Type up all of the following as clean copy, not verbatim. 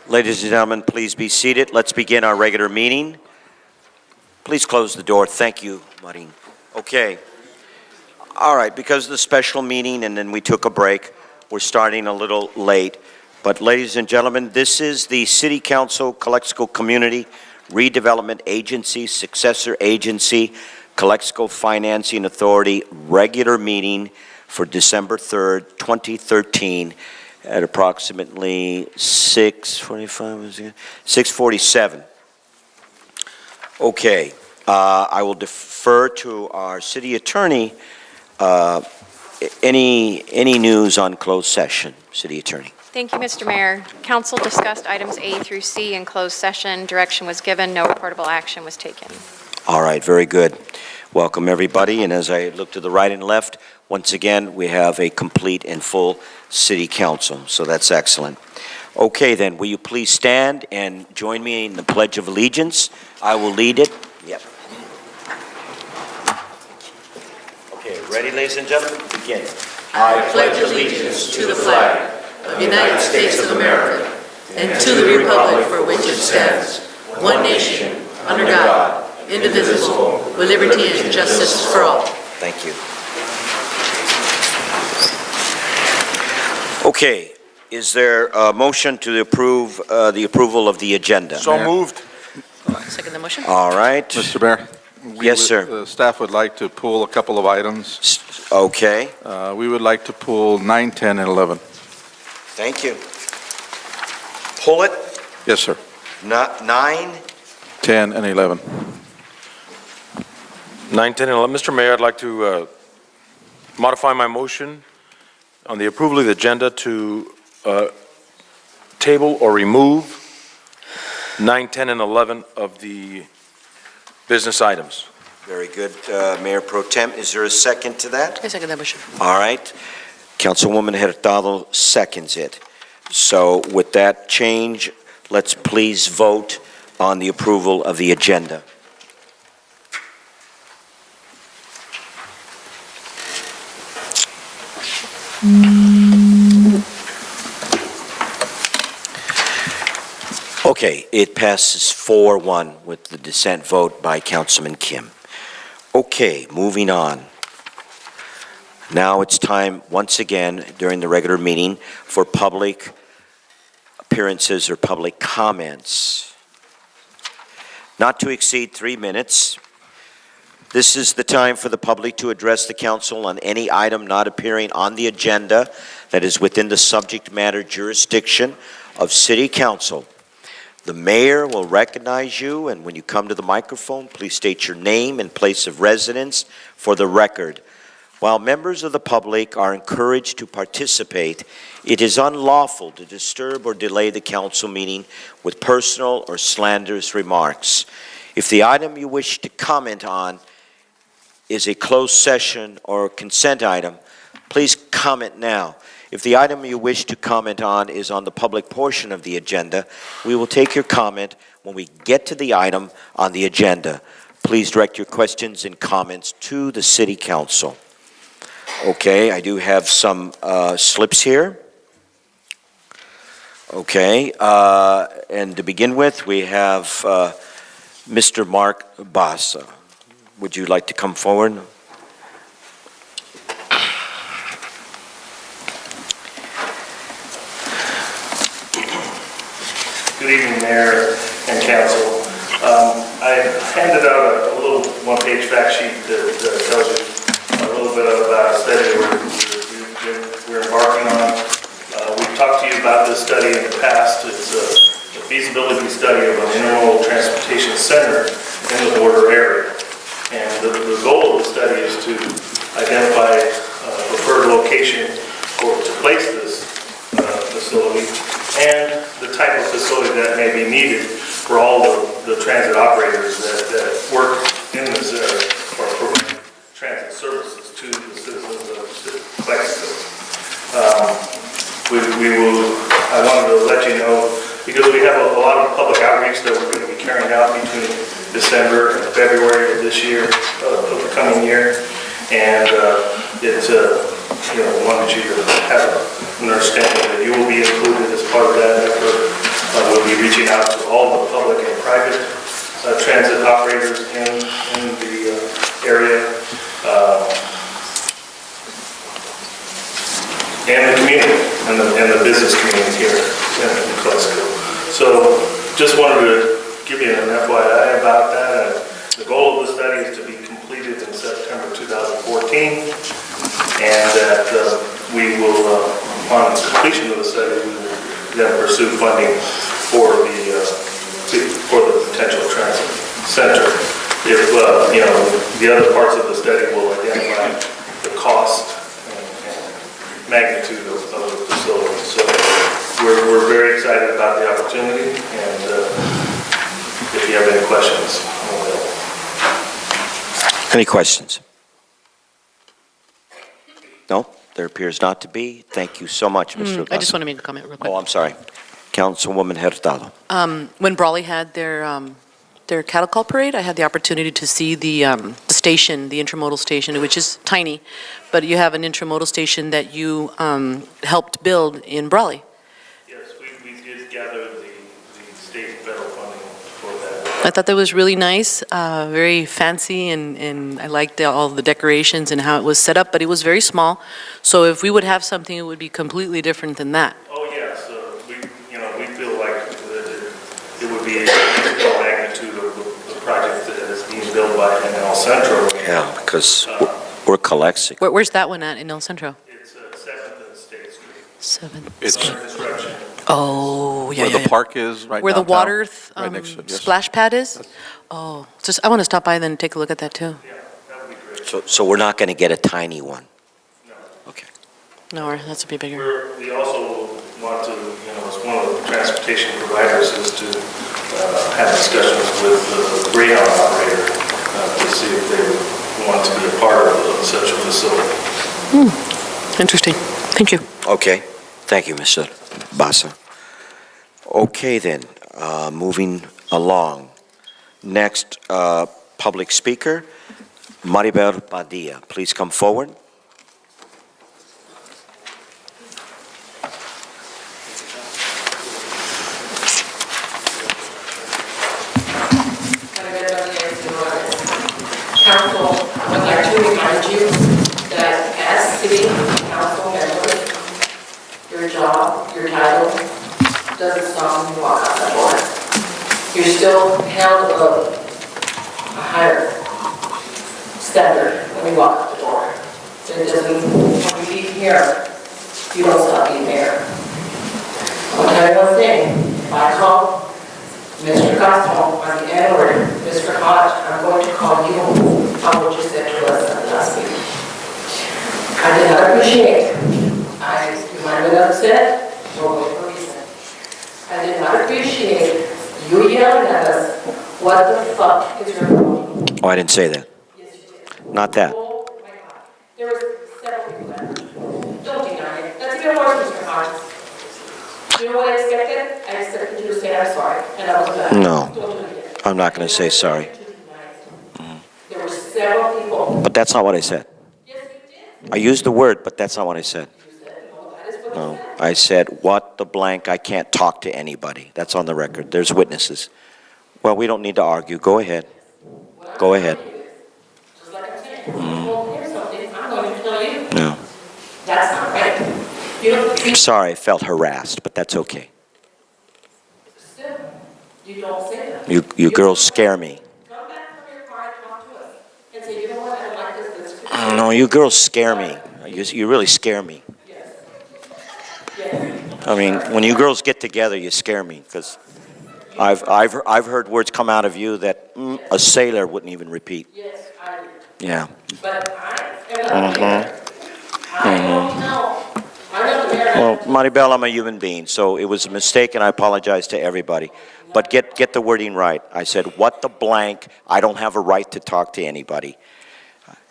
Ladies and gentlemen, please be seated. Let's begin our regular meeting. Please close the door. Thank you, Marin. Okay. All right, because of the special meeting and then we took a break, we're starting a little late. But ladies and gentlemen, this is the City Council Calexico Community Redevelopment Agency, successor agency, Calexico Financing Authority regular meeting for December 3rd, 2013 at approximately 6:47. Okay, I will defer to our city attorney. Any news on closed session, city attorney? Thank you, Mr. Mayor. Council discussed items A through C in closed session. Direction was given. No reportable action was taken. All right, very good. Welcome, everybody. And as I look to the right and left, once again, we have a complete and full city council. So that's excellent. Okay, then, will you please stand and join me in the Pledge of Allegiance? I will lead it. Yep. Okay, ready, ladies and gentlemen? Begin. I pledge allegiance to the flag of the United States of America and to the republic for which it stands, one nation, under God, indivisible, with liberty and justice for all. Thank you. Okay, is there a motion to approve the approval of the agenda? So moved. Second the motion. All right. Mr. Mayor? Yes, sir. The staff would like to pull a couple of items. Okay, We would like to pull 9, 10, and 11. thank you. Pull it, Yes, sir. 9. 10 and 11. 9, 10, and 11. Mr. Mayor, I'd like to modify my motion on the approval of the agenda to table or remove 9, 10, and 11 of the business items. Very good, Mayor Pro Tem. Is there a second to that? I second that motion. All right. Councilwoman Hurtado seconds it. So with that change, let's please vote on the approval of the agenda. Okay, it passes 4-1 with the dissent vote by Councilman Kim. Okay, moving on. Now it's time, once again, during the regular meeting, for public appearances or public comments. Not to exceed 3 minutes. This is the time for the public to address the council on any item not appearing on the agenda that is within the subject matter jurisdiction of City Council. The mayor will recognize you, and when you come to the microphone, please state your name and place of residence for the record. While members of the public are encouraged to participate, it is unlawful to disturb or delay the council meeting with personal or slanderous remarks. If the item you wish to comment on is a closed session or consent item, please comment now. If the item you wish to comment on is on the public portion of the agenda, we will take your comment when we get to the item on the agenda. Please direct your questions and comments to the City Council. Okay, I do have some slips here. Okay, and to begin with, we have Mr. Mark Bassa. Would you like to come forward? Good evening, Mayor and Council. I handed out a little one-page fact sheet that tells you a little bit about a study we're embarking on. We've talked to you about this study in the past. It's a feasibility study of an intermodal transportation center in the border area. And the goal of the study is to identify a preferred location to place this facility and the type of facility that may be needed for all the transit operators that work in this area or provide transit services to the citizens of Calexico. I wanted to let you know, because we have a lot of public outreach that we're going to be carrying out between December and February of this year, of the coming year, and wanted you to have an understanding that you will be included as part of that effort. We'll operators in the area, and the community, and the business community here in Glasgow. So just wanted to give you an FYI about that. The goal of the study is to be completed in September 2014, and that we will, upon completion of the study, we will then pursue funding for the potential transit center. If, the other parts of the study will identify the cost and magnitude of the facility. So we're very excited about the opportunity, and if you have any questions, I'm available. Any questions? No, there appears not to be. Thank you so much, Mr. I just want to make a comment real quick. Oh, I'm sorry. Councilwoman Hurtado. When Brawley had their cattle call parade, I had the opportunity to see the station, the intermodal station, which is tiny, but you have an intermodal station that you helped build in Brawley. Yes, we did gather the state and federal funding for that. I thought that was really nice, very fancy, and I liked all the decorations and how it was set up, but it was very small. So if we would have something, it would be completely different than that. Oh, yes, we feel like it would be the magnitude of the project that is being built by NL Central. Yeah, because we're CoCLXC. Where's that one at in El Centro? It's 7th and State Street. 7th. It's Construction. Oh, yeah, where yeah, the yeah. park is, right Where the downtown. water Right next to it, yes. splash pad is? Oh, just, I want to stop by then and take a look at that too. Yeah, that would be great. So we're not going to get a tiny one? No. Okay. No, that's a bit bigger. We also want to, as one of the transportation providers, is to have discussions with the Greyhound operator to see if they would want to be a part of such a facility. Interesting. Thank you. Okay. Thank you, Mr. Bassa. Okay, then, moving along. Next, public speaker, Maribel Padilla. Please come forward. Council, I would like to remind you that as city council members, your job, your title, doesn't stop when you walk out the door. You're still held a higher standard when you walk out the door. It doesn't, when you leave here, you don't stop being there. I'll tell you one thing, if I call Mr. Gaston on the N-word, Mr. Hodge, I'm going to call you on what you said to us last week. I did not appreciate, you might have been upset, or whatever reason. I did not appreciate you yelling at us, what the fuck is your problem? Oh, I didn't say that. Yes, you did. Not that. Oh my God. There were several people there. Don't deny it. That's even worse, Mr. Hodge. You know what I expected? I expected you to say, I'm sorry, and I was bad. No. Don't do it again. I'm not going to say sorry. There were several people. But that's not what I said. Yes, you did. I used the word, but that's not what I said. You said, no, that is what you No, said. I said, what the blank, I can't talk to anybody. That's on the record. There's witnesses. Well, we don't need to argue. Go ahead. Go ahead. Just like I'm saying, if you won't hear something, I'm going to tell you. No. That's not right. You Sorry, I felt harassed, but that's okay. still, you don't say that. You girls scare me. Come back from your car and talk to us and say, you know what, I don't like this, let's. No, you girls scare me. You really scare me. Yes. Yes. I mean, when you girls get together, you scare me, because I've heard words come out of you that a sailor wouldn't even repeat. Yes, I do. Yeah. But I am not there. I don't know. I'm not the mayor. Well, Maribel, I'm a human being, so it was a mistake, and I apologize to everybody. But get the wording right. I said, what the blank, I don't have a right to talk to anybody.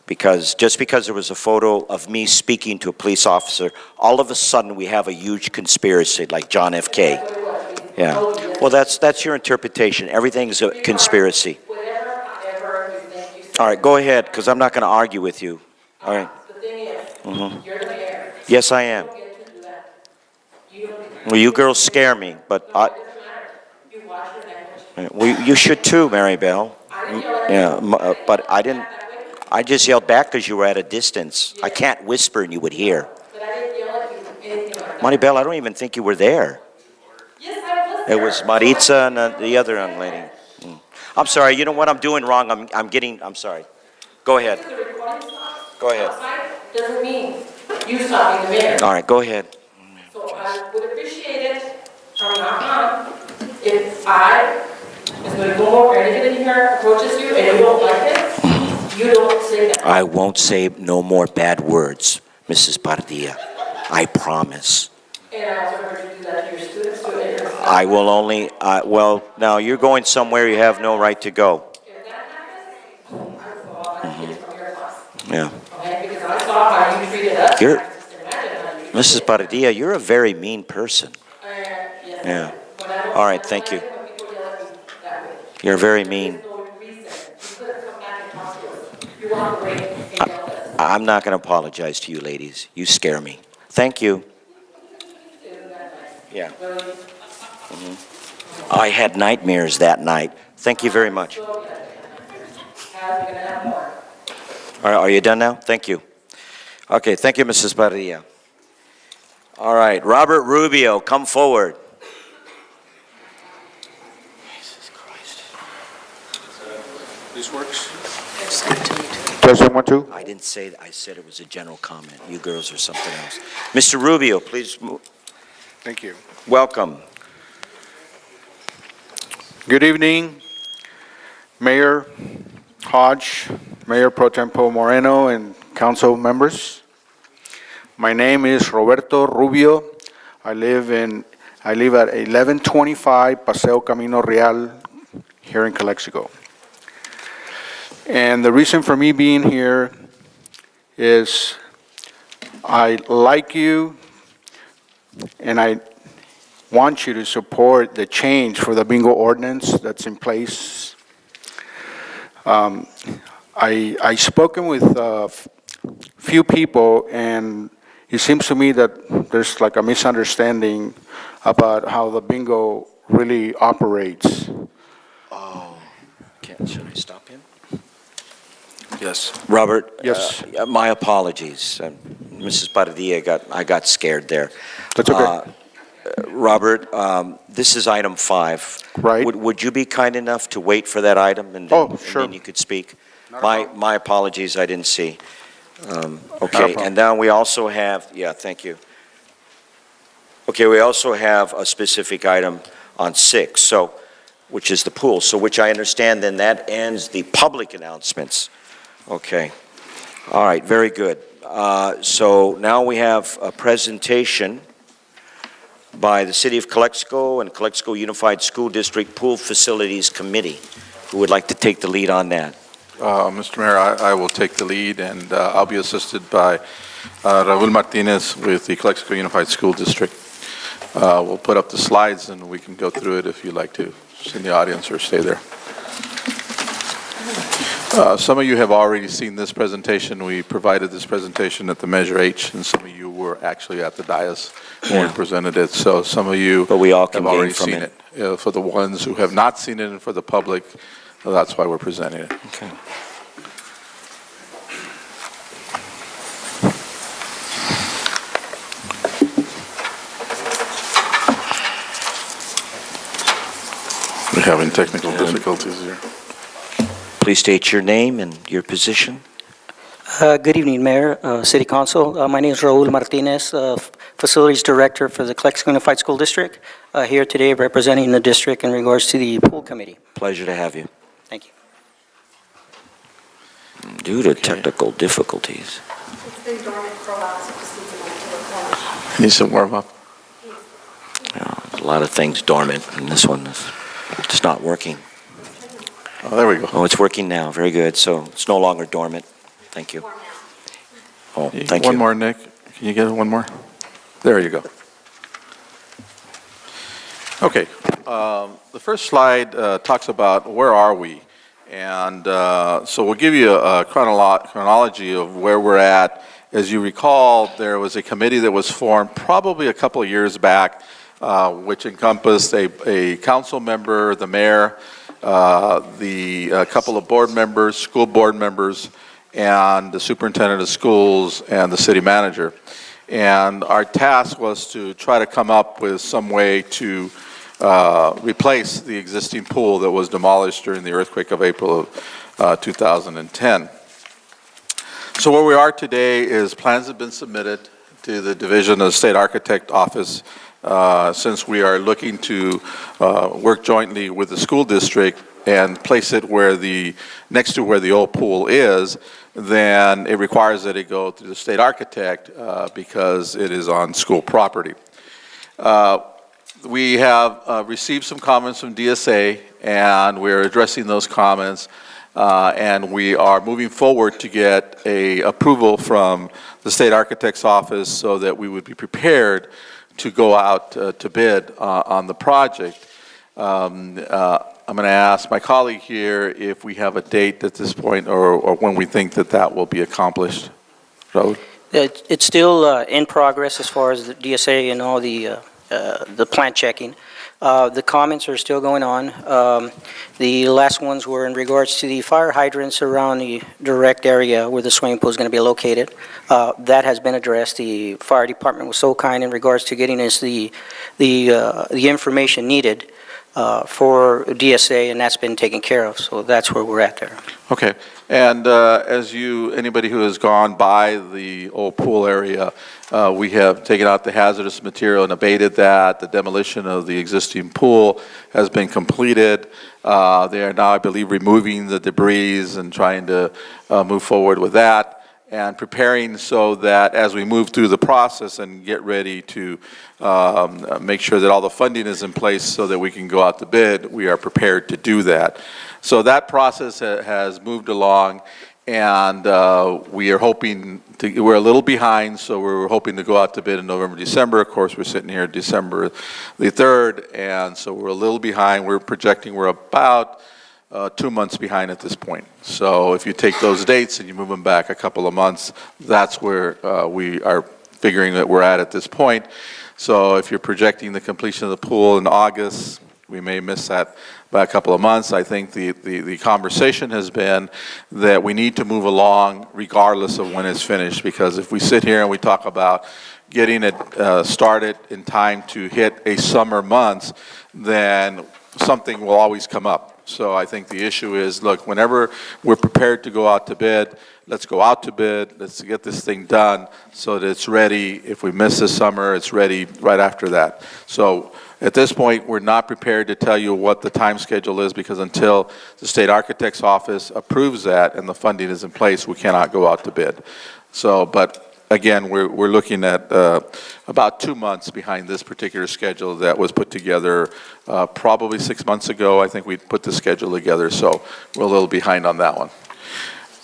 Because just because there was a photo of me speaking to a police officer, all of a sudden we have a huge conspiracy like John F. K. Yeah. Well, that's your interpretation. Everything's a conspiracy. Whatever, however you think you said. All right, go ahead, because I'm not going to argue with you. All right. The thing is, you're the mayor. Yes, I am. You don't get to do that. You don't. Well, you girls scare me, but No, it doesn't matter. You watch your language. well, you should too, Maribel. I Yeah, but I just yelled back because you were at a distance. I can't whisper and you would hear. But I didn't yell at you, anything like that. Maribel, I don't even think you were there. Yes, I was It there. was Maritza and the other young lady. I'm sorry, you know what I'm doing wrong? I'm sorry. Go ahead. If the recording stops Go ahead. outside, doesn't mean you stopping the mayor. All right, go ahead. So I would appreciate it from now on, if I, Ms. Marigold, or anybody here approaches you and you don't like it, you don't say that. I won't say no more bad words, Mrs. Padilla. I promise. And I also heard you do that to your students, too. And your- I will only, well, now you're going somewhere you have no right to go. If that happens, I will go out and get it from your class. Yeah. Okay, because I saw how you treated us. You're- I just imagine how you treated Mrs. Padilla, you're a very mean person. Yes. Yeah. But I don't- All right, thank you. I don't like it when people yell at me that way. You're very mean. There's no reason. You couldn't come back and talk to us. You walk away and yell at us. I'm not going to apologize to you ladies. You scare me. Thank you. Isn't that nice? Yeah. Really? I had nightmares that night. Thank you very much. So, yeah. We're gonna have more. All right, are you done now? Thank you. Okay, thank you, Mrs. Padilla. All right, Robert Rubio, come forward. Jesus Christ. This works? It's good to meet you. Testing 1, 2. I didn't say, I said it was a general comment. You girls are something else. Mr. Rubio, please, Thank you. welcome. Good evening, Mayor Hodge, Mayor Pro Tempore Moreno, and council members. My name is Roberto Rubio. I live at 1125 Paseo Camino Real here in Calexico. And the reason for me being here is I like you and I want you to support the change for the bingo ordinance that's in place. I spoken with a few people, and it seems to me that there's like a misunderstanding about how the bingo really operates. Oh, should I stop him? Yes. Robert? Yes. My apologies. Mrs. Padilla, I got scared there. That's okay. Robert, this is item 5. Right. Would you be kind enough to wait for that item? And Oh, then- sure. And then you could speak? Not a problem. My apologies, I didn't see. Not a Okay, problem. and now we also have, yeah, thank you. Okay, we also have a specific item on 6, so, which is the pool, so which I understand then that ends the public announcements. Okay. All right, very good. So now we have a presentation by the City of Calexico and Calexico Unified School District Pool Facilities Committee. Who would like to take the lead on that? Mr. Mayor, I will take the lead, and I'll be assisted by Raul Martinez with the Calexico Unified School District. We'll put up the slides, and we can go through it if you'd like to, in the audience or stay there. Some of you have already seen this presentation. We provided this presentation at the Measure H, and some of you were actually at the dais when we Yeah. presented it. So some of you But we all can have gain already from seen it. it. For the ones who have not seen it and for the public, that's why we're presenting it. Okay. We're having technical difficulties here. Please state your name and your position. Good evening, Mayor, City Council. My name is Raul Martinez, Facilities Director for the Calexico Unified School District, here today representing the district in regards to the pool committee. Pleasure to have you. Thank you. Due to technical difficulties. It's been dormant for a while, so just needs a minute to replenish. Need some warm up? There's a lot of things dormant, and this one is just not working. Oh, there we go. Oh, it's working now. Very good. So it's no longer dormant. Thank you. Oh, thank you. One more, Nick. Can you get one more? There you go. Okay. The first slide talks about where are we? And so we'll give you a chronology of where we're at. As you recall, there was a committee that was formed probably a couple of years back, which encompassed a council member, the mayor, a couple of board members, school board members, and the superintendent of schools and the city manager. And our task was to try to come up with some way to replace the existing pool that was demolished during the earthquake of April of 2010. So where we are today is plans have been submitted to the Division of the State Architect Office since we are looking to work jointly with the school district and place it next to where the old pool is. Then it requires that it go through the state architect because it is on school property. We have received some comments from DSA, and we're addressing those comments, and we are moving forward to get a approval from the state architect's office so that we would be prepared to go out to bid on the project. I'm going to ask my colleague here if we have a date at this point or when we think that that will be accomplished. Raul? It's still in progress as far as the DSA and all the plant checking. The comments are still going on. The last ones were in regards to the fire hydrants around the direct area where the swimming pool is going to be located. That has been addressed. The fire department was so kind in regards to getting us the information needed for DSA, and that's been taken care of. So that's where we're at there. Okay. And anybody who has gone by the old pool area, we have taken out the hazardous material and abated that. The demolition of the existing pool has been completed. They are now, I believe, removing the debris and trying to move forward with that and preparing so that as we move through the process and get ready to make sure that all the funding is in place so that we can go out to bid, we are prepared to do that. So that process has moved along, and we are hoping we're a little behind, so we're hoping to go out to bid in November, December. Of course, we're sitting here December the 3rd, and so we're a little behind. We're projecting we're about 2 months behind at this point. So if you take those dates and you move them back a couple of months, that's where we are figuring that we're at this point. So if you're projecting the completion of the pool in August, we may miss that by a couple of months. I think the conversation has been that we need to move along regardless of when it's finished, because if we sit here and we talk about getting it started in time to hit a summer months, then something will always come up. So I think the issue is, look, whenever we're prepared to go out to bid, let's go out to bid, let's get this thing done so that it's ready. If we miss this summer, it's ready right after that. So at this point, we're not prepared to tell you what the time schedule is, because until the state architect's office approves that and the funding is in place, we cannot go out to bid. So, but again, we're looking at about 2 months behind this particular schedule that was put together probably 6 months ago. I think we put the schedule together, so we're a little behind on that one.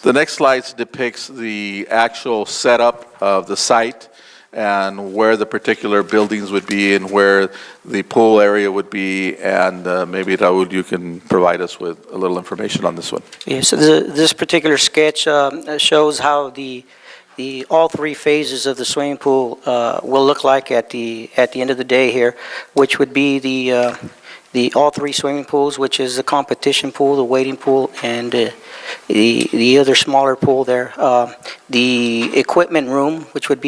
The next slide depicts the actual setup of the site and where the particular buildings would be and where the pool area would be, and maybe Raul, you can provide us with a little information on this one. Yeah, so this particular sketch shows how all 3 phases of the swimming pool will look like at the end of the day here, which would be the all 3 swimming pools, which is the competition pool, the wading pool, and the other smaller pool there. The equipment room, which would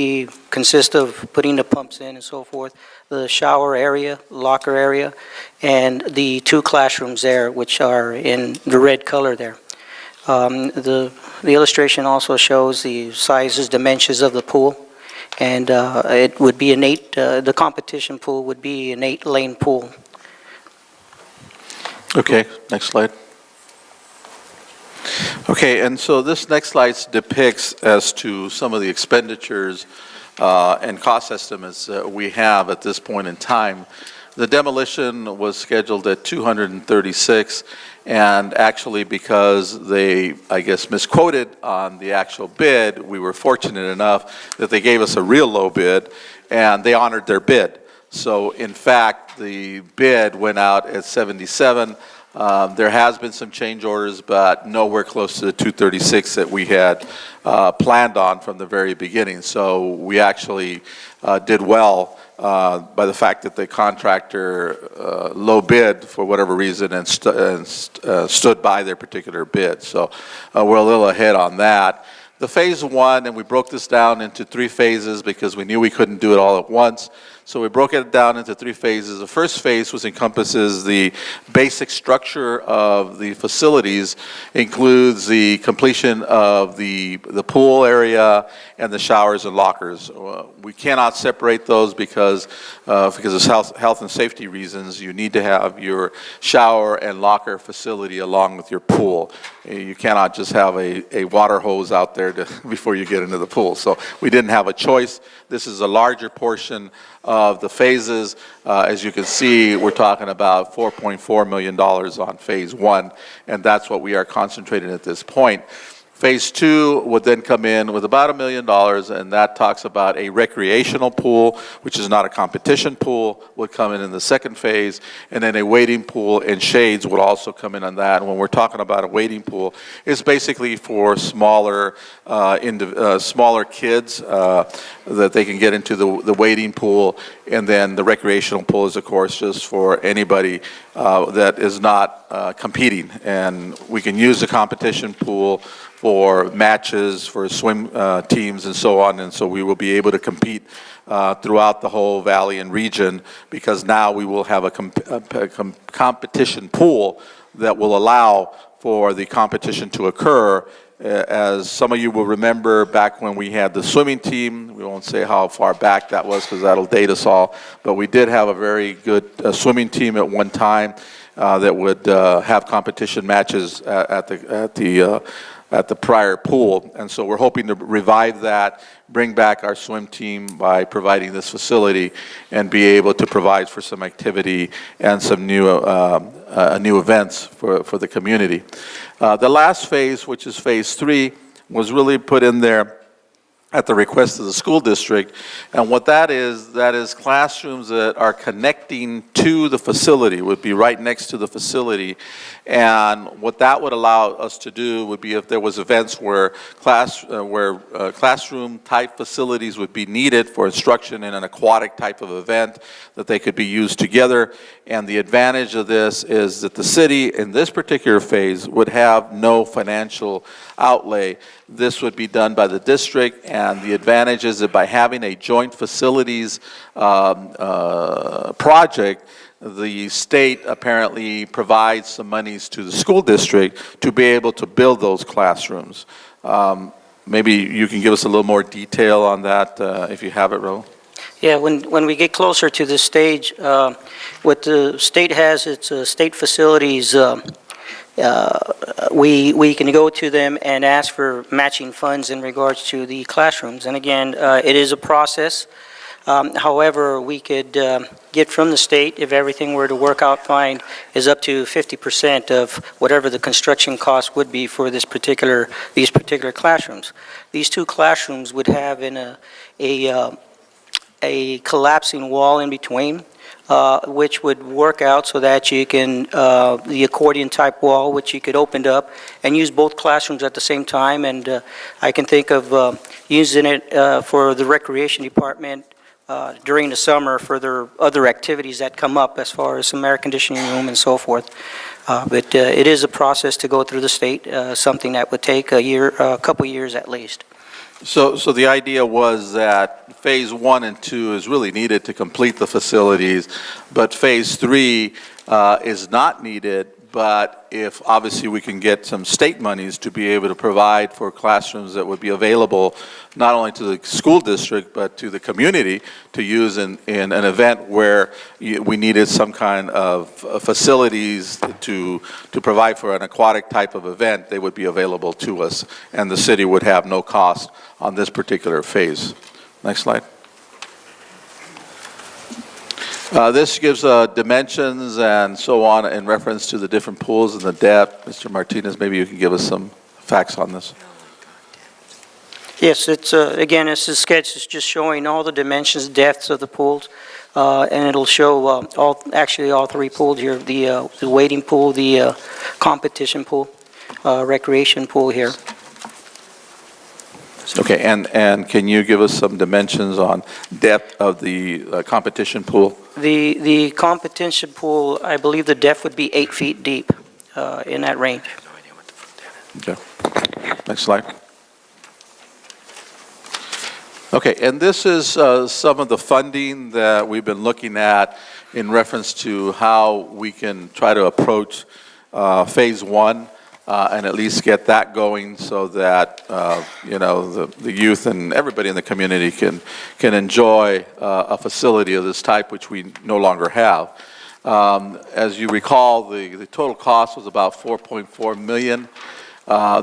consist of putting the pumps in and so forth, the shower area, locker area, and the 2 classrooms there, which are in the red color there. The illustration also shows the sizes, dimensions of the pool, and it would be the competition pool would be an 8-lane pool. Okay, next slide. Okay, and so this next slide depicts as to some of the expenditures and cost estimates we have at this point in time. The demolition was scheduled at $236, and actually because they, I guess, misquoted on the actual bid, we were fortunate enough that they gave us a real low bid, and they honored their bid. So in fact, the bid went out at 77. There has been some change orders, but nowhere close to the 236 that we had planned on from the very beginning. So we actually did well by the fact that the contractor low bid for whatever reason and stood by their particular bid. So we're a little ahead on that. The phase one, and we broke this down into 3 phases because we knew we couldn't do it all at once. So we broke it down into 3 phases. The first phase, which encompasses the basic structure of the facilities, includes the completion of the pool area and the showers and lockers. We cannot separate those because of health and safety reasons. You need to have your shower and locker facility along with your pool. You cannot just have a water hose out there before you get into the pool. So we didn't have a choice. This is a larger portion of the phases. As you can see, we're talking about $4.4 million on phase one, and that's what we are concentrating at this point. Phase two would then come in with about $1 million, and that talks about a recreational pool, which is not a competition pool, would come in the second phase, and then a wading pool and shades would also come in on that. And when we're talking about a wading pool, it's basically for smaller kids that they can get into the wading pool, and then the recreational pool is, of course, just for anybody that is not competing. And we can use the competition pool for matches, for swim teams and so on, and so we will be able to compete throughout the whole valley and region, because now we will have a competition pool that will allow for the competition to occur. As some of you will remember, back when we had the swimming team, we won't say how far back that was because that'll date us all, but we did have a very good swimming team at one time that would have competition matches at the prior pool. And so we're hoping to revive that, bring back our swim team by providing this facility, and be able to provide for some activity and some new events for the community. The last phase, which is phase 3, was really put in there at the request of the school district. And what that is classrooms that are connecting to the facility, would be right next to the facility. And what that would allow us to do would be if there was events where classroom type facilities would be needed for instruction in an aquatic type of event, that they could be used together. And the advantage of this is that the city in this particular phase would have no financial outlay. This would be done by the district, and the advantage is that by having a joint facilities project, the state apparently provides some monies to the school district to be able to build those classrooms. Maybe you can give us a little more detail on that if you have it, Raul. Yeah, when we get closer to this stage, what the state has, its state facilities, we can go to them and ask for matching funds in regards to the classrooms. And again, it is a process. However, we could get from the state, if everything were to work out fine, is up to 50% of whatever the construction cost would be for these particular classrooms. These 2 classrooms would have a collapsing wall in between, which would work out so that you can, the accordion type wall, which you could open up and use both classrooms at the same time. And I can think of using it for the recreation department during the summer for their other activities that come up, as far as some air conditioning room and so forth. But it is a process to go through the state, something that would take a couple years at least. So the idea was that phase 1 and 2 is really needed to complete the facilities, but phase 3 is not needed. But if obviously we can get some state monies to be able to provide for classrooms that would be available not only to the school district but to the community to use in an event where we needed some kind of facilities to provide for an aquatic type of event, they would be available to us, and the city would have no cost on this particular phase. Next slide. This gives dimensions and so on in reference to the different pools and the depth. Mr. Martinez, maybe you can give us some facts on this. Yes, it's again, it's a sketch. It's just showing all the dimensions, depths of the pools, and it'll show all 3 pools here: the wading pool, the competition pool, recreation pool here. Okay, and can you give us some dimensions on depth of the competition pool? The competition pool, I believe the depth would be 8 feet deep in that range. Okay. Next slide. Okay, and this is some of the funding that we've been looking at in reference to how we can try to approach phase one and at least get that going so that, the youth and everybody in the community can enjoy a facility of this type, which we no longer have. As you recall, the total cost was about $4.4 million.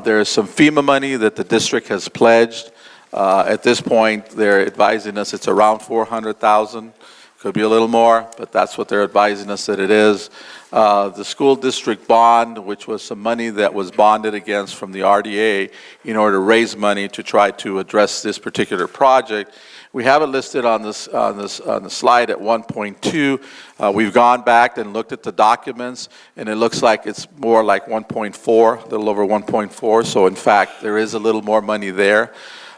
There's some FEMA money that the district has pledged. At this point, they're advising us it's around $400,000. Could be a little more, but that's what they're advising us that it is. The school district bond, which was some money that was bonded against from the RDA in order to raise money to try to address this particular project. We have it listed on the slide at 1.2. We've gone back and looked at the documents, and it looks like it's more like 1.4, a little over 1.4. So in fact, there is a little more money there.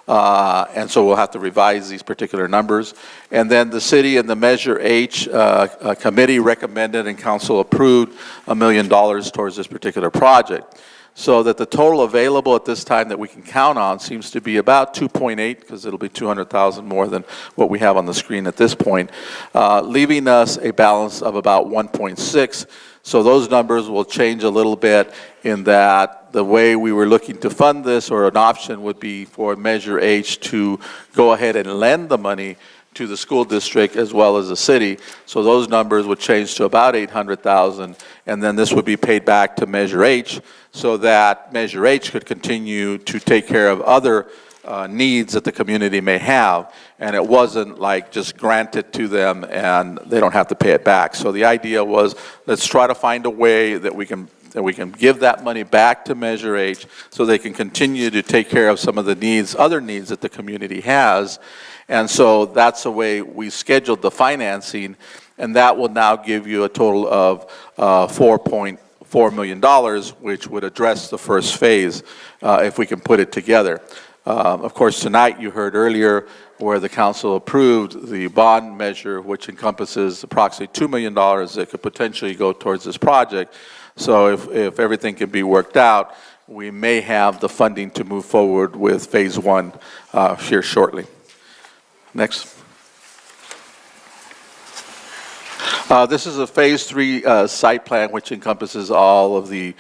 And so we'll have to revise these particular numbers. And then the city and the Measure H committee recommended and council approved $1 million towards this particular project. So that the total available at this time that we can count on seems to be about 2.8, because it'll be 200,000 more than what we have on the screen at this point, leaving us a balance of about 1.6. So those numbers will change a little bit in that the way we were looking to fund this, or an option would be for Measure H to go ahead and lend the money to the school district as well as the city. So those numbers would change to about 800,000, and then this would be paid back to Measure H so that Measure H could continue to take care of other needs that the community may have, and it wasn't like just granted to them and they don't have to pay it back. So the idea was, let's try to find a way that we can give that money back to Measure H so they can continue to take care of some of the needs, other needs that the community has. And so that's the way we scheduled the financing, and that will now give you a total of $4.4 million, which would address the first phase if we can put it together. Of course, tonight you heard earlier where the council approved the bond measure, which encompasses approximately $2 million that could potentially go towards this project. So if everything can be worked out, we may have the funding to move forward with phase one here shortly. Next. This is a phase 3 site plan, which encompasses all of the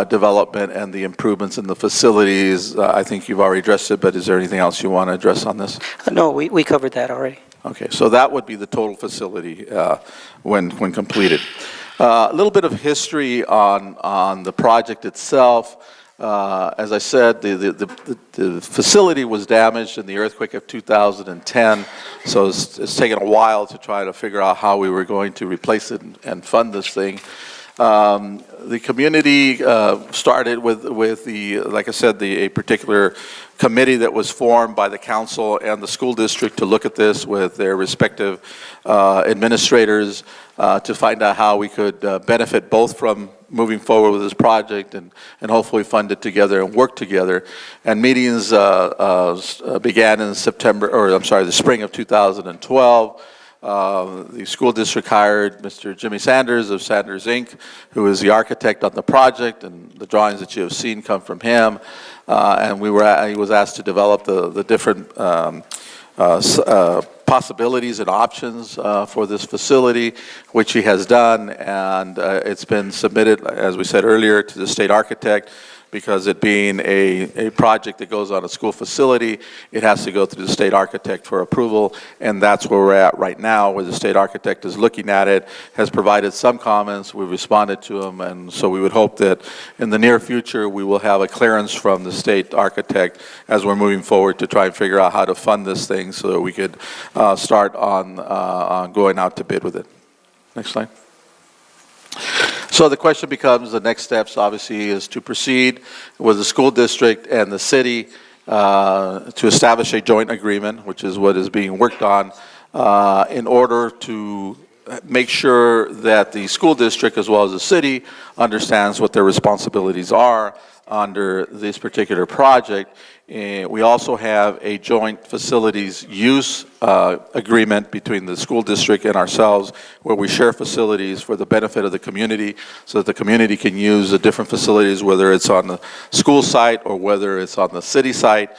development and the improvements in the facilities. I think you've already addressed it, but is there anything else you want to address on this? No, we covered that already. Okay, so that would be the total facility when completed. A little bit of history on the project itself. As I said, the facility was damaged in the earthquake of 2010, so it's taken a while to try to figure out how we were going to replace it and fund this thing. The community started with like I said, a particular committee that was formed by the council and the school district to look at this with their respective administrators to find out how we could benefit both from moving forward with this project and hopefully fund it together and work together. And meetings began in the spring of 2012. The school district hired Mr. Jimmy Sanders of Sanders Inc., who is the architect on the project, and the drawings that you have seen come from him. And he was asked to develop the different possibilities and options for this facility, which he has done, and it's been submitted, as we said earlier, to the state architect, because it being a project that goes on a school facility, it has to go through the state architect for approval, and that's where we're at right now, where the state architect is looking at it, has provided some comments, we've responded to them, and so we would hope that in the near future we will have a clearance from the state architect as we're moving forward to try and figure out how to fund this thing so that we could start on going out to bid with it. Next slide. So the question becomes, the next steps obviously is to proceed with the school district and the city to establish a joint agreement, which is what is being worked on, in order to make sure that the school district as well as the city understands what their responsibilities are under this particular project We also have a joint facilities use agreement between the school district and ourselves, where we share facilities for the benefit of the community, so that the community can use the different facilities, whether it's on the school site or whether it's on the city site.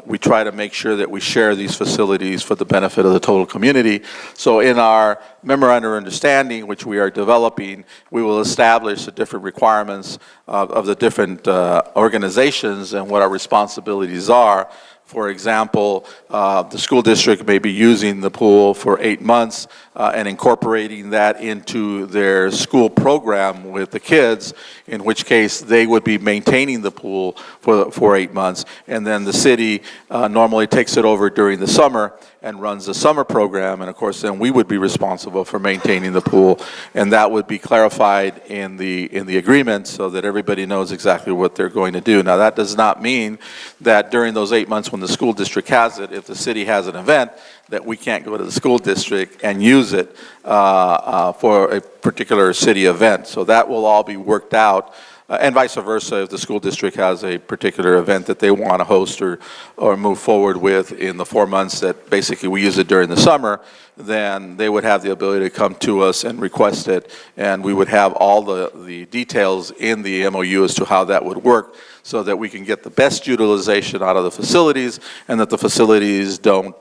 We try to make sure that we share these facilities for the benefit of the total community. So in our memorandum of understanding, which we are developing, we will establish the different requirements of the different organizations and what our responsibilities are. For example, the school district may be using the pool for 8 months and incorporating that into their school program with the kids, in which case they would be maintaining the pool for 8 months. And then the city normally takes it over during the summer and runs the summer program, and of course then we would be responsible for maintaining the pool, and that would be clarified in the agreement so that everybody knows exactly what they're going to do. Now that does not mean that during those 8 months when the school district has it, if the city has an event, that we can't go to the school district and use it for a particular city event. So that will all be worked out. And vice versa, if the school district has a particular event that they want to host or move forward with in the 4 months that basically we use it during the summer, then they would have the ability to come to us and request it, and we would have all the details in the MOU as to how that would work, so that we can get the best utilization out of the facilities, and that the facilities don't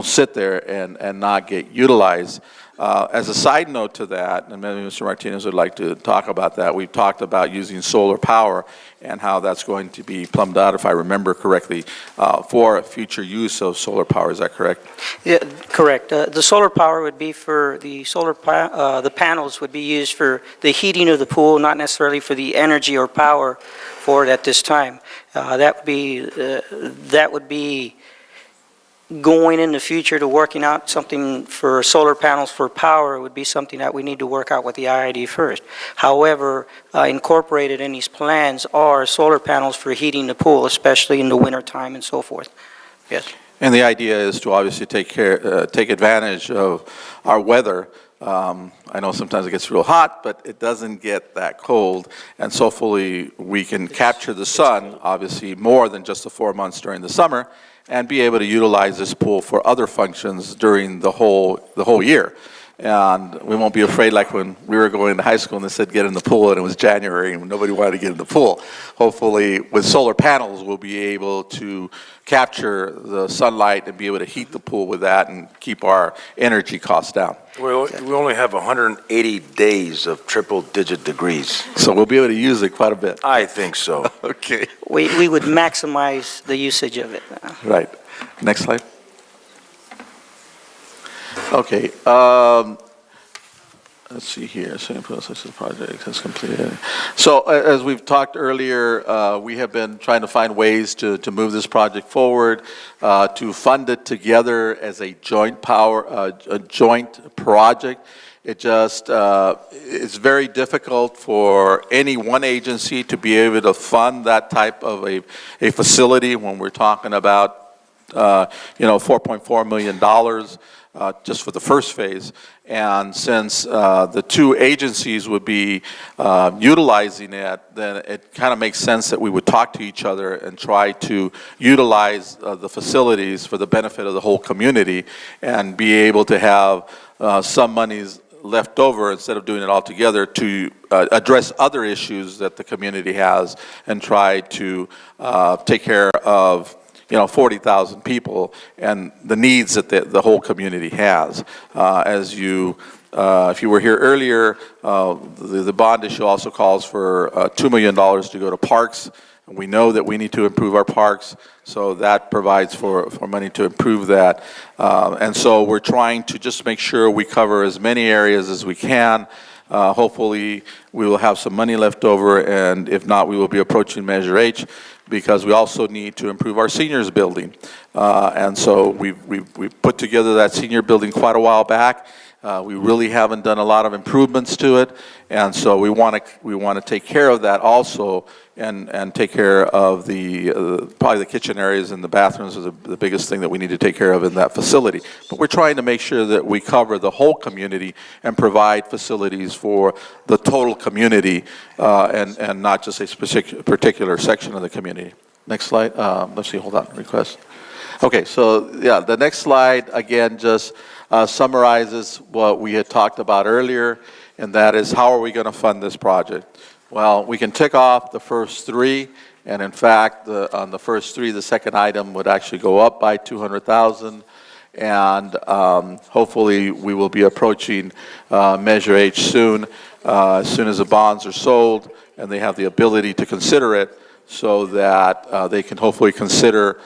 sit there and not get utilized. As a side note to that, and maybe Mr. Martinez would like to talk about that, we've talked about using solar power and how that's going to be plumbed out, if I remember correctly, for future use of solar power. Is that correct? Yeah, correct. The solar power would be for the the panels would be used for the heating of the pool, not necessarily for the energy or power for it at this time. That would be going in the future to working out something for solar panels for power would be something that we need to work out with the IID first. However, incorporated in these plans are solar panels for heating the pool, especially in the winter time and so forth. Yes. And the idea is to obviously take advantage of our weather. I know sometimes it gets real hot, but it doesn't get that cold, and so hopefully we can capture the sun, obviously more than just the 4 months during the summer, and be able to utilize this pool for other functions during the whole year. And we won't be afraid like when we were going to high school and they said get in the pool and it was January and nobody wanted to get in the pool. Hopefully with solar panels we'll be able to capture the sunlight and be able to heat the pool with that and keep our energy costs down. We only have 180 days of triple-digit degrees. So we'll be able to use it quite a bit. I think so. Okay. We would maximize the usage of it. Right. Next slide. Okay. Let's see here. Same process of project has completed. So as we've talked earlier, we have been trying to find ways to move this project forward, to fund it together as a joint project. It just it's very difficult for any one agency to be able to fund that type of a facility when we're talking about $4.4 million just for the first phase. And since the two agencies would be utilizing it, then it kind of makes sense that we would talk to each other and try to utilize the facilities for the benefit of the whole community and be able to have some monies left over instead of doing it all together to address other issues that the community has and try to take care of 40,000 people and the needs that the whole community has. If you were here earlier, the bond issue also calls for $2 million to go to parks. We know that we need to improve our parks, so that provides for money to improve that. And so we're trying to just make sure we cover as many areas as we can. Hopefully, we will have some money left over, and if not, we will be approaching Measure H, because we also need to improve our seniors building. And so we've put together that senior building quite a while back. We really haven't done a lot of improvements to it, and so we want to take care of that also, and take care of probably the kitchen areas and the bathrooms is the biggest thing that we need to take care of in that facility. But we're trying to make sure that we cover the whole community and provide facilities for the total community, and not just a particular section of the community. Next slide. Let's see, hold on, request. Okay, so yeah, the next slide, again, just summarizes what we had talked about earlier, and that is how are we going to fund this project? Well, we can tick off the first three, and in fact, on the first three, the second item would actually go up by 200,000, and hopefully we will be approaching Measure H soon as the bonds are sold and they have the ability to consider it, so that they can hopefully consider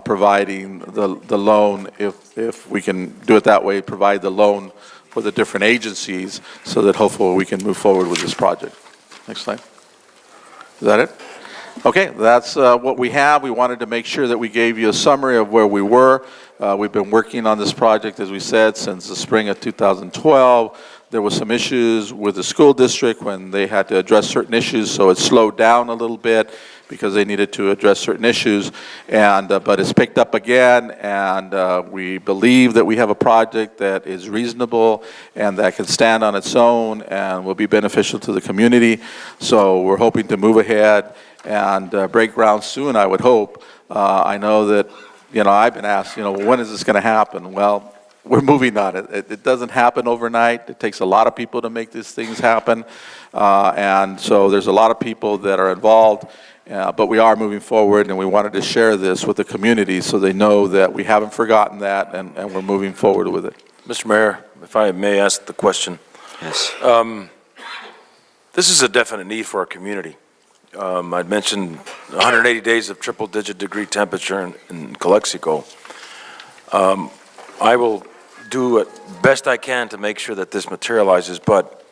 providing the loan, if we can do it that way, provide the loan for the different agencies, so that hopefully we can move forward with this project. Next slide. Is that it? Okay, that's what we have. We wanted to make sure that we gave you a summary of where we were. We've been working on this project, as we said, since the spring of 2012. There were some issues with the school district when they had to address certain issues, so it slowed down a little bit because they needed to address certain issues. And but it's picked up again, and we believe that we have a project that is reasonable and that can stand on its own and will be beneficial to the community. So we're hoping to move ahead and break ground soon, I would hope. I know that, I've been asked, when is this going to happen? Well, we're moving on it. It doesn't happen overnight. It takes a lot of people to make these things happen. And so there's a lot of people that are involved, but we are moving forward, and we wanted to share this with the community so they know that we haven't forgotten that, and we're moving forward with it. Mr. Mayor, if I may ask the question. Yes. This is a definite need for our community. I'd mentioned 180 days of triple-digit degree temperature in Calexico. I will do it best I can to make sure that this materializes, but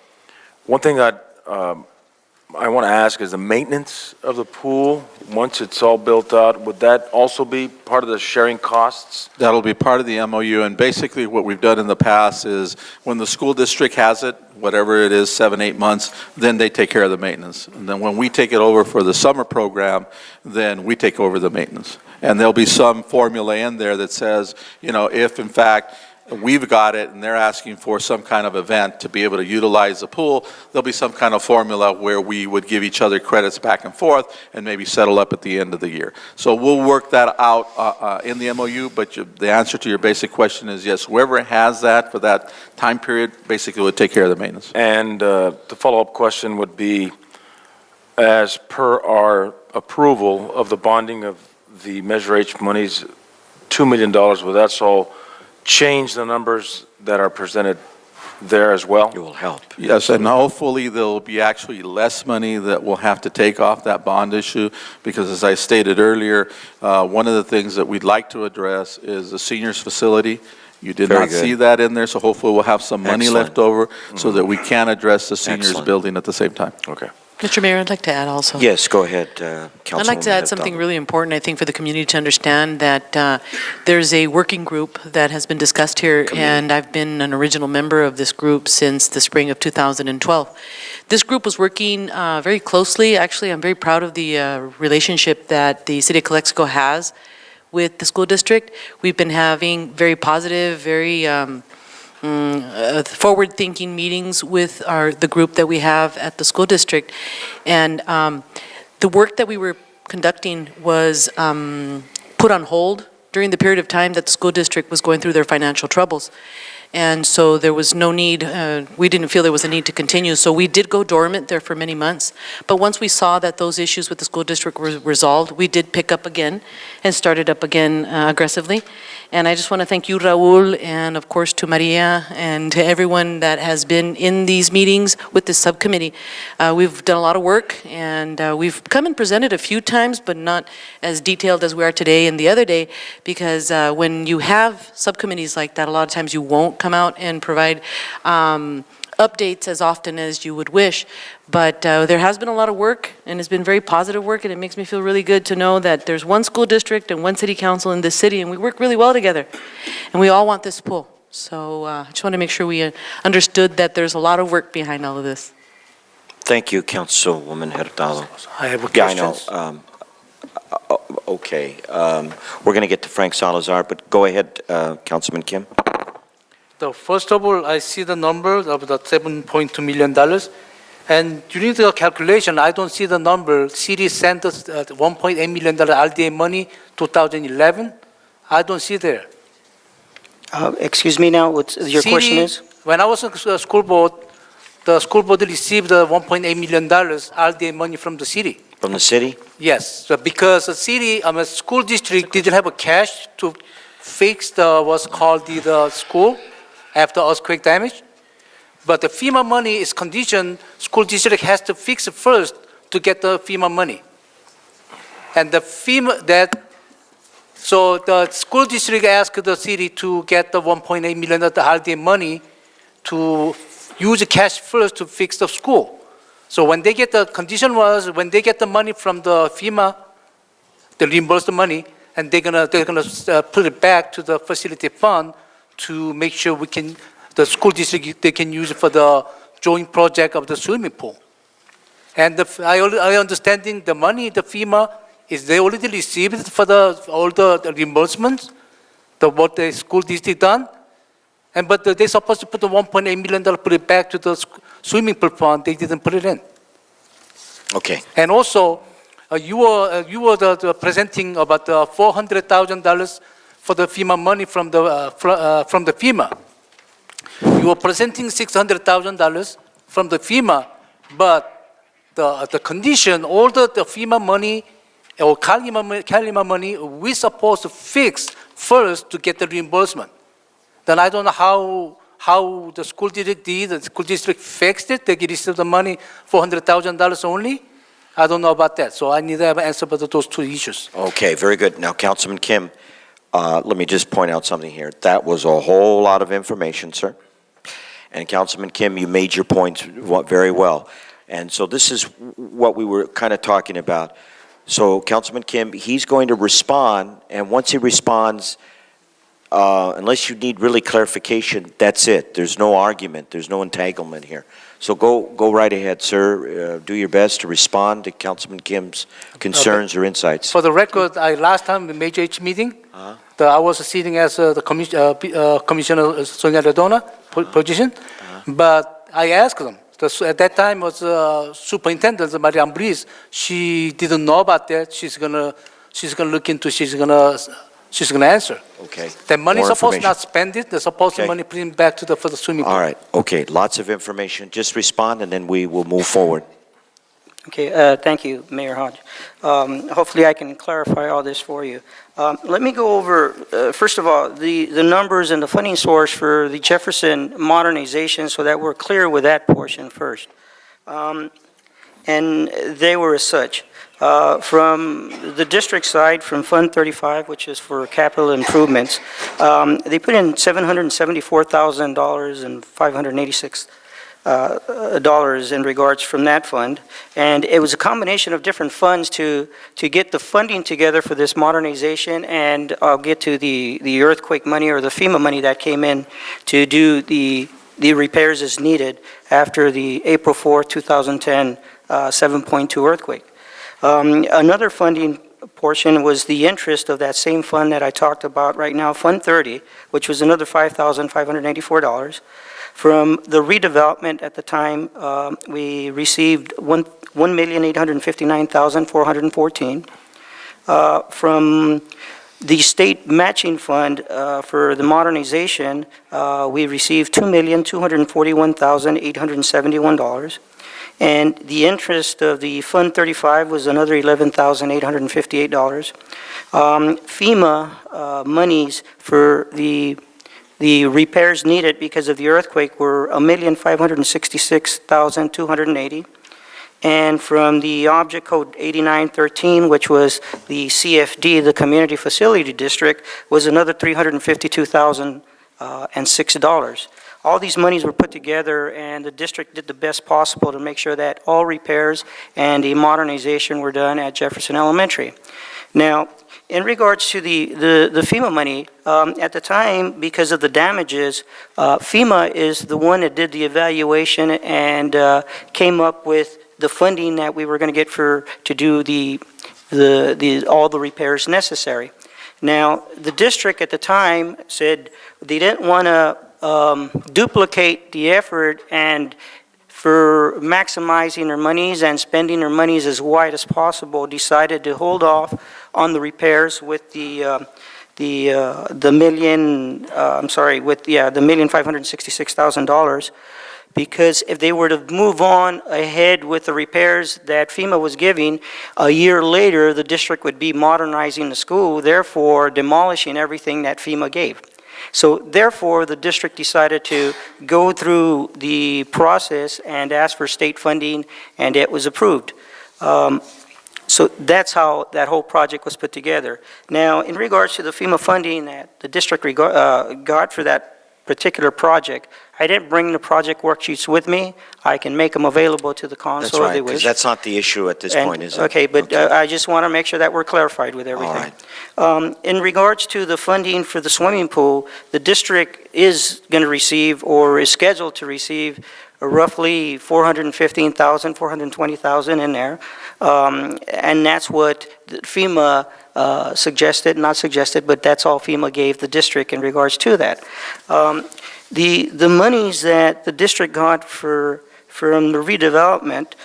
one thing that I want to ask is the maintenance of the pool, once it's all built out, would that also be part of the sharing costs? That'll be part of the MOU, and basically what we've done in the past is when the school district has it, whatever it is, 7-8 months, then they take care of the maintenance. And then when we take it over for the summer program, then we take over the maintenance. And there'll be some formula in there that says, if in fact we've got it and they're asking for some kind of event to be able to utilize the pool, there'll be some kind of formula where we would give each other credits back and forth and maybe settle up at the end of the year. So we'll work that out in the MOU, but the answer to your basic question is yes, whoever has that for that time period basically would take care of the maintenance. And the follow-up question would be, as per our approval of the bonding of the Measure H monies, $2 million, would that all change the numbers that are presented there as well? It will help. Yes, and hopefully there'll be actually less money that we'll have to take off that bond issue, because as I stated earlier, one of the things that we'd like to address is the seniors facility. You did Very not good. see that in there, so hopefully we'll have some money Excellent. left over so that we can address the seniors Excellent. building at the same time. Okay. Mr. Mayor, I'd like to add also. Yes, go ahead, Councilwoman. I'd like to add something Hurtado. really important, I think, for the community to understand, that there's a working group that has been discussed here, and I've been an original member of this group since the spring of 2012. This group was working very closely. Actually, I'm very proud of the relationship that the City of Calexico has with the school district. We've been having very positive, very forward-thinking meetings with the group that we have at the school district. And the work that we were conducting was put on hold during the period of time that the school district was going through their financial troubles. And so there was no need, we didn't feel there was a need to continue. So we did go dormant there for many months. But once we saw that those issues with the school district were resolved, we did pick up again and started up again aggressively. And I just want to thank you, Raul, and of course to Maria and to everyone that has been in these meetings with this subcommittee. We've done a lot of work, and we've come and presented a few times, but not as detailed as we are today and the other day, because when you have subcommittees like that, a lot of times you won't come out and provide updates as often as you would wish. But there has been a lot of work, and it's been very positive work, and it makes me feel really good to know that there's one school district and one city council in this city, and we work really well together, and we all want this pool. So I just want to make sure we understood that there's a lot of work behind all of this. Thank you, Councilwoman Hurtado. I have a Yeah, I question. know. Okay, we're going to get to Frank Salazar, but go ahead, Councilman Kim. So first of all, I see the number of the $7.2 million, And during the calculation, I don't see the number. City sent us $1.8 million RDA money 2011. I don't see there. Excuse me now, what's your question is? When I was on the school board, the school board received $1.8 million RDA money from the city. From the city? Yes, so because the city, school district didn't have a cash to fix what's called the school after earthquake damage. But the FEMA money is conditioned, school district has to fix it first to get the FEMA money. And the FEMA, so the school district asked the city to get the $1.8 million RDA money to use the cash first to fix the school. So when they get the condition was, when they get the money from the FEMA, they reimburse the money, and they're gonna put it back to the facility fund to make sure the school district, they can use it for the joint project of the swimming pool. And I understanding the money, the FEMA, is they already received it for all the reimbursements, what the school district done. But they're supposed to put the $1.8 million, put it back to the swimming pool fund. They didn't put it in. Okay. And also, you were presenting about $400,000 for the FEMA money from the FEMA. You were presenting $600,000 from the FEMA, but the condition, all the FEMA money or Kalima money, we're supposed to fix first to get the reimbursement. Then I don't know how the school district did. The school district fixed it. They received the money, $400,000 only. I don't know about that. So I need to have an answer about those two issues. Okay, very good. Now, Councilman Kim, let me just point out something here. That was a whole lot of information, sir. And Councilman Kim, you made your points very well. And so this is what we were kind of talking about. So Councilman Kim, he's going to respond, and once he responds, unless you need really clarification, that's it. There's no argument. There's no entanglement here. So go right ahead, sir. Do your best to respond to Councilman Kim's concerns or insights. For the record, last time in Major H meeting, I was sitting as the Commissioner Sonia Redona position, but I asked them. At that time was Superintendent Maria Ambris. She didn't know about that. She's gonna look into. She's gonna answer. Okay. The money More supposed information. not spend it. They're supposed to Okay. money put it back for the swimming pool. All right. Okay. Lots of information. Just respond, and then we will move forward. Okay, thank you, Mayor Hodge. Hopefully I can clarify all this for you. Let me go over, first of all, the numbers and the funding source for the Jefferson modernization so that we're clear with that portion first. And they were as such. From the district side, from Fund 35, which is for capital improvements, they put in $774,000 and $586 dollars in regards from that fund, and it was a combination of different funds to get the funding together for this modernization, and I'll get to the earthquake money or the FEMA money that came in to do the repairs as needed after the April 4th, 2010 7.2 earthquake. Another funding portion was the interest of that same fund that I talked about right now, Fund 30, which was another $5,584. From the redevelopment at the time, we received $1,859,414. From the state matching fund for the modernization, we received $2,241,871. And the interest of the Fund 35 was another $11,858. FEMA monies for the repairs needed because of the earthquake were $1,566,280. And from the object code 8913, which was the CFD, the Community Facility District, was another $352,006. All these monies were put together, and the district did the best possible to make sure that all repairs and the modernization were done at Jefferson Elementary. Now, in regards to the FEMA money, at the time, because of the damages, FEMA is the one that did the evaluation and came up with the funding that we were going to get to do all the repairs necessary. Now, the district at the time said they didn't want to duplicate the effort and for maximizing their monies and spending their monies as wide as possible, decided to hold off on the repairs with the $1,566,000, because if they were to move on ahead with the repairs that FEMA was giving, a year later, the district would be modernizing the school, therefore demolishing everything that FEMA gave. So therefore, the district decided to go through the process and ask for state funding, and it was approved. So that's how that whole project was put together. Now, in regards to the FEMA funding that the district got for that particular project, I didn't bring the project worksheets with me. I can make them available to the That's council if right, they because wish. that's not the issue at this point, is it? Okay, but I just want to make sure that we're clarified with everything. right. In regards to the funding for the swimming pool, the district is going to receive, or is scheduled to receive, roughly $415,000, $420,000 in there. And that's what FEMA suggested, not suggested, but that's all FEMA gave the district in regards to that. The monies that the district got from the redevelopment,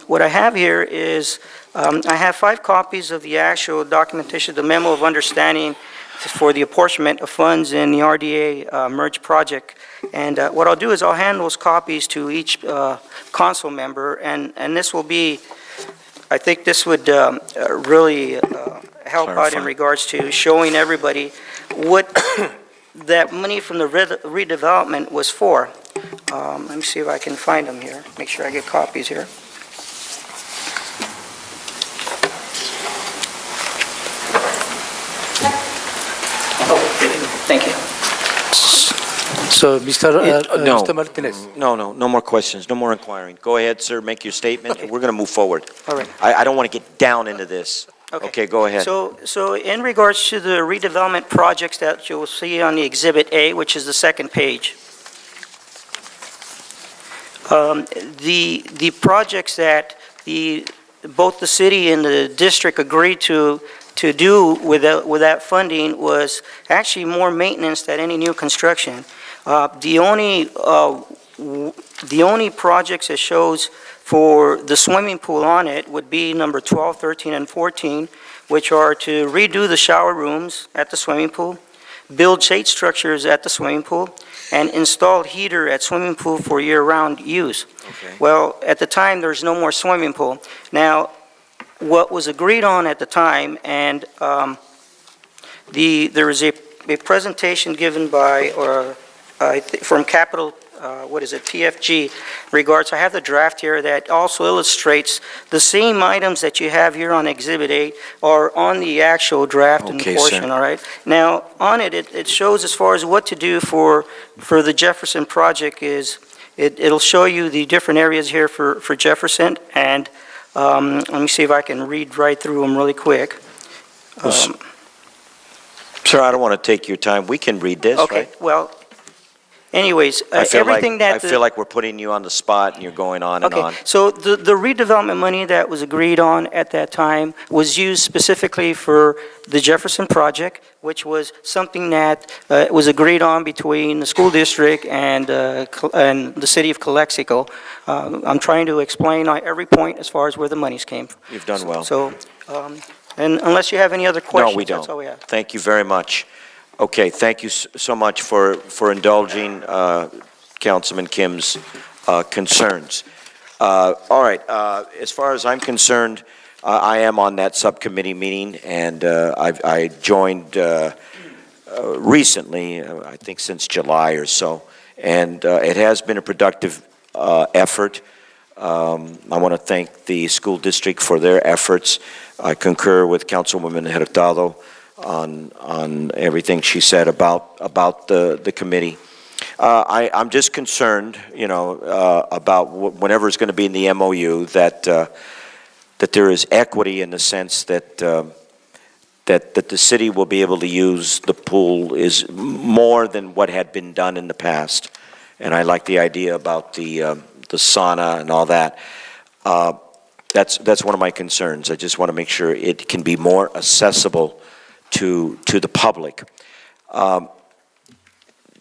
what I have here is, I have 5 copies of the actual documentation, the memo of understanding for the apportionment of funds in the RDA merge project. And what I'll do is I'll hand those copies to each council member, and this will be, I think this would really help out in Clarify. regards to showing everybody what that money from the redevelopment was for. Let me see if I can find them here, make sure I get copies here. Oh, thank you. So, Mr. No. Mr. Martinez. No more questions, no more inquiring. Go ahead, sir, make your statement, and we're going to move forward. All right. I don't want to get down into this. Okay, go ahead. So in regards to the redevelopment projects that you'll see on the Exhibit A, which is the second page, the projects that both the city and the district agreed to do with that funding was actually more maintenance than any new construction. The only projects it shows for the swimming pool on it would be number 12, 13, and 14, which are to redo the shower rooms at the swimming pool, build shade structures at the swimming pool, and install heater at swimming pool for year-round use. Okay. Well, at the time, there's no more swimming pool. Now, what was agreed on at the time, and there was a presentation given by, from Capital, PFG, regards, I have the draft here that also illustrates the same items that you have here on Exhibit A are on the actual draft and Okay, portion, sir. all right? Now, on it shows as far as what to do for the Jefferson project is, it'll show you the different areas here for Jefferson, and let me see if I can read right through them really quick. Sir, I don't want to take your time. We can read this, Okay, right? well, anyways, everything that... I feel like we're putting you on the spot and you're going on and on. Okay, so the redevelopment money that was agreed on at that time was used specifically for the Jefferson project, which was something that was agreed on between the school district and the city of CoCLXC. I'm trying to explain every point as far as where the monies came from. You've done well. So, and unless you have any other questions, No, we don't. that's all we have. Thank you very much. Okay, thank you so much for indulging Councilman Kim's concerns. All right, as far as I'm concerned, I am on that subcommittee meeting, and I joined recently, I think since July or so, and it has been a productive effort. I want to thank the school district for their efforts. I concur with Councilwoman Hurtado on everything she said about the committee. I'm just concerned, about whenever it's going to be in the MOU that there is equity in the sense that the city will be able to use the pool is more than what had been done in the past, and I like the idea about the sauna and all that. That's one of my concerns. I just want to make sure it can be more accessible to the public.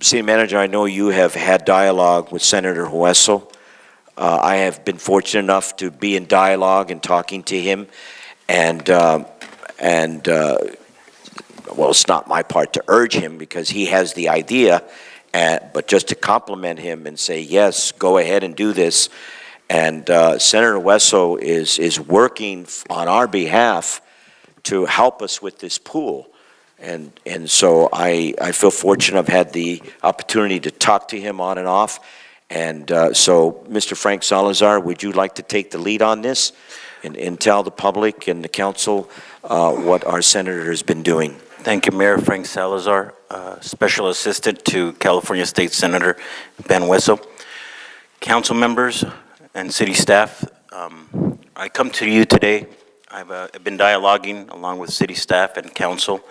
City Manager, I know you have had dialogue with Senator Hueso I have been fortunate enough to be in dialogue and talking to him, and well, it's not my part to urge him because he has the idea, but just to compliment him and say, yes, go ahead and do this. And Senator Wesso is working on our behalf to help us with this pool. And so I feel fortunate I've had the opportunity to talk to him on and off. And so, Mr. Frank Salazar, would you like to take the lead on this and tell the public and the council what our senator has been doing? Thank you, Mayor Frank Salazar, Special Assistant to California State Senator Ben Hueso. Council members and city staff, I come to you today. I've been dialoguing along with city staff and council.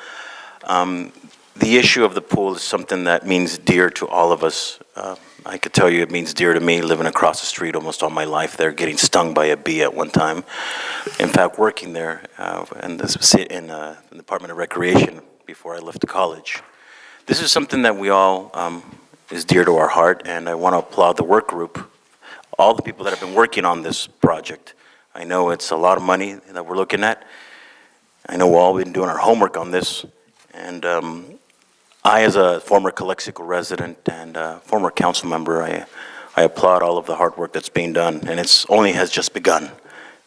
The issue of the pool is something that means dear to all of us. I could tell you it means dear to me, living across the street almost all my life there, getting stung by a bee at one time. In fact, working there in the Department of Recreation before I left to college. This is something that we all is dear to our heart, and I want to applaud the work group, all the people that have been working on this project. I know it's a lot of money that we're looking at. I know we've all been doing our homework on this, and I, as a former CoCLXC resident and former council member, I applaud all of the hard work that's being done, and it's only has just begun.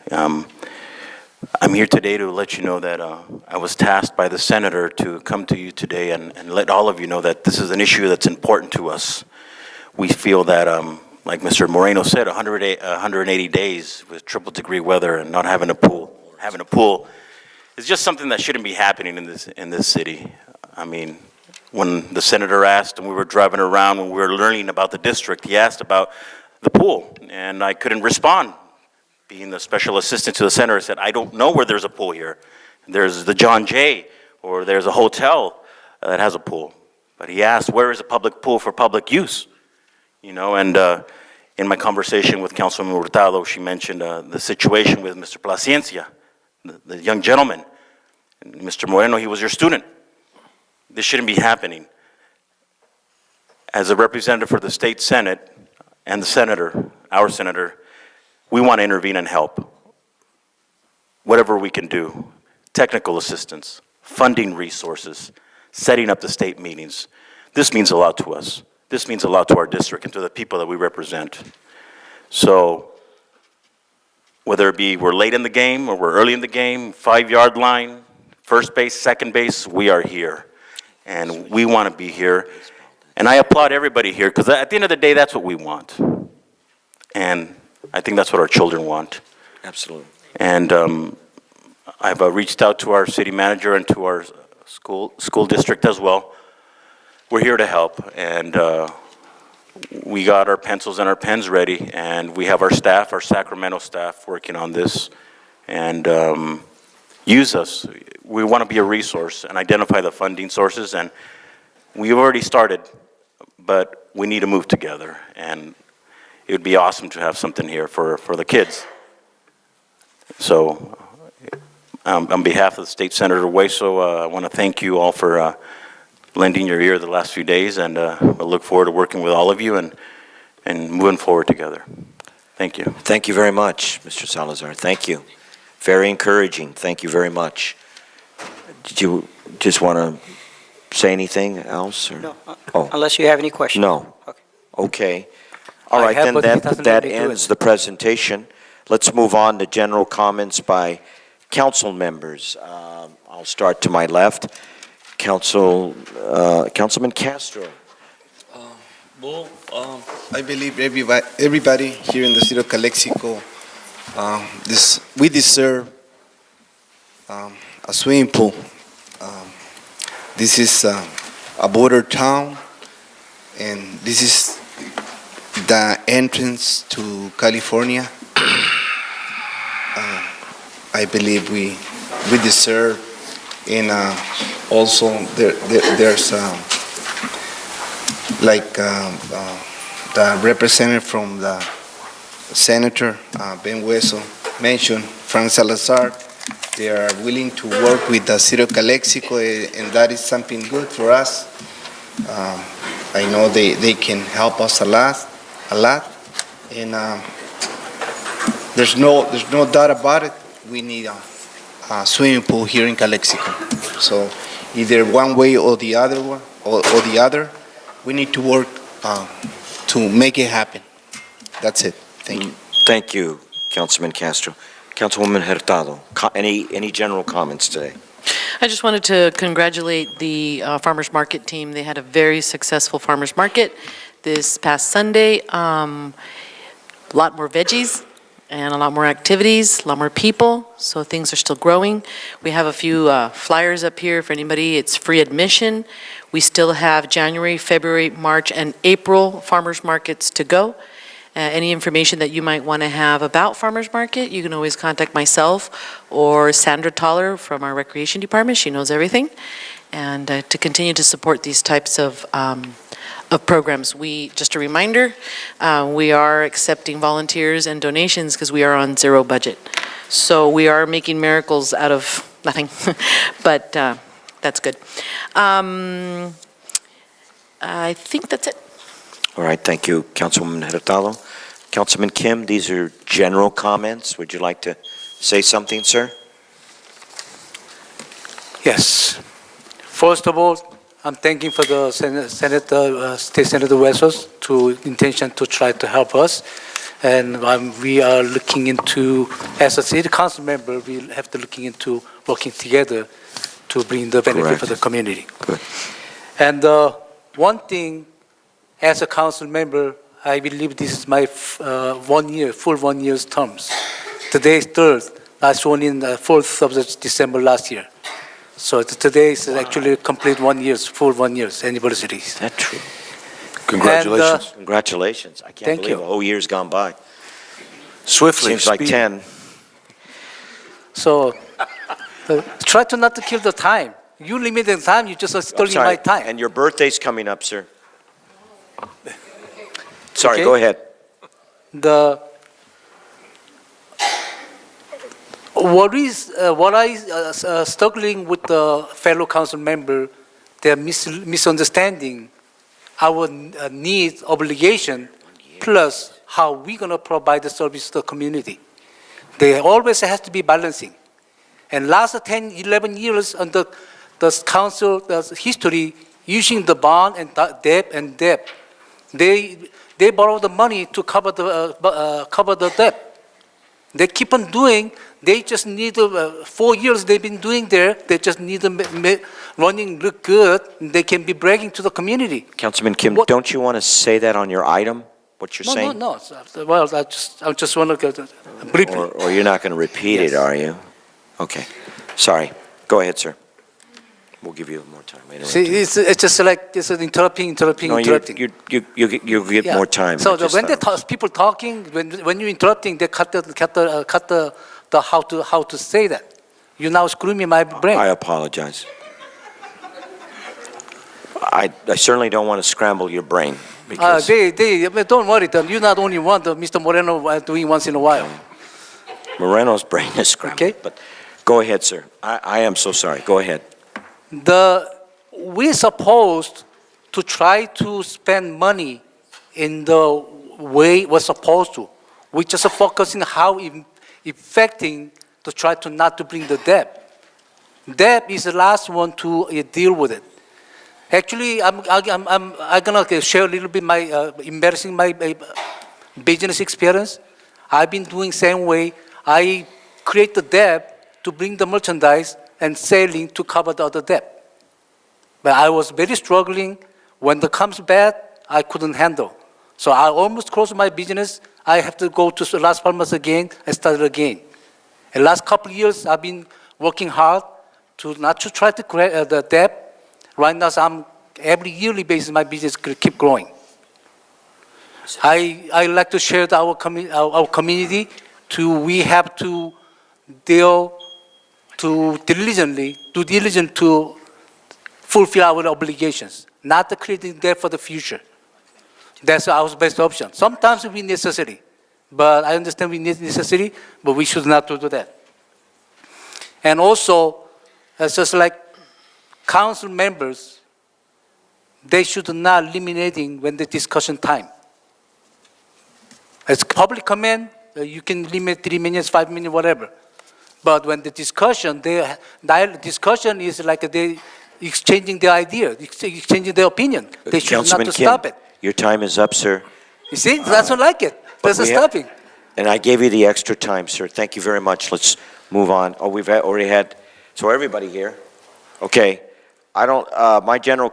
I'm here today to let you know that I was tasked by the senator to come to you today and let all of you know that this is an issue that's important to us. We feel that, like Mr. Moreno said, 180 days with triple degree weather and not having a pool is just something that shouldn't be happening in this city. I mean, when the senator asked and we were driving around when we were learning about the district, he asked about the pool, and I couldn't respond. Being the special assistant to the senator, I said, I don't know where there's a pool here. There's the John Jay, or there's a hotel that has a pool. But he asked, where is a public pool for public use? You know, and in my conversation with Councilwoman Hurtado, she mentioned the situation with Mr. Paciencia, the young gentleman. And Mr. Moreno, he was your student. This shouldn't be happening. As a representative for the state Senate and the senator, our senator, we want to intervene and help. Whatever we can do, technical assistance, funding resources, setting up the state meetings. This means a lot to us. This means a lot to our district and to the people that we represent. So whether it be we're late in the game or we're early in the game, 5-yard line, first base, second base, we are here. And we want to be here. And I applaud everybody here because at the end of the day, that's what we want. And I think that's what our children want. Absolutely. And I've reached out to our city manager and to our school district as well. We're here to help, and we got our pencils and our pens ready, and we have our staff, our Sacramento staff, working on this. And use us. We want to be a resource and identify the funding sources, and we've already started, but we need to move together. And it would be awesome to have something here for the kids. So on behalf of the State Senator Hueso, I want to thank you all for lending your ear the last few days, and I look forward to working with all of you and moving forward together. Thank you. Thank you very much, Mr. Salazar. Thank you. Very encouraging. Thank you very much. Did you just want to say anything else? Or? No, Oh. unless you have any questions. No. Okay. Okay. All I right, have, then but it doesn't that really do it. ends the presentation. Let's move on to general comments by council members. I'll start to my left. Councilman Castro. Well, I believe everybody here in the city of Calexico, we deserve a swimming pool. This is a border town, and this is the entrance to California. I believe we deserve, and also there's the representative from the senator, Ben Hueso, mentioned, Frank Salazar. They are willing to work with the city of Calexico, and that is something good for us. I know they can help us a lot, and there's no doubt about it. We need a swimming pool here in Calexico. So either one way or the other one, or the other, we need to work to make it happen. That's it. Thank you. Thank you, Councilman Castro. Councilwoman Hurtado, any general comments today? I just wanted to congratulate the farmers market team. They had a very successful farmers market this past Sunday. A lot more veggies and a lot more activities, a lot more people, so things are still growing. We have a few flyers up here for anybody. It's free admission. We still have January, February, March, and April farmers markets to go. Any information that you might want to have about farmers market, you can always contact myself or Sandra Toller from our recreation department. She knows everything. And to continue to support these types of programs. Just a reminder, we are accepting volunteers and donations because we are on zero budget. So we are making miracles out of nothing, but that's good. I think that's it. All right, thank you, Councilwoman Hurtado. Councilman Kim, these are general comments. Would you like to say something, sir? Yes. First of all, I'm thanking for the State Senator Huesos to intention to try to help us. And we are looking into, as a city council member, we have to looking into working together to bring the benefit Correct. for the community. Good. And one thing, as a council member, I believe this is my full 1 year's terms. Today is 3rd. I sworn in the 4th of December last year. So today is actually complete full 1 year's anniversary. Is that true? Congratulations. Congratulations. I can't Thank believe you. a whole year's gone by. Swiftly. Seems like speed. 10. So try to not to kill the time. You limit the time, you just are stealing Sorry, my time. And your birthday's coming up, sir. Sorry, Okay. go ahead. What I struggling with the fellow council member, they're misunderstanding our needs, obligation, plus how we gonna provide the service to the community. There always has to be balancing. And last 10, 11 years under the council, the history, using the bond and debt, they borrow the money to cover the debt. They keep on doing. They just need 4 years they've been doing there. They just need to running look good. They can be bragging to the community. Councilman Kim, What- don't you want to say that on your item, what you're saying? No. Well, I just want to briefly. Or you're not going to repeat it, Yes. are you? Okay. Sorry. Go ahead, sir. We'll give you more time. I See, interrupted. it's just like it's interrupting. No, you get Yeah. more time. So I just when thought- people talking, when you interrupting, they cut the how to say that. You now screaming my brain. I apologize. I certainly don't want to scramble your brain because Don't worry, you're not only one. Mr. Moreno doing once in a while. Moreno's brain is scrambled. Okay. But go ahead, sir. I am so sorry. Go ahead. We're supposed to try to spend money in the way we're supposed to. We just focusing how affecting to try to not to bring the debt. Debt is the last one to deal with it. Actually, I'm gonna share a little bit my embarrassing my business experience. I've been doing same way. I create the debt to bring the merchandise and selling to cover the other debt. But I was very struggling. When the comes bad, I couldn't handle. So I almost closed my business. I have to go to Las Palmas again and start again. The last couple of years, I've been working hard to not to try to create the debt. Right now, every yearly basis, my business keep growing. I like to share our community. We have to do diligent to fulfill our obligations, not creating debt for the future. That's our best option. Sometimes we necessary, but I understand we need necessary, but we should not do that. And also, it's just like council members, they should not eliminating when the discussion time. It's public comment, You can limit 3 minutes, 5 minutes, whatever. But when the discussion, discussion is like they exchanging their idea, exchanging their opinion. They should not Councilman to Kim, stop it. your time is up, sir. You see, that's not like it. but That's a we ha- stopping. And I gave you the extra time, sir. Thank you very much. Let's move on. Oh, already had, so everybody here? Okay. I don't, my general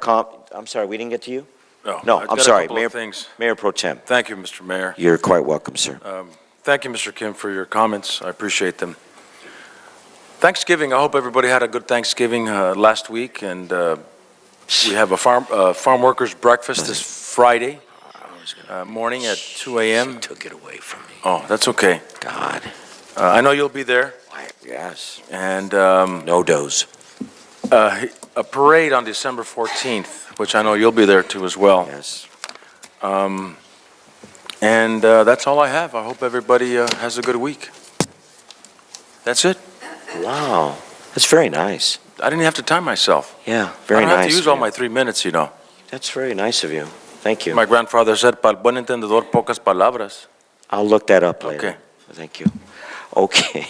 I'm sorry, we didn't get to you? No, I've I'm got a sorry. couple of things. Mayor Pro Tem. Thank you, Mr. Mayor. You're quite welcome, sir. Thank you, Mr. Kim, for your comments. I appreciate them. Thanksgiving, I hope everybody had a good Thanksgiving last week, and we have a farm workers breakfast this Friday morning at 2 a.m. Took it away from me. Oh, that's okay. God. I know you'll be there. Yes. And No doze. a parade on December 14th, which I know you'll be there too as well. Yes. And that's all I have. I hope everybody has a good week. That's it. Wow. That's very nice. I didn't have to time myself. Yeah, very I don't nice. have to use of all you. my 3 minutes, you know. That's very nice of you. Thank you. My grandfather said, "Para el buen entendedor, pocas palabras." I'll look that up later. Okay. Thank you. Okay.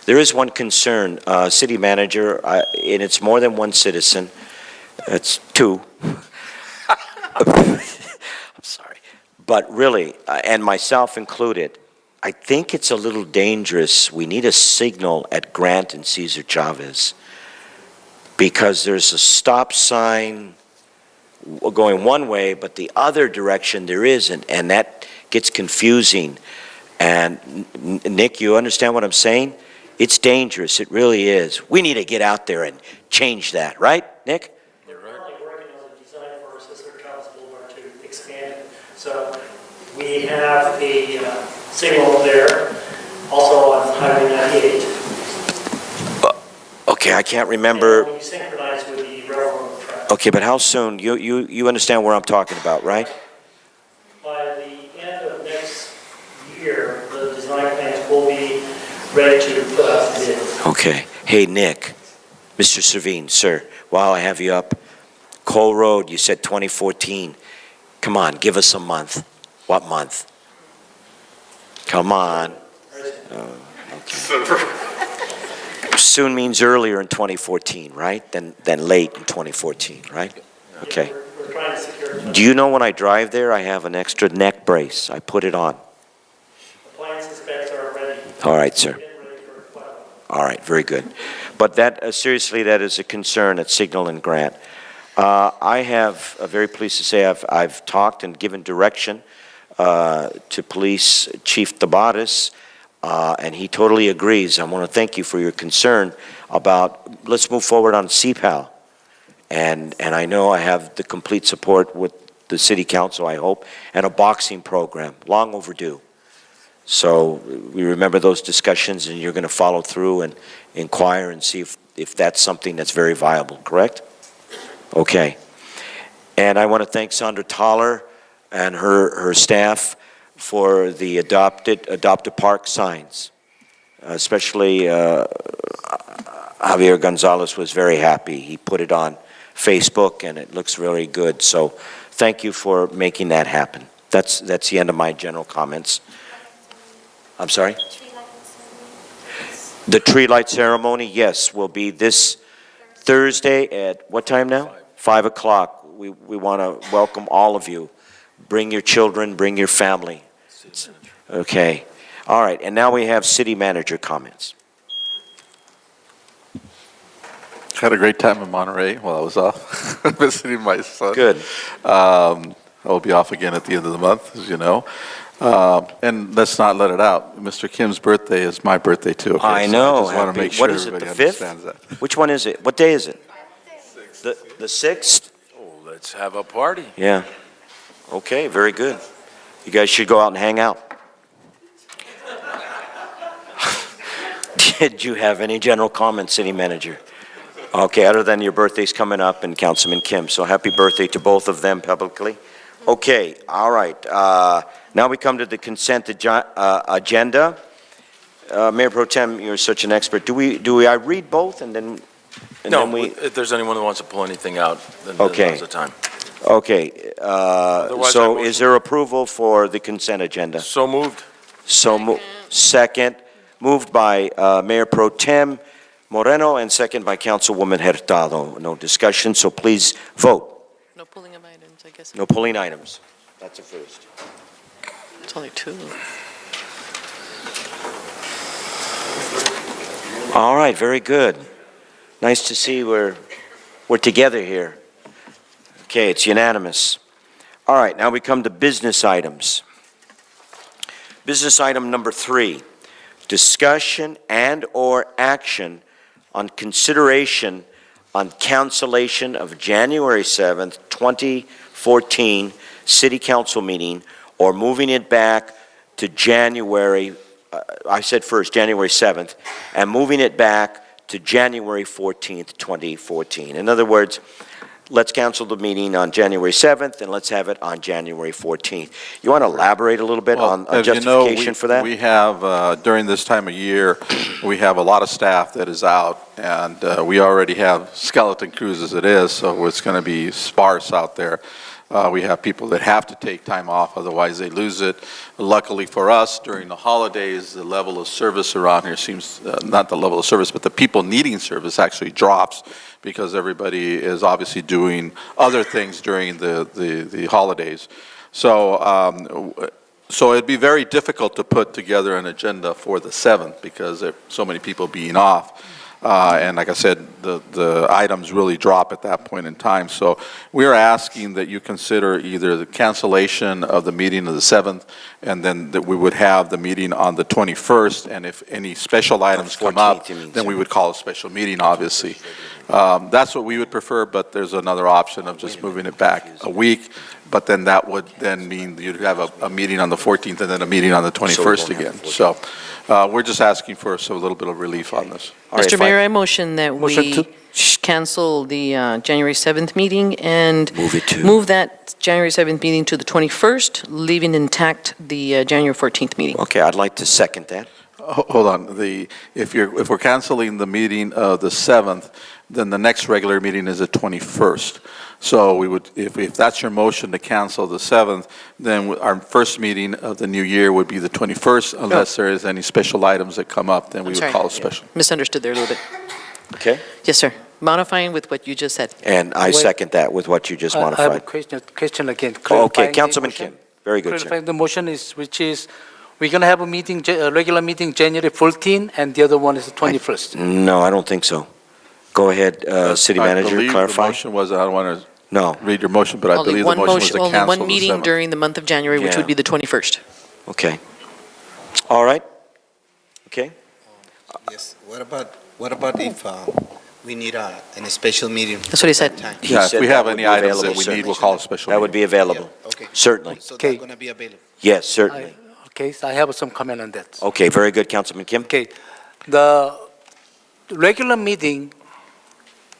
There is one concern, city manager, and it's more than one citizen. It's two. I'm sorry. But really, and myself included, I think it's a little dangerous. We need a signal at Grant and Cesar Chavez because there's a stop sign going one way, but the other direction there isn't, and that gets confusing. And Nick, you understand what I'm saying? It's dangerous. It really is. We need to get out there and change that, right, Nick? We're currently working on a design for our sister Travis Boulevard to expand it. So we have a signal there, also on Highway 98. Okay, I can't remember. And we synchronize with the railroad track. Okay, but how soon? You understand where I'm talking about, right? By the end of next year, the design plans will be ready to put out to bid. Okay. Hey, Nick, Mr. Servine, sir, while I have you up, Cole Road, you said 2014. Come on, give us a month. What month? Come on. Oh, okay. Soon means earlier in 2014, right? Than late in 2014, right? Okay. We're trying to secure it. Do you know when I drive there, I have an extra neck brace. I put it on. Appliance specs are ready. All right, sir. Getting ready for quite a while. All right, very good. But that, seriously, that is a concern at Signal and Grant. I have, very pleased to say, I've talked and given direction to Police Chief Tabares, and he totally agrees. I want to thank you for your concern about, let's move forward on CPAL. And I know I have the complete support with the City Council, I hope, and a boxing program, long overdue. So we remember those discussions, and you're going to follow through and inquire and see if that's something that's very viable, correct? Okay. And I want to thank Sandra Toller and her staff for the adopted park signs. Especially Javier Gonzalez was very happy. He put it on Facebook, and it looks really good. So thank you for making that happen. That's the end of my general comments. I'm sorry? The tree light ceremony, yes, will be this Thursday at what time now? 5 o'clock. We want to welcome all of you. Bring your children, bring your family. Okay. All right, and now we have city manager comments. Had a great time in Monterey while I was off visiting my son. Good. I'll be off again at the end of the month, as you know. And let's not let it out. Mr. Kim's birthday is my birthday too. Okay? I So know. I just want to make sure What is it, everybody the 5th? understands that. Which one is it? What day is it? The 6th? Oh, let's have a party. Yeah. Okay, very good. You guys should go out and hang out. Did you have any general comments, city manager? Okay, other than your birthday's coming up and Councilman Kim, so happy birthday to both of them publicly. Okay, all right. Now we come to the consent agenda. Mayor Pro Tem, you're such an expert. I read both and then No, we? if there's anyone who wants to pull anything out, then Okay. now's the time. Okay, Otherwise, I so motion- is there approval for the consent agenda? So moved. Second, moved by Mayor Pro Tem Moreno and second by Councilwoman Hurtado. No discussion, so please vote. No pulling of items, I guess. No pulling items. That's a first. It's only two. All right, very good. Nice to see we're together here. Okay, it's unanimous. All right, now we come to business items. Business item number 3, discussion and/or action on consideration on cancellation of January 7th, 2014 City Council meeting or moving it back to January, I said first, January 7th, and moving it back to January 14th, 2014. In other words, let's cancel the meeting on January 7th, and let's have it on January 14th. You want to elaborate a little bit on justification for that? We have, during this time of year, we have a lot of staff that is out, and we already have skeleton crews as it is, so it's going to be sparse out there. We have people that have to take time off, otherwise they lose it. Luckily for us, during the holidays, the level of service around here seems, not the level of service, but the people needing service actually drops because everybody is obviously doing other things during the holidays. So it'd be very difficult to put together an agenda for the 7th because there are so many people being off. And like I said, the items really drop at that point in time. So we're asking that you consider either the cancellation of the meeting of the 7th, and then that we would have the meeting on the 21st, and if any special items come up, then we would call a special meeting, obviously. That's what we would prefer, but there's another option of just moving it back a week, but then that would then mean you'd have a meeting on the 14th and then a meeting on the 21st again. So we're just asking for a little bit of relief on this. Mr. Mayor, I motion that we cancel the January 7th meeting and move that January 7th meeting to the 21st, leaving intact the January 14th meeting. Okay, I'd like to second that. Hold on, if we're canceling the meeting of the 7th, then the next regular meeting is the 21st. So we would, if that's your motion to cancel the 7th, then our first meeting of the new year would be the 21st, unless there is any special items that come up, then we would call a special. Misunderstood there a little bit. Okay? Yes, sir. Modifying with what you just said. And I second that with what you just I have a modified. question again. Okay, Clarifying the Councilman motion. Kim. Very good, sir. Clarifying the motion is, which is, we're going to have a meeting, a regular meeting January 14, and the other one is the 21st. No, I don't think so. Go ahead, City Manager, I believe clarify. the motion was, I don't want to No, read your motion, but I Only believe the one motion was to only cancel one the meeting 7th. during the month of January, which Yeah. would be the 21st. okay. All right. Okay. Yes, what about if we need a special meeting? That's what he said. Time? He Yeah, if said we that have would any be items that available, we sir. need, we'll call a special That would meeting. be available. Okay. Certainly. So Okay. that's going to be available? Yes, certainly. Okay, so I have some comment on that. Okay, very good, Councilman Kim. Okay, the regular meeting,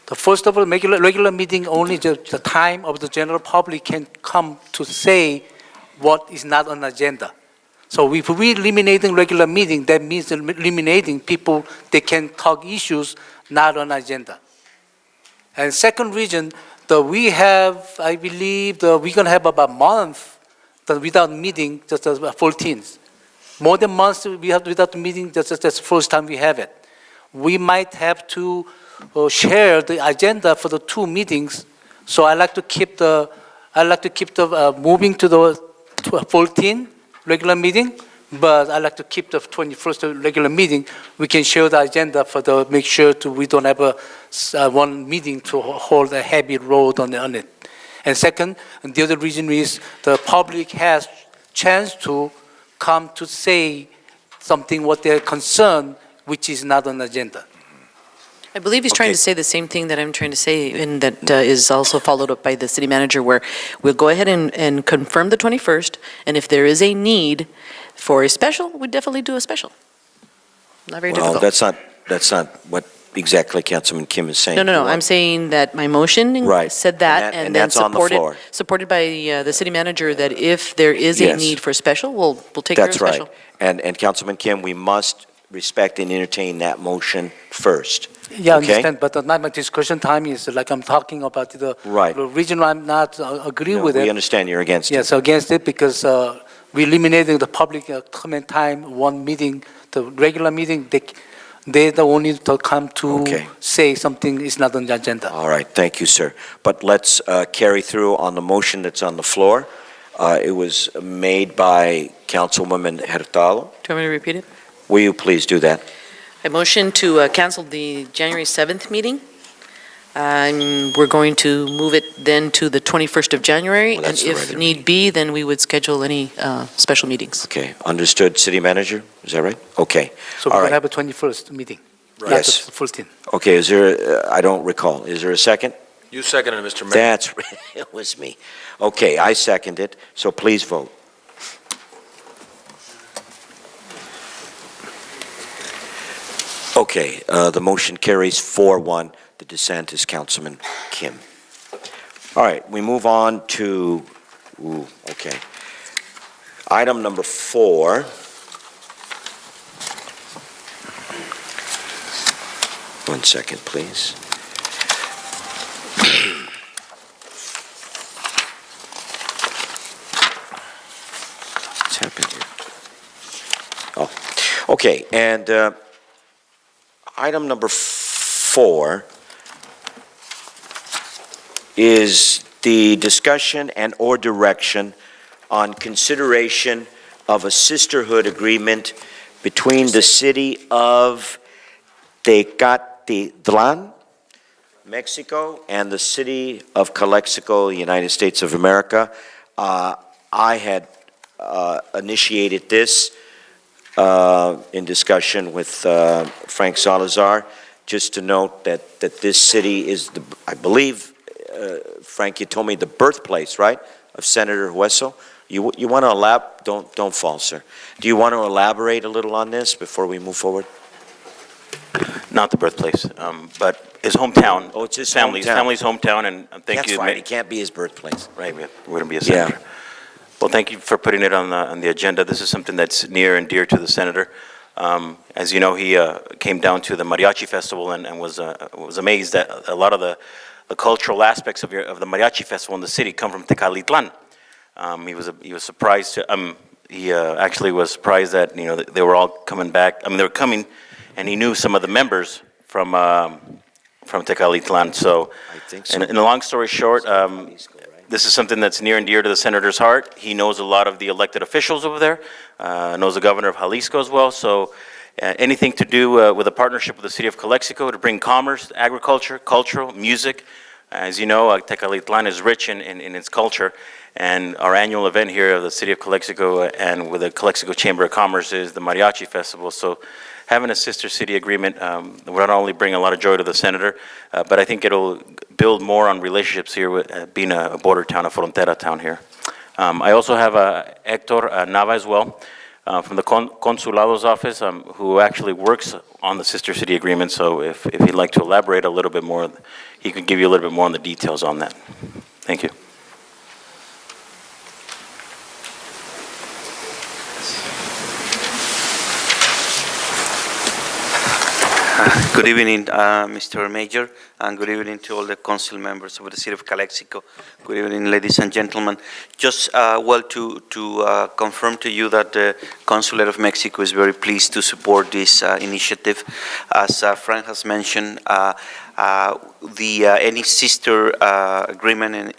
the first of all, regular meeting, only the time of the general public can come to say what is not on the agenda. So if we eliminating regular meeting, that means eliminating people, they can talk issues not on agenda. And second reason, we have, I believe, we're gonna have about a month without meeting, just the 14th. More than months we have without meeting, that's the first time we have it. We might have to share the agenda for the two meetings. So I like to keep the moving to the 14 regular meeting, but I like to keep the 21st regular meeting. We can share the agenda for make sure we don't have one meeting to hold a heavy load on it. And second, and the other reason is the public has chance to come to say something what they're concerned, which is not on the agenda. I believe he's trying Okay. to say the same thing that I'm trying to say, and that is also followed up by the city manager, where we'll go ahead and confirm the 21st, and if there is a need for a special, we definitely do a special. Not very Well, difficult. that's not what exactly Councilman Kim is saying. No, I'm saying that my motion Right. said that, And and then that's on the floor. supported by the city manager, that if there is a Yes. need for a special, we'll take care of a That's right. special. And Councilman Kim, we must respect and entertain that motion first. Yeah, I Okay. understand, but not my discussion time is like I'm talking about the Right. reason I'm not agree No, with we it. understand you're against it. Yes, against it because we eliminating the public comment time, one meeting, the regular meeting, they the only to come to Okay. say something is not on the agenda. All right, thank you, sir. But let's carry through on the motion that's on the floor. It was made by Councilwoman Hurtado. Do you want me to repeat it? Will you please do that? I motion to cancel the January 7th meeting. We're going to move it then to the 21st of January, Well, and that's the if regular need be, then we would schedule any special meetings. Okay, understood, City Manager? Is that right? Okay. So All we're right. gonna have a 21st meeting, not Yes. the full team. Okay, is there, I don't recall. Is there a second? You seconded it, Mr. Mayor. That's, it was me. Okay, I second it, so please vote. Okay, the motion carries 4-1. The dissent is Councilman Kim. All right, we move on to, okay. Item number 4. One second, please. What's happened here? Oh, okay, and item number 4 is the discussion and or direction on consideration of a sisterhood agreement between the city of Tecatitlan, Mexico, and the city of CoCLXC, United States of America. I had initiated this in discussion with Frank Salazar, just to note that this city is, I believe, Frank, you told me the birthplace, right, of Senator Hueso? You want to elaborate? Don't fall, sir. Do you want to elaborate a little on this before we move forward? Not the birthplace, but his hometown. Oh, it's his family's hometown. family's hometown, and thank That's you. fine, it can't be his birthplace. Right, we're going to be a Yeah. senator. Well, thank you for putting it on the agenda. This is something that's near and dear to the senator. As you know, he came down to the Mariachi Festival and was amazed that a lot of the cultural aspects of the Mariachi Festival in the city come from Tecalitlan. He was surprised. He actually was surprised that that they were all coming back. I mean, they were coming, and he knew some of the members from Tecalitlan. So, I think so. and in a long story short, this is something that's near and dear to the senator's heart. He knows a lot of the elected officials over there, knows the governor of Jalisco as well. So anything to do with a partnership with the city of CoCLXC to bring commerce, agriculture, cultural, music. As you know, Tecalitlan is rich in its culture. And our annual event here of the city of CoCLXC and with the CoCLXC Chamber of Commerce is the Mariachi Festival. So having a sister city agreement will not only bring a lot of joy to the senator, but I think it'll build more on relationships here with being a border town, a frontera town here. I also have Hector Nava as well from the Consulado's office who actually works on the sister city agreement. So if he'd like to elaborate a little bit more, he could give you a little bit more on the details on that. Thank you. Good evening, Mr. Mayor, and good evening to all the council members of the city of CoCLXC. Good evening, ladies and gentlemen. Just to confirm to you that the Consulate of Mexico is very pleased to support this initiative. As Frank has mentioned, any sister agreement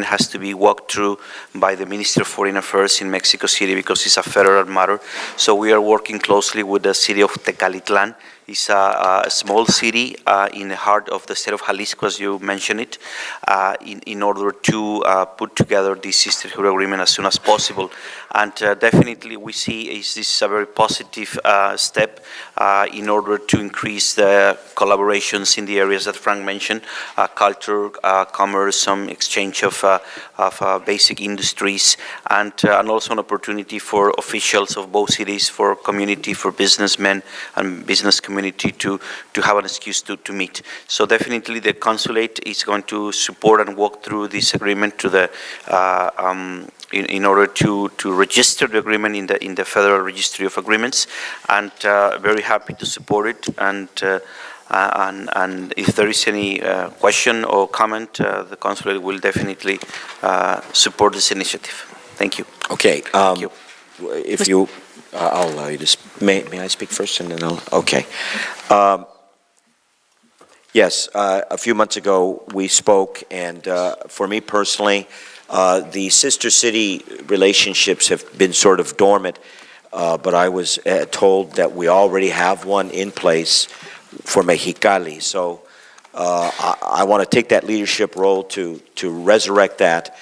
has to be walked through by the Minister of Foreign Affairs in Mexico City because it's a federal matter. So we are working closely with the city of Tecalitlan. It's a small city in the heart of the state of Jalisco, as you mentioned it, in order to put together this sisterhood agreement as soon as possible. And definitely we see this is a very positive step in order to increase the collaborations in the areas that Frank mentioned, culture, commerce, some exchange of basic industries, and also an opportunity for officials of both cities, for community, for businessmen and business community to have an excuse to meet. So definitely the consulate is going to support and walk through this agreement to the in order to register the agreement in the Federal Registry of Agreements, and very happy to support it. And if there is any question or comment, the consulate will definitely support this initiative. Thank you. Okay. Thank you. If you, I'll allow you to, may I speak first and then I'll, okay. Um, Yes, a few months ago, we spoke, and for me personally, the sister city relationships have been sort of dormant, but I was told that we already have one in place for Mexicali. So I want to take that leadership role to resurrect that,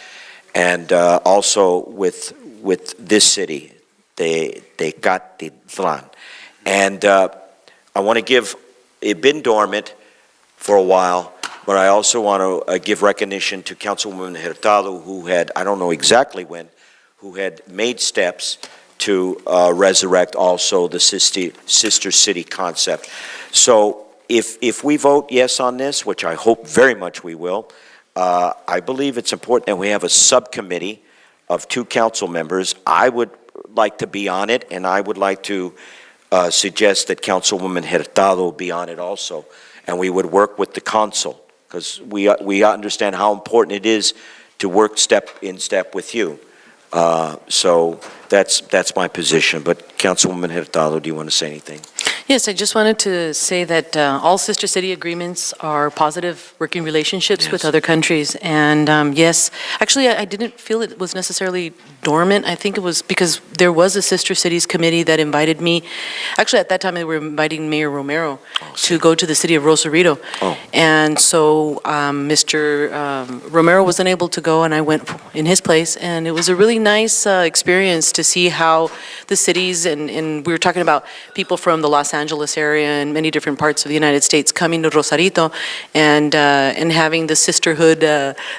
and also with this city, Tecatitlan. And I want to give, it's been dormant for a while, but I also want to give recognition to Councilwoman Hurtado, who had, I don't know exactly when, who had made steps to resurrect also the sister city concept. So if we vote yes on this, which I hope very much we will, I believe it's important that we have a subcommittee of 2 council members. I would like to be on it, and I would like to suggest that Councilwoman Hurtado be on it also. And we would work with the council, because we understand how important it is to work step in step with you. So that's my position. But Councilwoman Hurtado, do you want to say anything? Yes, I just wanted to say that all sister city agreements are positive working relationships with other countries. And yes, actually, I didn't feel it was necessarily dormant. I think it was because there was a sister cities committee that invited me. Actually, at that time, they were inviting Mayor Romero to go to the city of Rosarito. And so Mr. Romero was unable to go, and I went in his place. And it was a really nice experience to see how the cities, and we were talking about people from the Los Angeles area and many different parts of the United States coming to Rosarito and having the sisterhood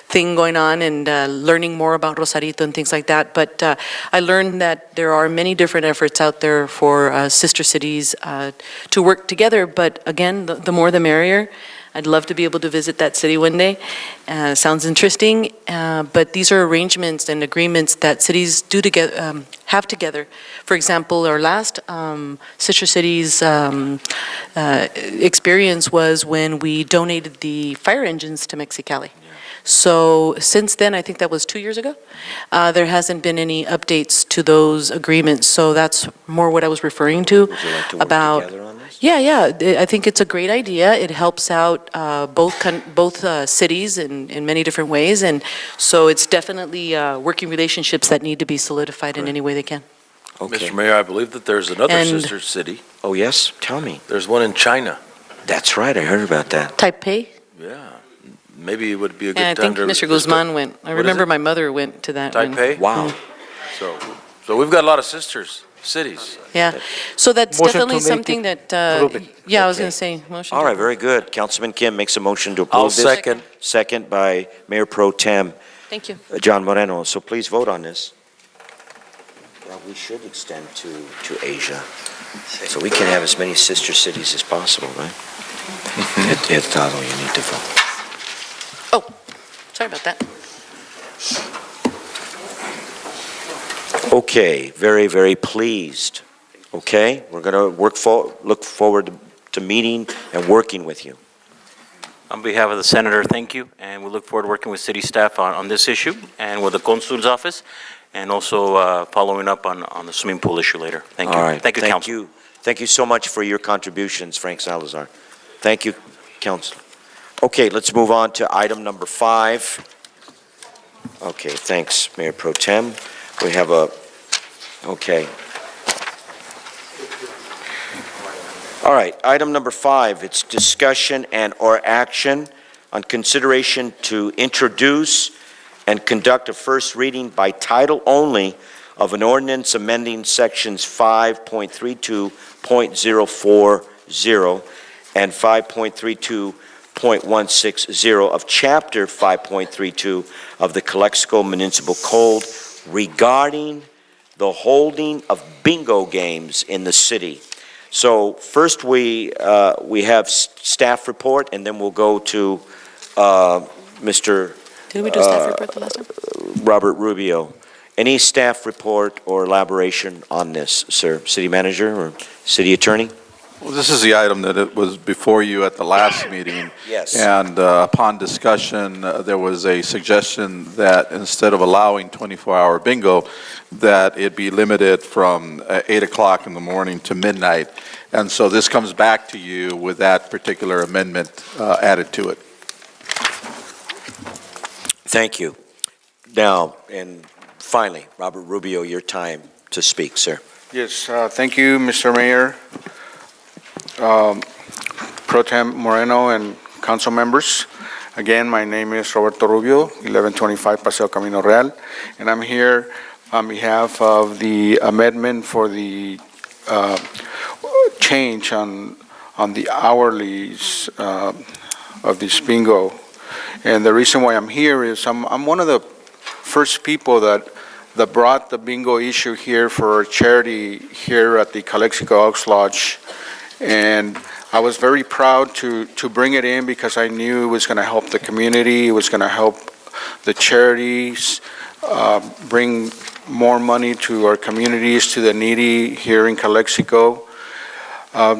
thing going on and learning more about Rosarito and things like that. But I learned that there are many different efforts out there for sister cities to work together. But again, the more the merrier. I'd love to be able to visit that city one day. Sounds interesting, but these are arrangements and agreements that cities do together, have together. For example, our last Sister Cities experience was when we donated the fire engines to Mexicali. So since then, I think that was 2 years ago, there hasn't been any updates to those agreements. So that's more what I was referring to. Would you like to work about together on this? Yeah, I think it's a great idea. It helps out both cities in many different ways, and so it's definitely working relationships that need to be solidified in any way they can. Okay. Mr. Mayor, I believe that there's another And- sister city. Oh, yes? Tell me. There's one in China. That's right, I heard about that. Taipei? Yeah. Maybe it would be a good And I time think to... Mr. Guzman went. I What is remember it? my mother went to that one. Taipei? Wow. So we've got a lot of sisters, cities. Yeah, so that's Motion to definitely make something it that, approve it. yeah, I was Okay. going to say, motion. All to right, very good. Councilman Kim makes a motion to approve I'll this. second. Second by Mayor Pro Tem Thank you. John Moreno. So please vote on this. Well, we should extend to Asia, so we can have as many sister cities as possible, right? Hurtado, you need to vote. Oh, sorry about that. Okay, very, very pleased. Okay, we're going to look forward to meeting and working with you. On behalf of the senator, thank you, and we look forward to working with city staff on this issue and with the consul's office, and also following up on the swimming pool issue later. Thank you. All right, Thank you, council. Thank you so much for your contributions, Frank Salazar. Thank you, council. Okay, let's move on to item number 5. Okay, thanks, Mayor Pro Tem. We have okay. All right, item number 5, it's discussion and/or action on consideration to introduce and conduct a first reading by title only of an ordinance amending sections 5.32.040 and 5.32.160 of Chapter 5.32 of the CoCLXC Municipal Code regarding the holding of bingo games in the city. So first we have staff report, and then we'll go to Mr. Did we do staff report the last time? Robert Rubio. Any staff report or elaboration on this, sir? City manager or city attorney? Well, this is the item that it was before you at the last meeting. Yes. And upon discussion, there was a suggestion that instead of allowing 24-hour bingo, that it be limited from 8 o'clock in the morning to midnight. And so this comes back to you with that particular amendment added to it. Thank you. Now, and finally, Robert Rubio, your time to speak, sir. Yes, thank you, Mr. Mayor, Pro Tem Moreno, and council members. Again, my name is Roberto Rubio, 1125 Paseo Camino Real, and I'm here on behalf of the amendment for the change on the hourlies of this bingo. And the reason why I'm here is I'm one of the first people that brought the bingo issue here for charity here at the CoCLXC Elks Lodge. And I was very proud to bring it in because I knew it was going to help the community, it was going to help the charities, bring more money to our communities, to the needy here in CoCLXC.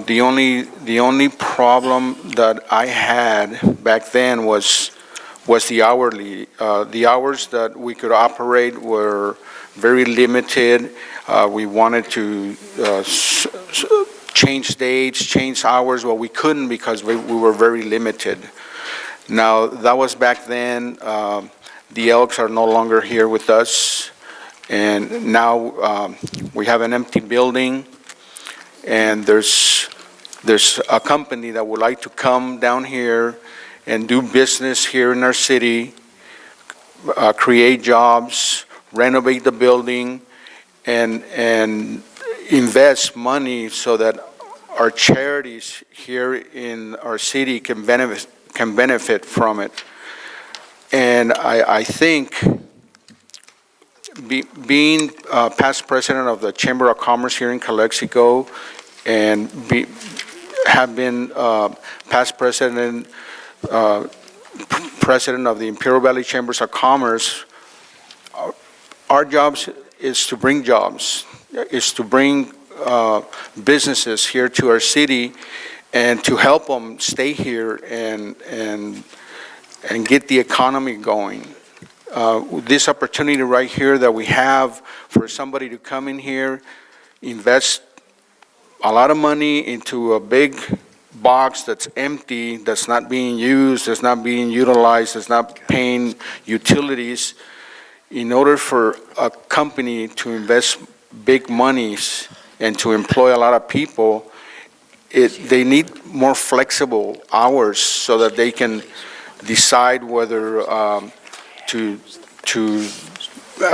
The only problem that I had back then was the hourly. The hours that we could operate were very limited. We wanted to change dates, change hours. Well, we couldn't because we were very limited. Now, that was back then. The Elks are no longer here with us. And now we have an empty building. And there's a company that would like to come down here and do business here in our city, create jobs, renovate the building, and invest money so that our charities here in our city can benefit from it. And I think being past president of the Chamber of Commerce here in CoCLXC and have been past president of the Imperial Valley Chambers of Commerce, our jobs is to bring jobs, is to bring businesses here to our city and to help them stay here and get the economy going. This opportunity right here that we have for somebody to come in here, invest a lot of money into a big box that's empty, that's not being used, that's not being utilized, that's not paying utilities. In order for a company to invest big monies and to employ a lot of people, they need more flexible hours so that they can decide whether to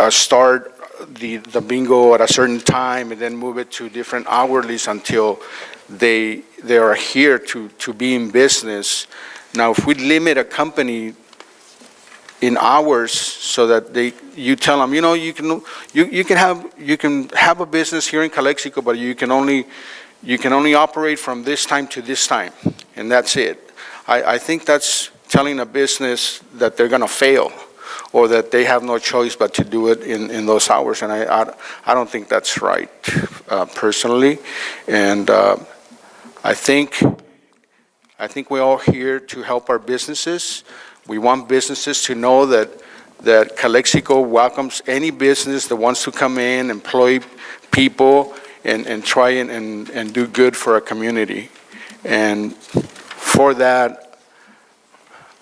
start the bingo at a certain time and then move it to different hourlies until they are here to be in business. Now, if we limit a company in hours so that you tell them, you can have a business here in CoCLXC, but you can only operate from this time to this time, and that's it. I think that's telling a business that they're going to fail, or that they have no choice but to do it in those hours, and I don't think that's right, personally. And I think we're all here to help our businesses. We want businesses to know that CoCLXC welcomes any business that wants to come in, employ people, and try and do good for our community. And for that,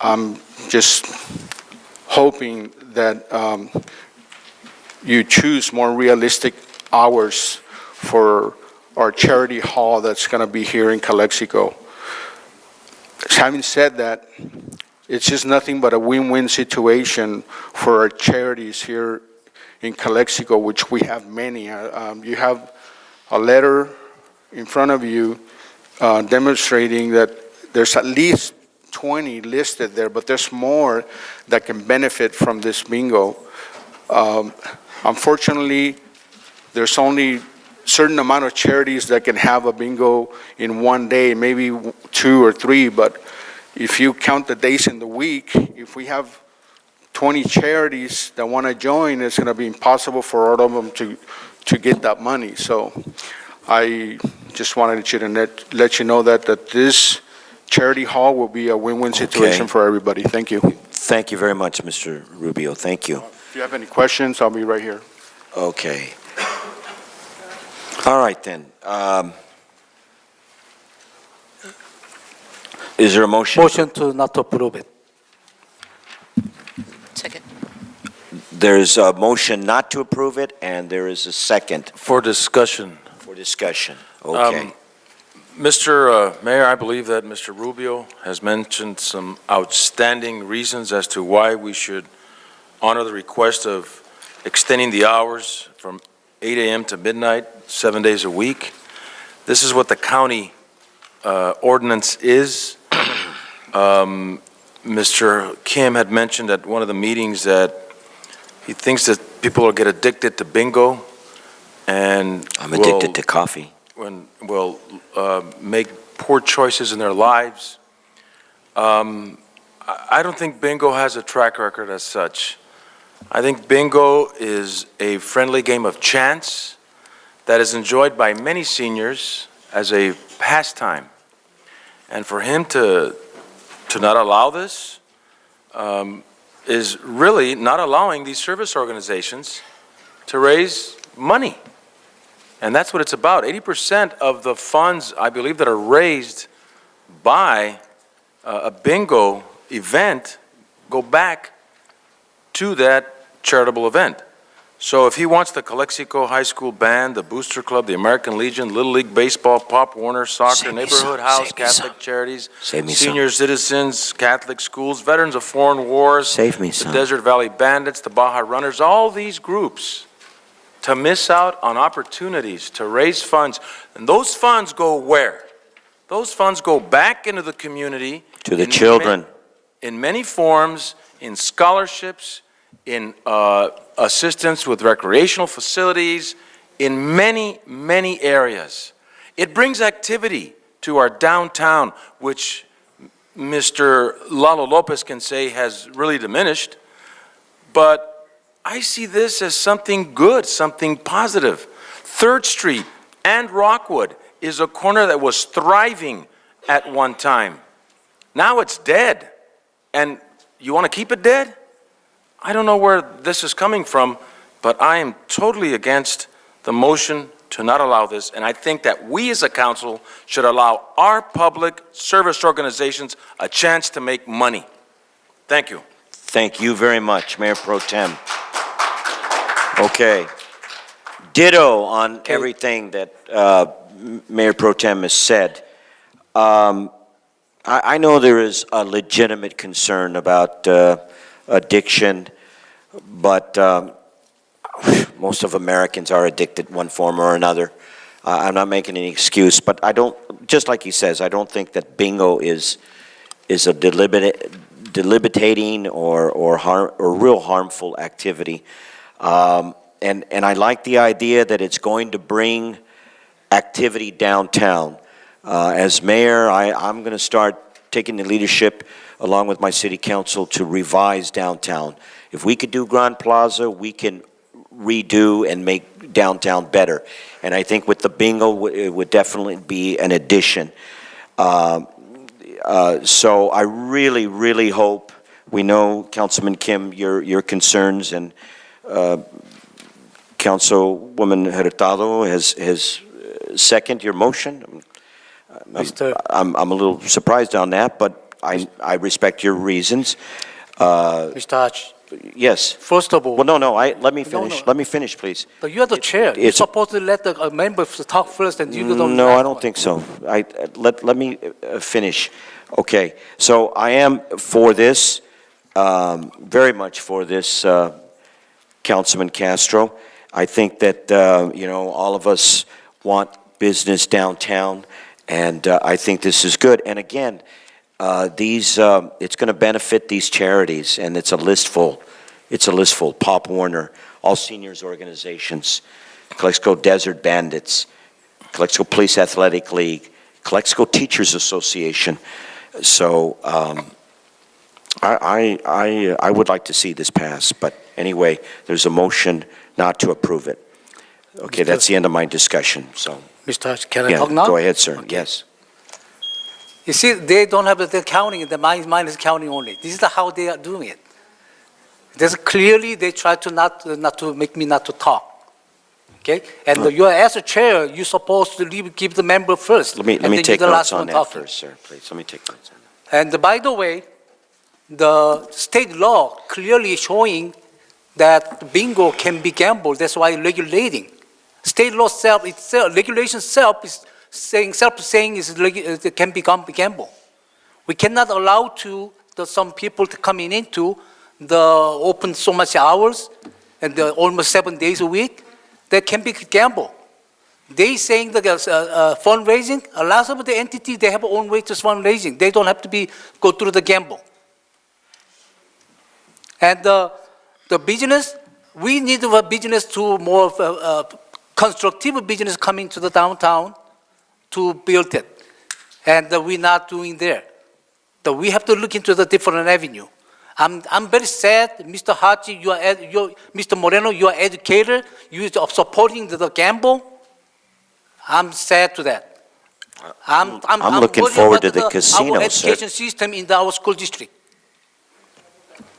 I'm just hoping that you choose more realistic hours for our charity hall that's going to be here in CoCLXC. Having said that, it's just nothing but a win-win situation for our charities here in CoCLXC, which we have many. You have a letter in front of you demonstrating that there's at least 20 listed there, but there's more that can benefit from this bingo. Unfortunately, there's only certain amount of charities that can have a bingo in one day, maybe 2 or 3, but if you count the days in the week, if we have 20 charities that want to join, it's going to be impossible for all of them to get that money. So I just wanted you to let you know that this charity hall will be a win-win situation Okay. for everybody. Thank you. Thank you very much, Mr. Rubio. Thank you. If you have any questions, I'll be right here. Okay. All right, then. Is there a motion? Motion to not to approve it. Second. There's a motion not to approve it, and there is a second For discussion. for discussion. Okay. Mr. Mayor, I believe that Mr. Rubio has mentioned some outstanding reasons as to why we should honor the request of extending the hours from 8 a.m. to midnight, 7 days a week. This is what the county ordinance is. Mr. Kim had mentioned at one of the meetings that he thinks that people will get addicted to bingo and I'm addicted to coffee. will make poor choices in their lives. I don't think bingo has a track record as such. I think bingo is a friendly game of chance that is enjoyed by many seniors as a pastime. And for him to not allow this is really not allowing these service organizations to raise money. And that's what it's about. 80% of the funds, I believe, that are raised by a bingo event go back to that charitable event. So if he wants the CoCLXC High School Band, the Booster Club, the American Legion, Little League Baseball, Pop Warner, soccer, Save me Neighborhood some, House, save me some. Catholic Charities, Save me some. Senior Citizens, Catholic Schools, Veterans of Foreign Wars, Save me the some. Desert Valley Bandits, the Baja Runners, all these groups to miss out on opportunities to raise funds. And those funds go where? Those funds go back into the community. To the in children. in many forms, in scholarships, in assistance with recreational facilities, in many, many areas. It brings activity to our downtown, which Mr. Lalo Lopez can say has really diminished. But I see this as something good, something positive. 3rd Street and Rockwood is a corner that was thriving at one time. Now it's dead. And you want to keep it dead? I don't know where this is coming from, but I am totally against the motion to not allow this. And I think that we as a council should allow our public service organizations a chance to make money. Thank you. Thank you very much, Mayor Pro Tem. Okay. Ditto on everything that Mayor Pro Tem has said. I know there is a legitimate concern about addiction, but most of Americans are addicted in one form or another. I'm not making any excuse, but I don't, just like he says, I don't think that bingo is a debilitating or real harmful activity. And I like the idea that it's going to bring activity downtown. As mayor, I'm going to start taking the leadership along with my city council to revise downtown. If we could do Grand Plaza, we can redo and make downtown better. And I think with the bingo, it would definitely be an addition. So I really, really hope, we know, Councilman Kim, your concerns, and Councilwoman Hurtado has seconded your motion. I'm a little surprised on that, but I respect your reasons. Mr. Hodge, Yes. first of all, Well, no, let me finish. no. Let me finish, please. you are the chair. You're it's- supposed to let the members talk first and you don't. No, I don't think so. Let me finish. Okay, so I am for this, very much for this, Councilman Castro. I think that, all of us want business downtown, and I think this is good. And again, it's going to benefit these charities, and it's a list full. It's a list full. Pop Warner, all seniors organizations, CoCLXC Desert Bandits, CoCLXC Police Athletic League, CoCLXC Teachers Association. So I would like to see this pass, but anyway, there's a motion not to approve it. Okay, that's the end of my discussion, so. Mr. Hodge, can I Yeah, talk now? go ahead, sir, Okay. yes. You see, they don't have the counting, mine is counting only. This is how they are doing it. There's clearly, they try to not to make me not to talk. Okay? And you are, as a chair, you're supposed to give the member first. Let me and then you're take the notes last on one that talking. first, sir, please, let me take notes on that. And by the way, the state law clearly showing that bingo can be gambled. That's why regulating. State law regulation self is saying it can become gamble. We cannot allow some people to come into the open so much hours and almost 7 days a week. That can be gamble. They saying that fundraising, a lot of the entities, they have their own way to fundraising. They don't have to go through the gamble. And the business, we need a business to more constructive business coming to the downtown to build it. And we're not doing there. We have to look into the different avenue. I'm very sad, Mr. Hachi, Mr. Moreno, you are educator, you are supporting the gamble. I'm sad to that. I'm looking worried forward to about the casino, our sir. education system in our school district.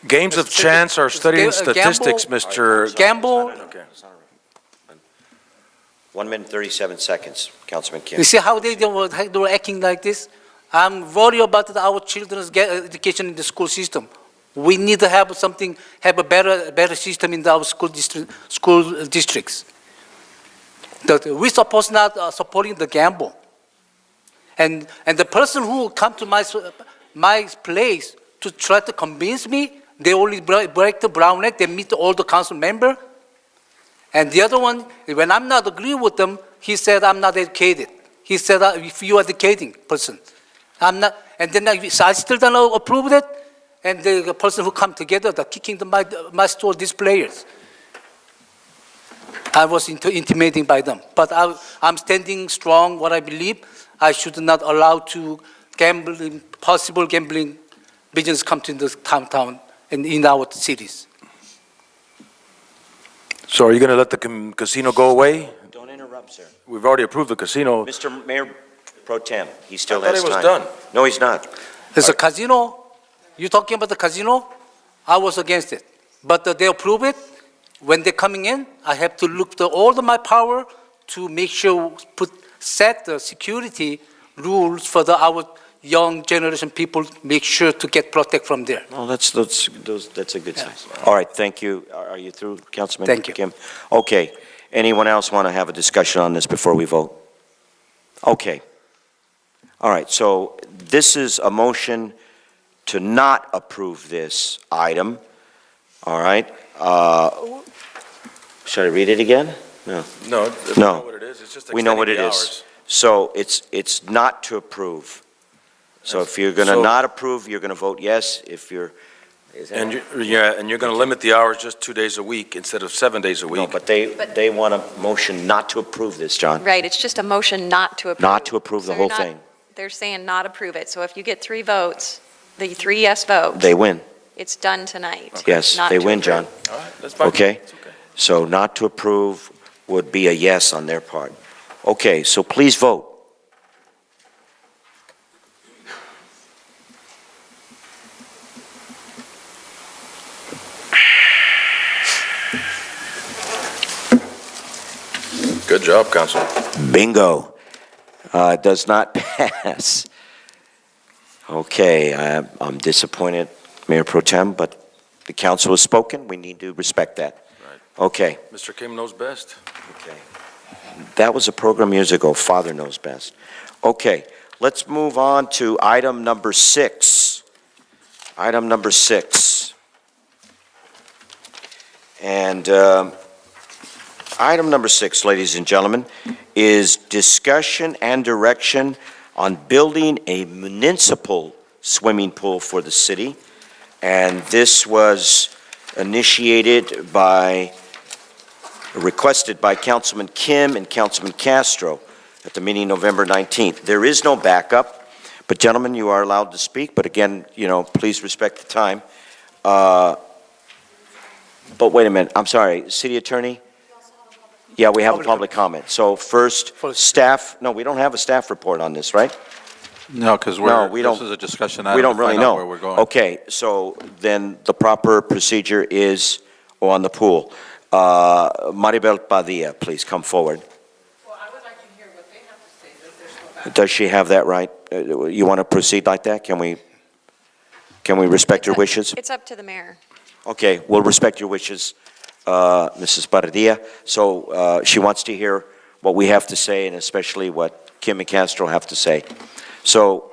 Games of chance are studying statistics, Mr. Gamble, Okay. 1 minute, 37 seconds, Councilman Kim. you see how they were acting like this? I'm worried about our children's education in the school system. We need to have a better system in our school districts. We're supposed not supporting the gamble. And the person who come to my place to try to convince me, they only break the brown egg, they meet all the council member. And the other one, when I'm not agreeing with them, he said, I'm not educated. He said, if you are educating person, I'm not, and then I still don't approve it. And the person who come together, they're kicking my store displayers. I was intimidated by them. But I'm standing strong, what I believe. I should not allow possible gambling business come to the downtown and in our cities. So are you going to let the casino go away? Don't interrupt, sir. We've already approved the casino. Mr. Mayor Pro Tem, he still I thought has it was time. done. No, he's not. There's a casino. You talking about the casino? I was against it. But they approve it. When they're coming in, I have to look to all of my power to make sure, set the security rules for our young generation people, make sure to get protect from there. Well, that's a good sign. All right, thank you. Are you through, Councilman Thank you. Kim? Okay. Anyone else want to have a discussion on this before we vote? Okay. All right, so this is a motion to not approve this item. All right. Should I read it again? No. No, we No. know what it is. It's just We know extending what it the is. hours. So it's not to approve. So if you're going to So- not approve, you're going to vote yes. If you're, is that- And you're going to limit the hours just 2 days a week instead of 7 days a week. No, but they want a motion not to approve this, John. Right, it's just a motion not to approve. Not to approve the So whole you're not- thing. They're saying not approve it. So if you get 3 votes, the 3 yes votes, They win. it's done tonight. Yes, Not they to win, approve. John. All right, that's fine. Okay? It's okay. So not to approve would be a yes on their part. Okay, so please vote. Good job, Council. Bingo. Does not pass. Okay, I'm disappointed, Mayor Pro Tem, but the council has spoken. We need to respect that. Right. Okay. Mr. Kim knows best. Okay. That was a program years ago, Father Knows Best. Okay, let's move on to item number 6. Item number 6. And item number 6, ladies and gentlemen, is discussion and direction on building a municipal swimming pool for the city. And this was requested by Councilman Kim and Councilman Castro at the meeting November 19th. There is no backup, but gentlemen, you are allowed to speak, but again, please respect the time. But wait a minute, I'm sorry, City Attorney? Yeah, we have a public comment. So first, staff, no, we don't have a staff report on this, right? No, because No, we this don't- is a discussion We item don't to really find out know. where we're going. Okay, so then the proper procedure is on the pool. Maribel Padilla, please come forward. Well, I would like to hear what they have to say, because there's no Does she have that right? You want to proceed like that? Can we respect your wishes? It's up to the mayor. Okay, we'll respect your wishes, Mrs. Padilla. So she wants to hear what we have to say, and especially what Kim and Castro have to say. So,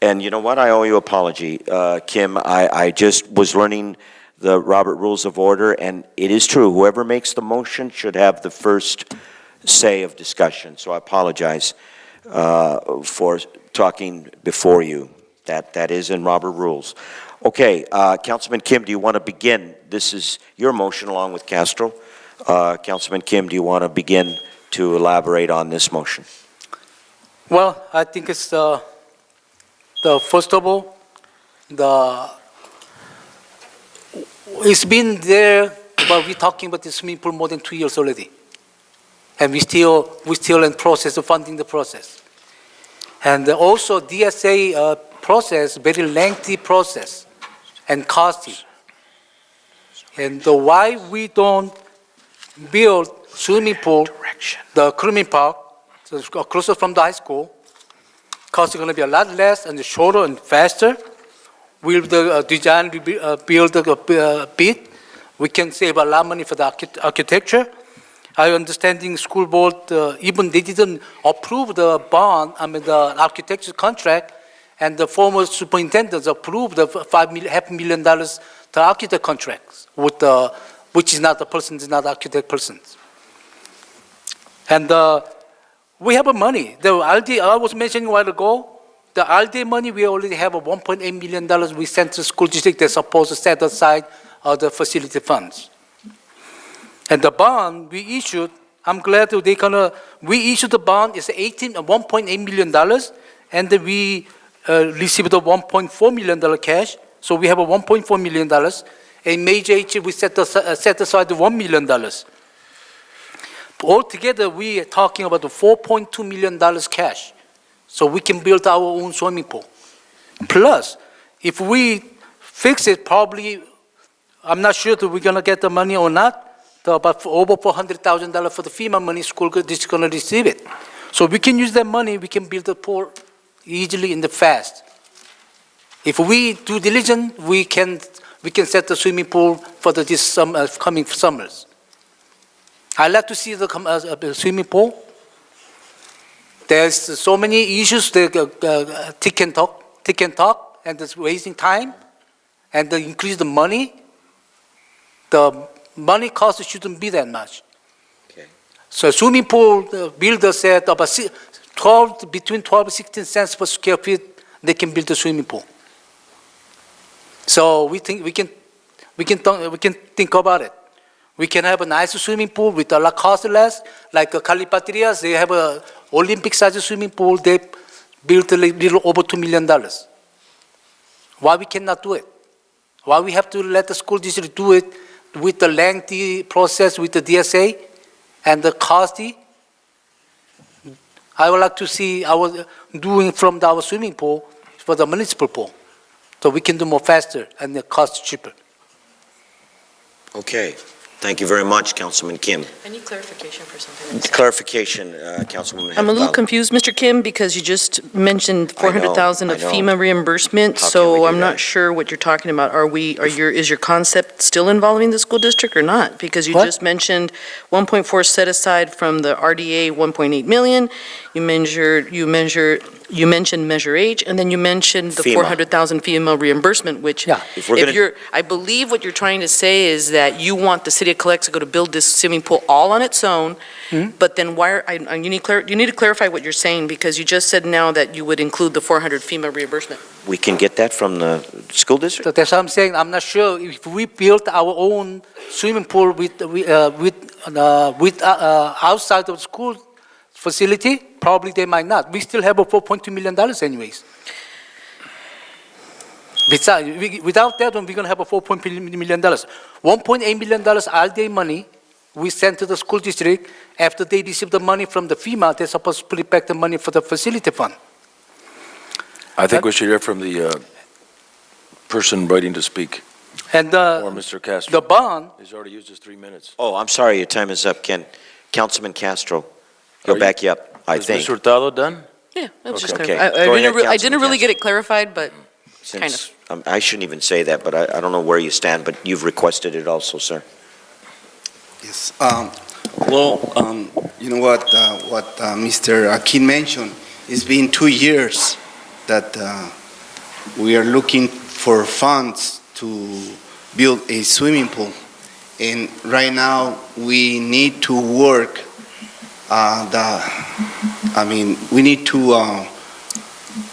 and you know what? I owe you an apology, Kim. I just was learning the Robert Rules of Order, and it is true, whoever makes the motion should have the first say of discussion. So I apologize for talking before you. That is in Robert Rules. Okay, Councilman Kim, do you want to begin? This is your motion along with Castro. Councilman Kim, do you want to begin to elaborate on this motion? Well, I think it's the first of all, it's been there, but we're talking about the swimming pool more than 2 years already. And we're still in process of funding the process. And also DSA process, very lengthy process and costly. And why we don't build swimming pool, the Crewman Park, so it's closer from the high school, cost is going to be a lot less and shorter and faster. Will the design build a bit? We can save a lot of money for the architecture. I understanding school board, even they didn't approve the bond, the architecture contract, and the former superintendents approved the $500,000 the architect contracts with which is not the person, is not architect persons. And we have money. The RD, I was mentioning a while ago, the RD money, we already have a $1.8 million we sent to school district that's supposed to set aside the facility funds. And the bond we issued, I'm glad that we issued the bond, it's $1.8 million, and we received a $1.4 million cash, so we have a $1.4 million. In May JH, we set aside the $1 million. Altogether, we are talking about the $4.2 million cash, so we can build our own swimming pool. Plus, if we fix it, probably, I'm not sure that we're gonna get the money or not, about over $400,000 for the FEMA money, school is gonna receive it. So we can use that money, we can build a pool easily and fast. If we do diligent, we can set the swimming pool for this coming summers. I like to see the swimming pool. There's so many issues, tick and talk, and it's wasting time, and increase the money. The money cost shouldn't be that much. Okay. So swimming pool builder said about between 12 and 16 cents per square feet, they can build a swimming pool. So we think we can think about it. We can have a nice swimming pool with a lot cost less, like Calipatrias, they have a Olympic size swimming pool, they built a little over $2 million. Why we cannot do it? Why we have to let the school district do it with the lengthy process with the DSA and the costly? I would like to see our doing from our swimming pool for the municipal pool, so we can do more faster and the cost cheaper. Okay, thank you very much, Councilman Kim. I need clarification for something. Clarification, Councilwoman I'm a little Hidalgo. confused, Mr. Kim, because you just mentioned $400,000 of I know. FEMA reimbursement, How can we so do I'm that? not sure what you're talking about. Is your concept still involving the school district or not? Because you What? just mentioned 1.4 set aside from the RDA, 1.8 million. You mentioned Measure H, and then you mentioned the FEMA. 400,000 FEMA reimbursement, which Yeah. If we're gonna- I believe what you're trying to say is that you want the city of Calexico to build this swimming pool all on its own, but then you need to clarify what you're saying, because you just said now that you would include the 400 FEMA reimbursement. We can get that from the school district? So that's what I'm saying. I'm not sure if we built our own swimming pool outside of school facility, probably they might not. We still have a $4.2 million anyways. Without that one, we're going to have a $4.2 million. $1.8 million RDA money, we send to the school district. After they receive the money from the FEMA, they're supposed to put it back the money for the facility fund. I think we should hear from the person waiting to speak, And or Mr. Castro. the bond, He's already used his 3 minutes. Oh, I'm sorry, your time is up, Ken. Councilman Castro, Are he'll you- back you up, I Is think. Mr. Hurtado done? Yeah, that was just Okay. clarified. Go ahead, I Councilman didn't really Castro. get it clarified, but kind Since, I shouldn't even say that, but I don't know where you stand, but you've requested it also, sir. Yes. Well, you know what Mr. Akin mentioned, it's been 2 years that we are looking for funds to build a swimming pool. And right now, we need to work,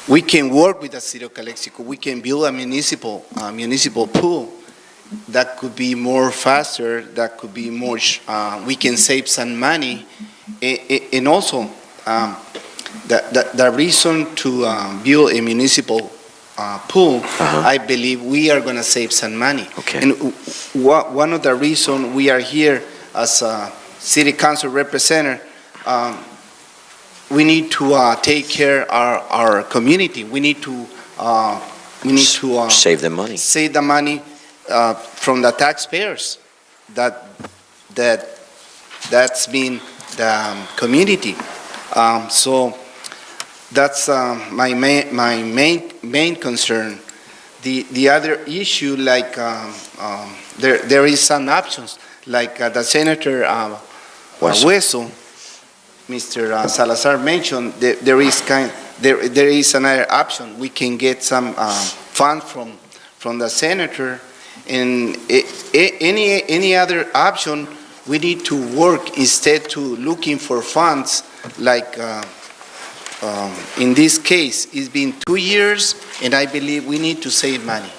we can work with the city of Calexico. We can build a municipal pool that could be more faster, that could be more, we can save some money. And also, the reason to build a municipal pool, I believe we are going to save some money. Okay. And one of the reasons we are here as a city council representative, we need to take care of our community. We need to Save them money. save the money from the taxpayers. That's been the community. So that's my main concern. The other issue, like there is some options, like the Senator Hueso, Mr. Salazar mentioned, there is another option. We can get some fund from the senator, and any other option, we need to work instead to looking for funds, like in this case, it's been 2 years, and I believe we need to save money.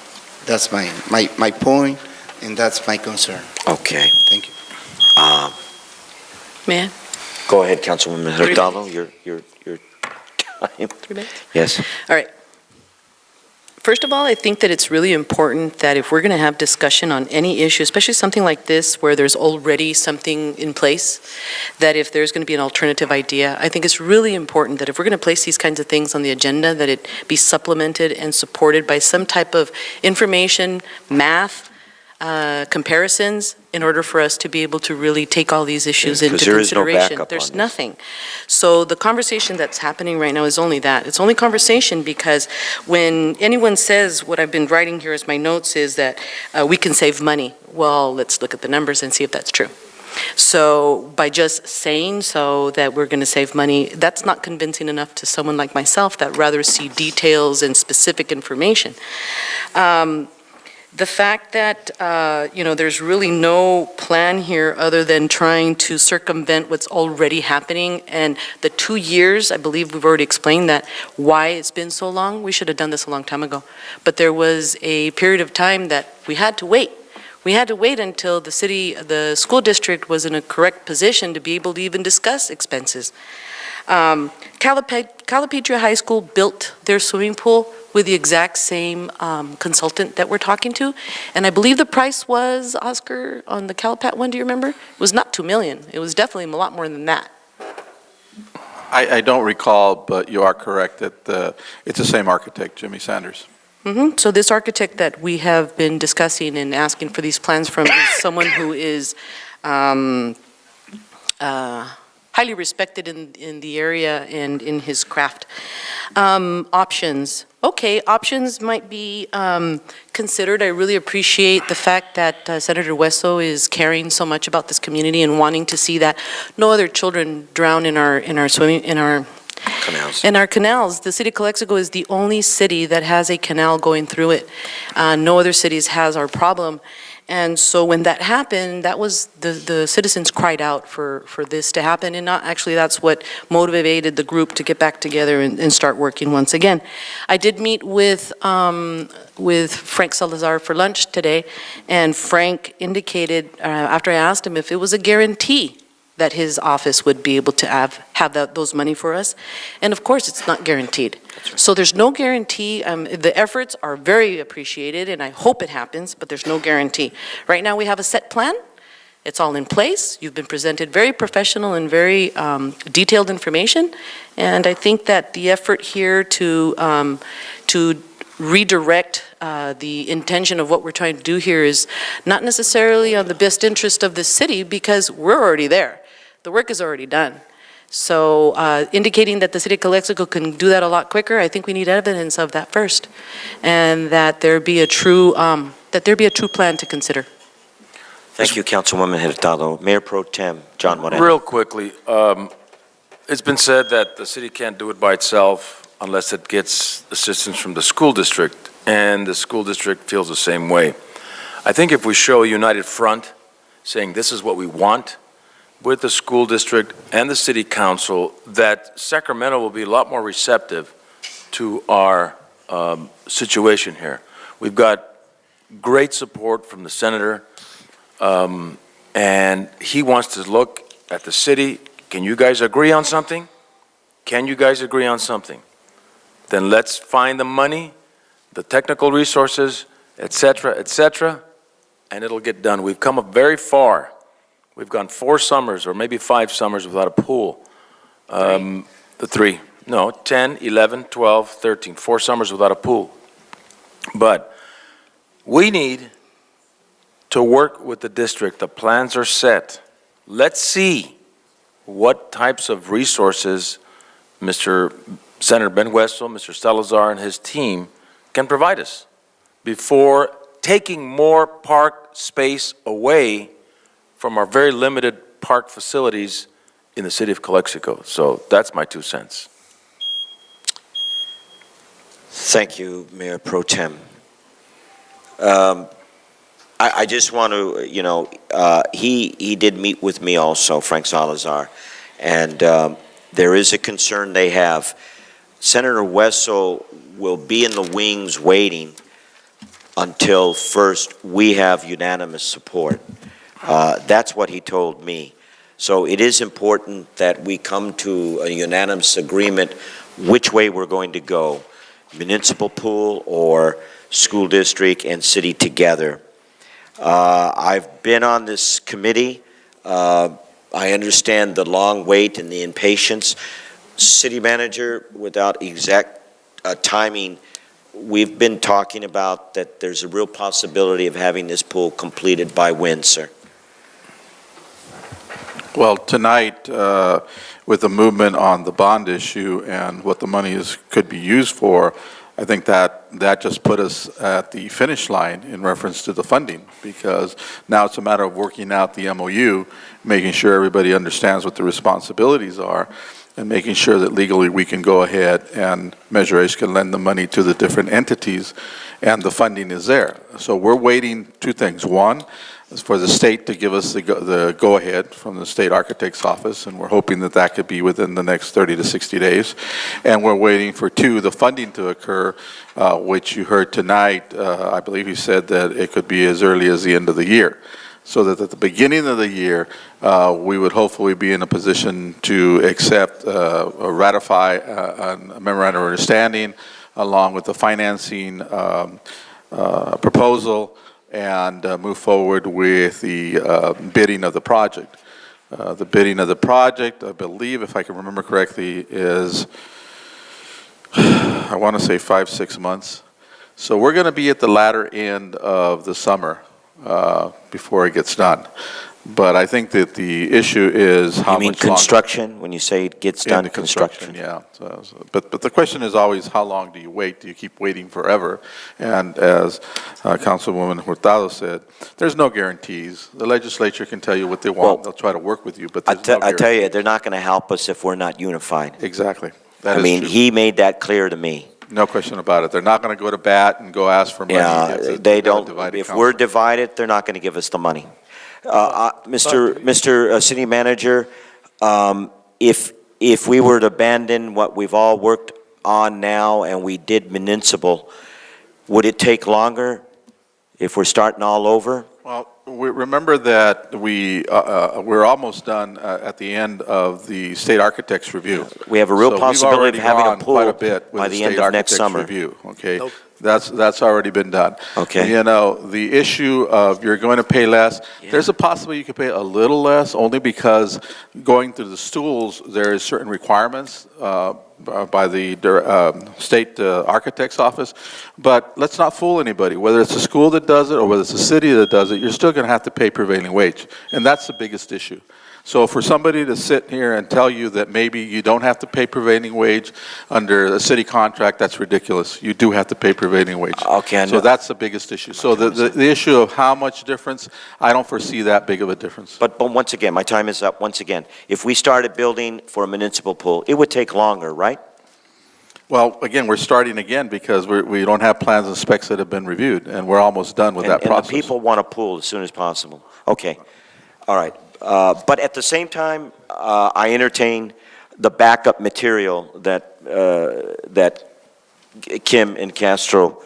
That's my point, and that's my concern. Okay. Thank you. man, Go ahead, Councilwoman 3 Hurtado, your time. 3 minutes. Yes. All right. First of all, I think that it's really important that if we're going to have discussion on any issue, especially something like this where there's already something in place, that if there's going to be an alternative idea, I think it's really important that if we're going to place these kinds of things on the agenda, that it be supplemented and supported by some type of information, math, comparisons, in order for us to be able to really take all these issues Yeah, into 'cause there is no consideration. backup There's on this. nothing. So the conversation that's happening right now is only that. It's only conversation because when anyone says, what I've been writing here as my notes is that we can save money. Well, let's look at the numbers and see if that's true. So by just saying so that we're going to save money, that's not convincing enough to someone like myself that rather see details and specific information. The fact that, there's really no plan here other than trying to circumvent what's already happening, and the 2 years, I believe we've already explained that, why it's been so long. We should have done this a long time ago. But there was a period of time that we had to wait. We had to wait until the school district was in a correct position to be able to even discuss expenses. Calipatria High School built their swimming pool with the exact same consultant that we're talking to. And I believe the price was, Oscar, on the Calipat one, do you remember? It was not 2 million. It was definitely a lot more than that. I don't recall, but you are correct that it's the same architect, Jimmy Sanders. So this architect that we have been discussing and asking for these plans from is someone who is highly respected in the area and in his craft. Options. Okay, options might be considered. I really appreciate the fact that Senator Hueso is caring so much about this community and wanting to see that no other children drown in our canals. The city of Calexico is the only city that has a canal going through it. No other cities has our problem. And so when that happened, that was the citizens cried out for this to happen, and actually that's what motivated the group to get back together and start working once again. I did meet with Frank Salazar for lunch today, and Frank indicated, after I asked him if it was a guarantee that his office would be able to have those money for us. And of course, it's not guaranteed. Right. So there's no guarantee. The efforts are very appreciated, and I hope it happens, but there's no guarantee. Right now, we have a set plan, It's all in place. You've been presented very professional and very detailed information. And I think that the effort here to redirect the intention of what we're trying to do here is not necessarily on the best interest of the city, because we're already there. The work is already done. So indicating that the city of Calexico can do that a lot quicker, I think we need evidence of that first, and that there be a true plan to consider. Thank you, Councilwoman Hurtado. Mayor Pro Tem John Moreno. Real quickly, it's been said that the city can't do it by itself unless it gets assistance from the school district, and the school district feels the same way. I think if we show a united front, saying this is what we want, with the school district and the city council, that Sacramento will be a lot more receptive to our situation here. We've got great support from the senator, and he wants to look at the city. Can you guys agree on something? Can you guys agree on something? Then let's find the money, the technical resources, et cetera, and it'll get done. We've come very far. We've gone 4 summers or maybe 5 summers without a pool. 10, 11, 12, 13, 4 summers without a pool. But we need to work with the district. The plans are set. Let's see what types of resources Mr. Senator Ben Wessel, Mr. Salazar, and his team can provide us before taking more park space away from our very limited park facilities in the city of Calexico. So that's my 2 cents. Thank you, Mayor Pro Tem. I just want to, he did meet with me also, Frank Salazar, and there is a concern they have. Senator Wessel will be in the wings waiting until first we have unanimous support. That's what he told me. So it is important that we come to a unanimous agreement which way we're going to go, municipal pool or school district and city together. I've been on this committee. I understand the long wait and the impatience. City manager, without exact timing, we've been talking about that there's a real possibility of having this pool completed by when, sir? Well, tonight, with the movement on the bond issue and what the money could be used for, I think that just put us at the finish line in reference to the funding, because now it's a matter of working out the MOU, making sure everybody understands what the responsibilities are, and making sure that legally we can go ahead and Measure H can lend the money to the different entities, and the funding is there. So we're waiting 2 things. One is for the state to give us the go-ahead from the state architect's office, and we're hoping that that could be within the next 30 to 60 days. And we're waiting for 2, the funding to occur, which you heard tonight. I believe he said that it could be as early as the end of the year. So that at the beginning of the year, we would hopefully be in a position to accept or ratify a memorandum of understanding along with the financing proposal, and move forward with the bidding of the project. The bidding of the project, I believe, if I can remember correctly, is, I want to say 5-6 months. So we're going to be at the latter end of the summer before it gets done. But I think that the issue is how much longer. You mean construction, when you say it gets done, construction? Yeah. But the question is always, how long do you wait? Do you keep waiting forever? And as Councilwoman Hurtado said, there's no guarantees. The legislature can tell you what they want. They'll try to work with you, but there's no guarantees. I tell you, they're not going to help us if we're not unified. Exactly. I mean, he made that clear to me. No question about it. They're not going to go to bat and go ask for money. Yeah, they don't. If we're divided, they're not going to give us the money. Mr. City Manager, if we were to abandon what we've all worked on now and we did municipal, would it take longer if we're starting all over? Well, remember that we're almost done at the end of the state architect's review. We have a real possibility of having a pool quite a bit with by the end of next summer. Review, okay? That's already been done. Okay. You know, the issue of you're going to pay less, there's a possibility you could pay a little less, only because going through the stools, there is certain requirements by the state architect's office. But let's not fool anybody. Whether it's a school that does it or whether it's a city that does it, you're still going to have to pay prevailing wage. And that's the biggest issue. So for somebody to sit here and tell you that maybe you don't have to pay prevailing wage under a city contract, that's ridiculous. You do have to pay prevailing wage. Okay, I So know. that's the biggest issue. So the issue of how much difference, I don't foresee that big of a difference. But once again, my time is up. Once again, if we started building for a municipal pool, it would take longer, right? Well, again, we're starting again because we don't have plans and specs that have been reviewed, and we're almost done with that process. And the people want a pool as soon as possible. Okay, all right. But at the same time, I entertain the backup material that Kim and Castro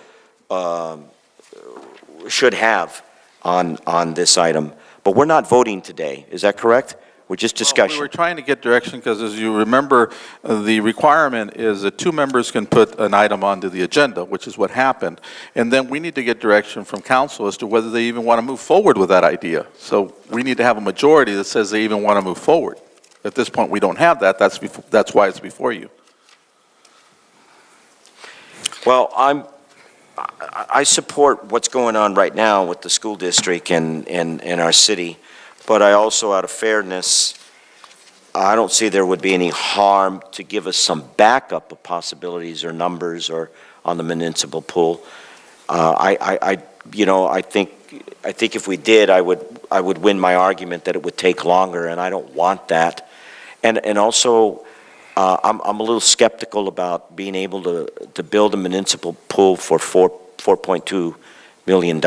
should have on this item. But we're not voting today, is that correct? We're just We discussion. were trying to get direction because, as you remember, the requirement is that 2 members can put an item onto the agenda, which is what happened. And then we need to get direction from council as to whether they even want to move forward with that idea. So we need to have a majority that says they even want to move forward. At this point, we don't have that. That's why it's before you. Well, I support what's going on right now with the school district and our city, but I also, out of fairness, I don't see there would be any harm to give us some backup of possibilities or numbers or on the municipal pool. I think if we did, I would win my argument that it would take longer, and I don't want that. And also, I'm a little skeptical about being able to build a municipal pool for $4.2 million.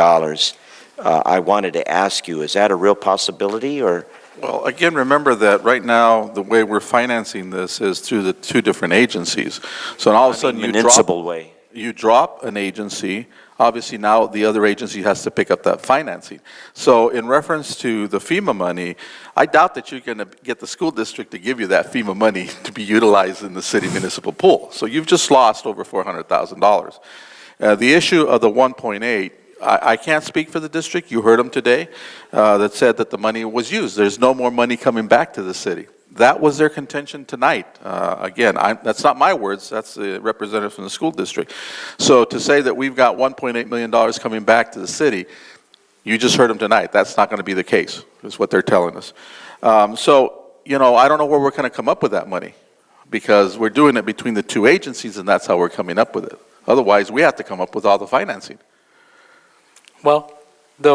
I wanted to ask you, is that a real possibility, or? Well, again, remember that right now, the way we're financing this is through the 2 different agencies. So all of a sudden, Municipal way. you drop an agency, obviously now the other agency has to pick up that financing. So in reference to the FEMA money, I doubt that you're going to get the school district to give you that FEMA money to be utilized in the city municipal pool. So you've just lost over $400,000. The issue of the 1.8, I can't speak for the district. You heard them today that said that the money was used. There's no more money coming back to the city. That was their contention tonight. Again, that's not my words. That's the representative from the school district. So to say that we've got $1.8 million coming back to the city, you just heard them tonight. That's not going to be the case, is what they're telling us. So, you know, I don't know where we're going to come up with that money, because we're doing it between the 2 agencies, and that's how we're coming up with it. Otherwise, we have to come up with all the financing. Well,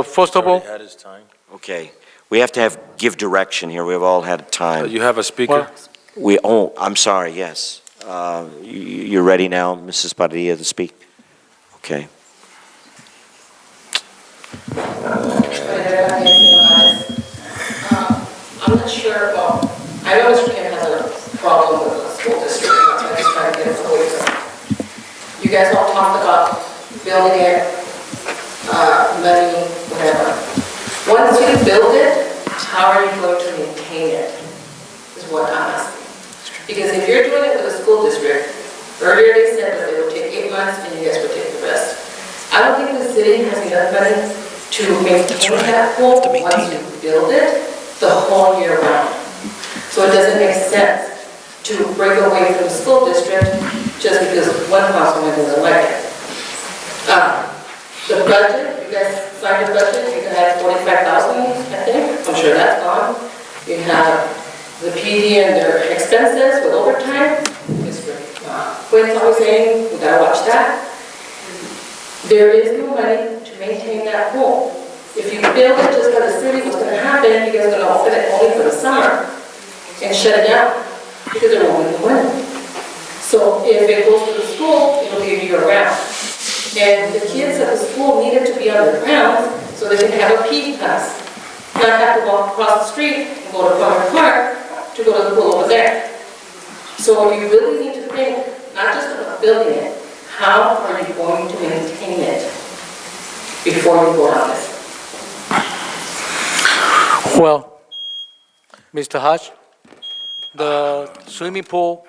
first of all, Already had his time. Okay, we have to give direction here. We've all had time. You have a speaker? I'm sorry, yes. You're ready now, Mrs. Padilla, to speak? Okay. I'm not sure, well, I know Mr. Kim has a problem with the school district, and that's why he's trying to get us away from it. You guys all talked about building it, money, whatever. Once you build it, how are you going to maintain it, is what I'm asking. Because if you're doing it with a school district, earlier they said that they would take 8 months and you guys would take the rest. I don't think the city has enough money to maintain that pool once you build it the whole year round. So it doesn't make sense to break away from the school district just because one councilman doesn't like it. The budget, you guys signed a budget, you can have 45,000, I think, I'm sure that's gone. You have the PD and their expenses with overtime. Mr. Quinn's always saying, we gotta watch that. There is no money to maintain that pool. If you build it just for the city, what's gonna happen, you guys are gonna open it only for the summer and shut it down because there won't be money. So if it goes to the school, it'll be year-round. And the kids at the school need it to be on the grounds so they can have a PE class. Not have to walk across the street and go to Palmer Park to go to the pool over there. So you really need to think, not just about building it, how are you going to maintain it before you go on this? well, Mr. Hodge, the swimming pool,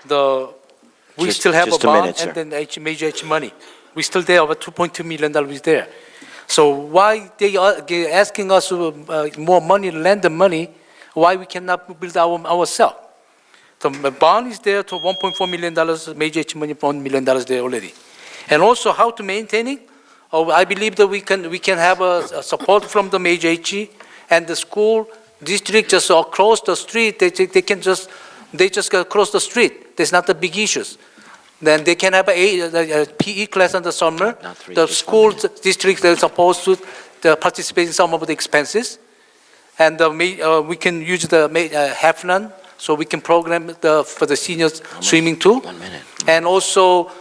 we Just- still have a just a minute, bond and sir. then major H money. We still there, over $2.2 million is there. So why they are asking us more money, lend the money, why we cannot build ourselves? The bond is there to $1.4 million, major H money, $1 million there already. And also how to maintain it? I believe that we can have a support from the major H and the school district just across the street. They just go across the street. There's not the big issues. Then they can have a PE class in the summer. The school district is supposed to participate in some of the expenses. And we can use the Heflin, so we can program for the seniors swimming too. 1 minute. And also,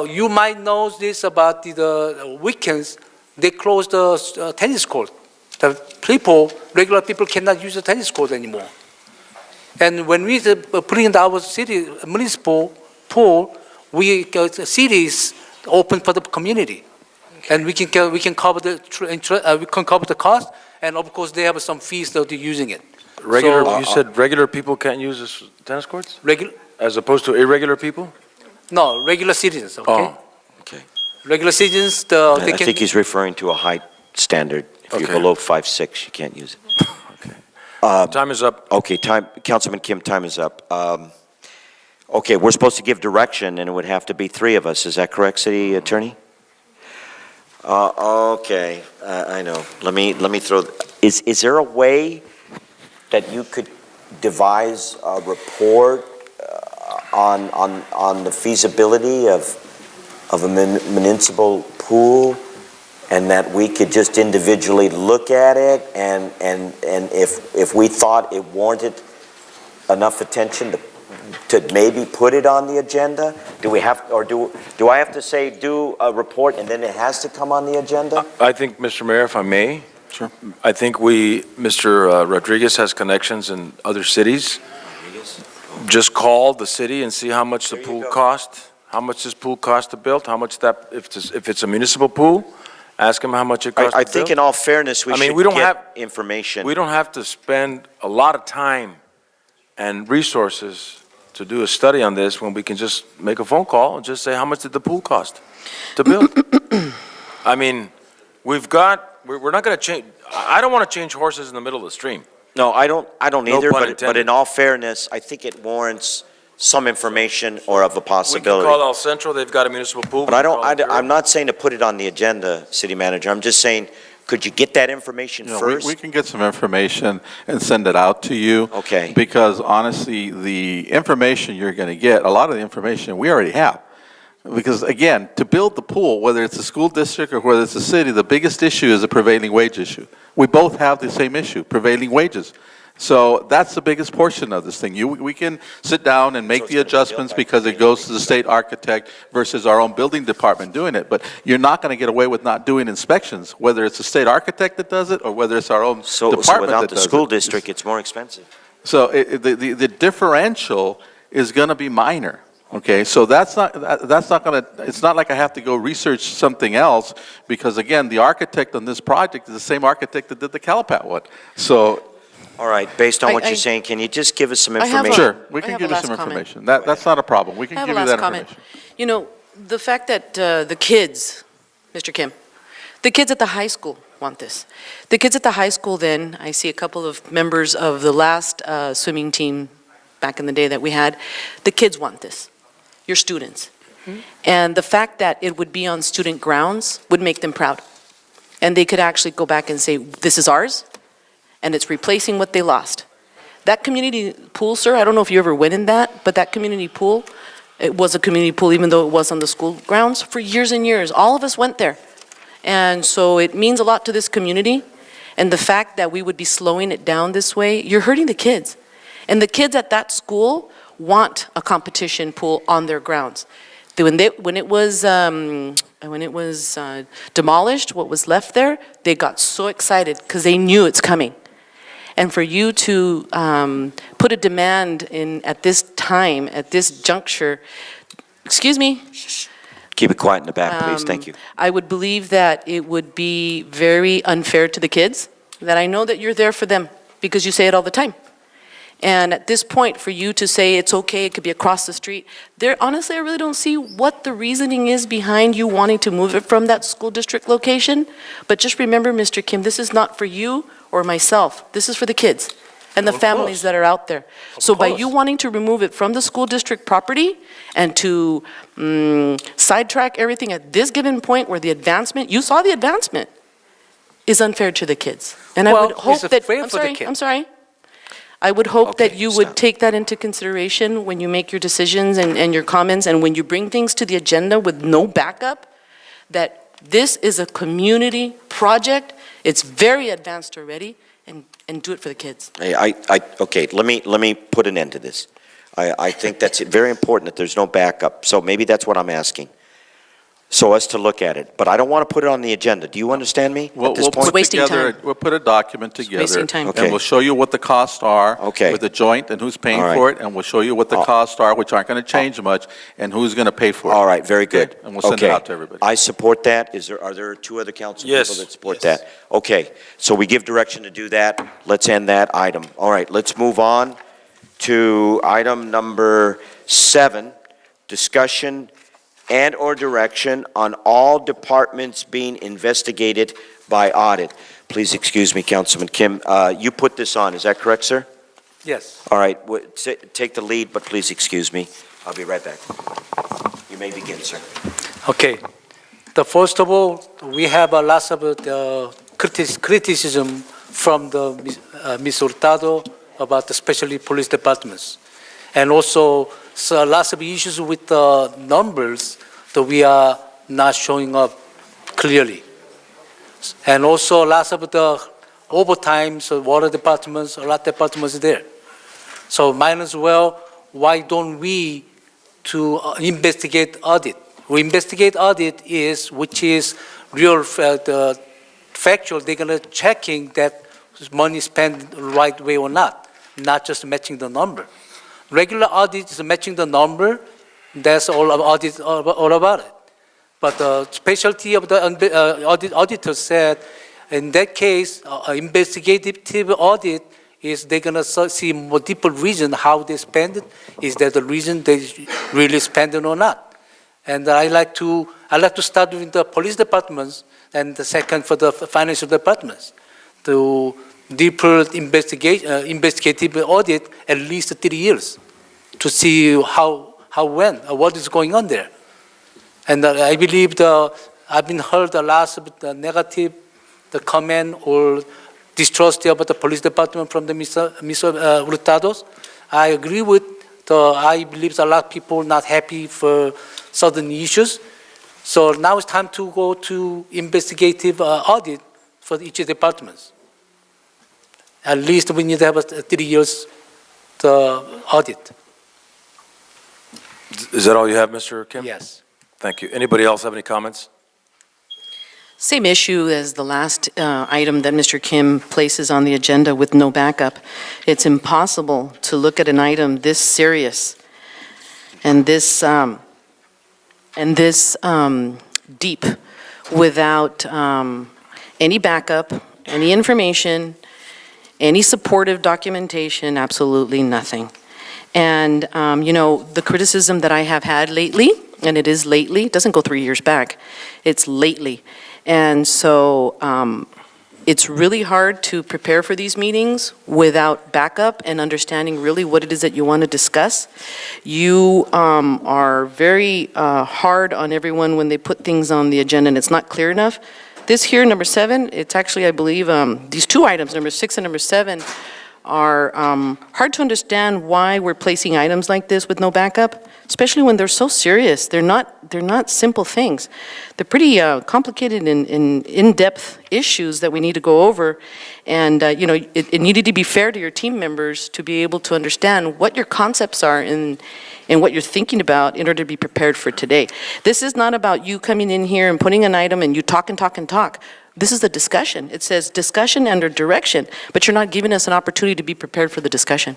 you might know this about the weekends, they close the tennis court. The regular people cannot use the tennis court anymore. And when we put in our city municipal pool, city is open for the community. And we can cover the cost, and of course they have some fees that they're using it. You said regular people can't use this tennis courts? As opposed to irregular people? No, regular citizens, okay? Oh, okay. Regular citizens, I think he's referring to a height standard. If you're Okay. below 5'6", you can't use it. Time is up. Okay, Councilman Kim, time is up. Okay, we're supposed to give direction, and it would have to be 3 of us. Is that correct, City Attorney? Okay, I know. Let me throw. Is there a way that you could devise a report on the feasibility of a municipal pool, and that we could just individually look at it, and if we thought it warranted enough attention to maybe put it on the agenda? Do we have, or do I have to say do a report and then it has to come on the agenda? I think, Mr. Mayor, if I may. Sure. I think Mr. Rodriguez has connections in other cities. Just call the city and see how much the pool cost, how much this pool cost to build, how much if it's a municipal pool, ask him how much it costs to I build. think in all fairness, we should get information. We don't have to spend a lot of time and resources to do a study on this when we can just make a phone call and just say, how much did the pool cost to build? I mean, we're not going to change, I don't want to change horses in the middle of the stream. No, I don't No either, pun but intended. in all fairness, I think it warrants some information or of a We can possibility. call El Centro, they've got a municipal pool. But I'm not saying to put it on the agenda, City Manager. I'm just saying, could you get that information You know, first? we can get some information and send it out to you. Okay. Because honestly, the information you're going to get, a lot of the information we already have. Because again, to build the pool, whether it's a school district or whether it's a city, the biggest issue is a prevailing wage issue. We both have the same issue, prevailing wages. So that's the biggest portion of this thing. We can sit down and make the adjustments because it goes to the state architect versus our own building department doing it. But you're not going to get away with not doing inspections, whether it's the state architect that does it or whether it's our own So department without that the does school it. district, it's more expensive. So the differential is going to be minor. Okay, so that's not going to, it's not like I have to go research something else because again, the architect on this project is the same architect that did the Calapat one. So. All right, based on what I- you're saying, can you just give us some I have a- information? Sure, we I can have give a you some last comment. information. That's not a problem. We can I have give a you last that comment. information. You know, the fact that the kids, Mr. Kim, the kids at the high school want this. The kids at the high school then, I see a couple of members of the last swimming team back in the day that we had, the kids want this, your students. And the fact that it would be on student grounds would make them proud. And they could actually go back and say, this is ours, and it's replacing what they lost. That community pool, sir, I don't know if you ever went in that, but that community pool, it was a community pool even though it was on the school grounds for years and years. All of us went there. And so it means a lot to this community. And the fact that we would be slowing it down this way, you're hurting the kids. And the kids at that school want a competition pool on their grounds. When it was demolished, what was left there, they got so excited because they knew it's coming. And for you to put a demand in at this time, at this juncture, excuse me. Keep it quiet in the back, please. Thank you. I would believe that it would be very unfair to the kids, that I know that you're there for them because you say it all the time. And at this point, for you to say it's okay, it could be across the street, honestly, I really don't see what the reasoning is behind you wanting to move it from that school district location. But just remember, Mr. Kim, this is not for you or myself. This is for the kids and the Of families course. that are out there. Of So by you course. wanting to remove it from the school district property and to sidetrack everything at this given point where the advancement, you saw the advancement, is unfair to the kids. And I Well, would hope it's that, fair I'm for the sorry, kid. I'm sorry. I would hope that Okay, you would stop. take that into consideration when you make your decisions and your comments, and when you bring things to the agenda with no backup, that this is a community project, it's very advanced already, and do it for the kids. Okay, let me put an end to this. I think that's very important that there's no backup, so maybe that's what I'm asking, so as to look at it. But I don't want to put it on the agenda. Do you understand me at this We'll point? put wasting together, time. we'll put a document together. wasting time. Okay. And we'll show you what the costs are. Okay. With the joint and who's paying All right. for it, and we'll show you what the Oh. costs are, which aren't going to change much, and who's going to pay for it. All right, very good. Okay? And we'll send it Okay. out to everybody. I support that. Are there two other council people Yes. that support Yes. that? Okay, so we give direction to do that. Let's end that item. All right, let's move on to item number 7, discussion and/or direction on all departments being investigated by audit. Please excuse me, Councilman Kim. You put this on, is that correct, sir? Yes. All right, take the lead, but please excuse me. I'll be right back. You may begin, sir. Okay. First of all, we have a lot of criticism from the Ms. Hurtado about especially police departments. And also, so lots of issues with the numbers that we are not showing up clearly. And also lots of the overtimes, water departments, a lot of departments there. So might as well, why don't we to investigate audit? We investigate audit which is real, factual, they're gonna checking that money spent the right way or not just matching the number. Regular audit is matching the number, that's all audit all about it. But the specialty of the auditor said, in that case, investigative audit is they're gonna see multiple reasons how they spend it. Is that the reason they really spend it or not? And I like to start with the police departments, and the second for the financial departments, to deeper investigative audit at least 3 years to see what is going on there. And I believe I've been heard a lot of the negative, the comment or distrust about the police department from the Mr. Hurtados. I agree with I believe a lot of people not happy for certain issues. So now it's time to go to investigative audit for each department. At least we need to have a 3 years audit. Is that all you have, Mr. Kim? Yes. Thank you. Anybody else have any comments? Same issue as the last item that Mr. Kim places on the agenda with no backup. It's impossible to look at an item this serious and this deep without any backup, any information, any supportive documentation, absolutely nothing. And, the criticism that I have had lately, and it is lately, it doesn't go 3 years back, it's lately. And so it's really hard to prepare for these meetings without backup and understanding really what it is that you want to discuss. You are very hard on everyone when they put things on the agenda and it's not clear enough. This here, number 7, it's actually, I believe, these 2 items, number 6 and number 7, are hard to understand why we're placing items like this with no backup, especially when they're so serious. They're not simple things. They're pretty complicated and in-depth issues that we need to go over. And, it needed to be fair to your team members to be able to understand what your concepts are and what you're thinking about in order to be prepared for today. This is not about you coming in here and putting an item and you talk and talk and talk. This is the discussion. It says discussion under direction, but you're not giving us an opportunity to be prepared for the discussion.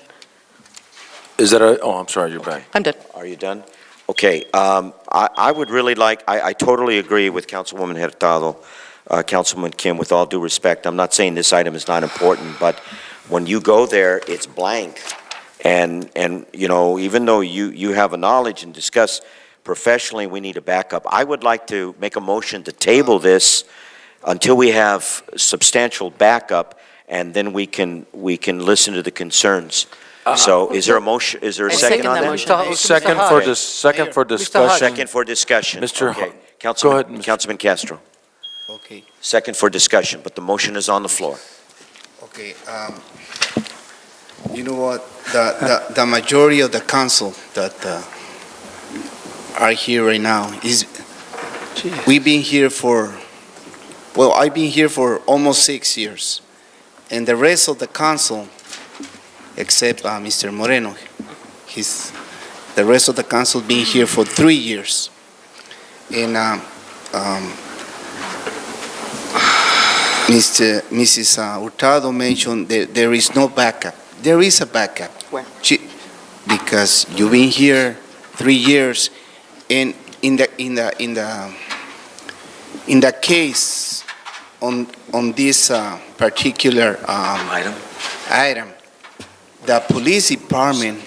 Is that I'm sorry, you're back. I'm done. Are you done? Okay, I would really like, I totally agree with Councilwoman Hurtado, Councilman Kim, with all due respect. I'm not saying this item is not important, but when you go there, it's blank. And, you know, even though you have a knowledge and discuss professionally, we need a backup. I would like to make a motion to table this until we have substantial backup, and then we can listen to the concerns. So is there a motion, is there a I second second on that that? motion. Second for discussion. Second for discussion. Mr. Okay. Go ahead, Mr. Councilman Castro. Okay, Second for discussion, but the motion is on the floor. okay. You know what, the majority of the council that are here right now is, we've been here for, well, I've been here for almost 6 years. And the rest of the council, except Mr. Moreno, the rest of the council been here for 3 years. And Mrs. Hurtado mentioned that there is no backup. There is a backup. Where? Because you've been here 3 years, and in the case on this particular item, the police department,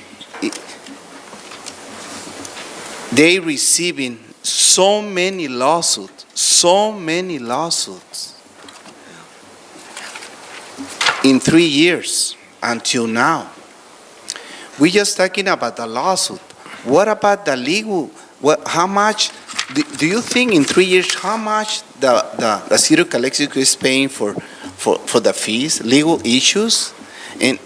they receiving so many lawsuits in 3 years until now. We're just talking about the lawsuit. What about the legal? How much do you think in 3 years, how much the city of CoCLXC is paying for the fees, legal issues? And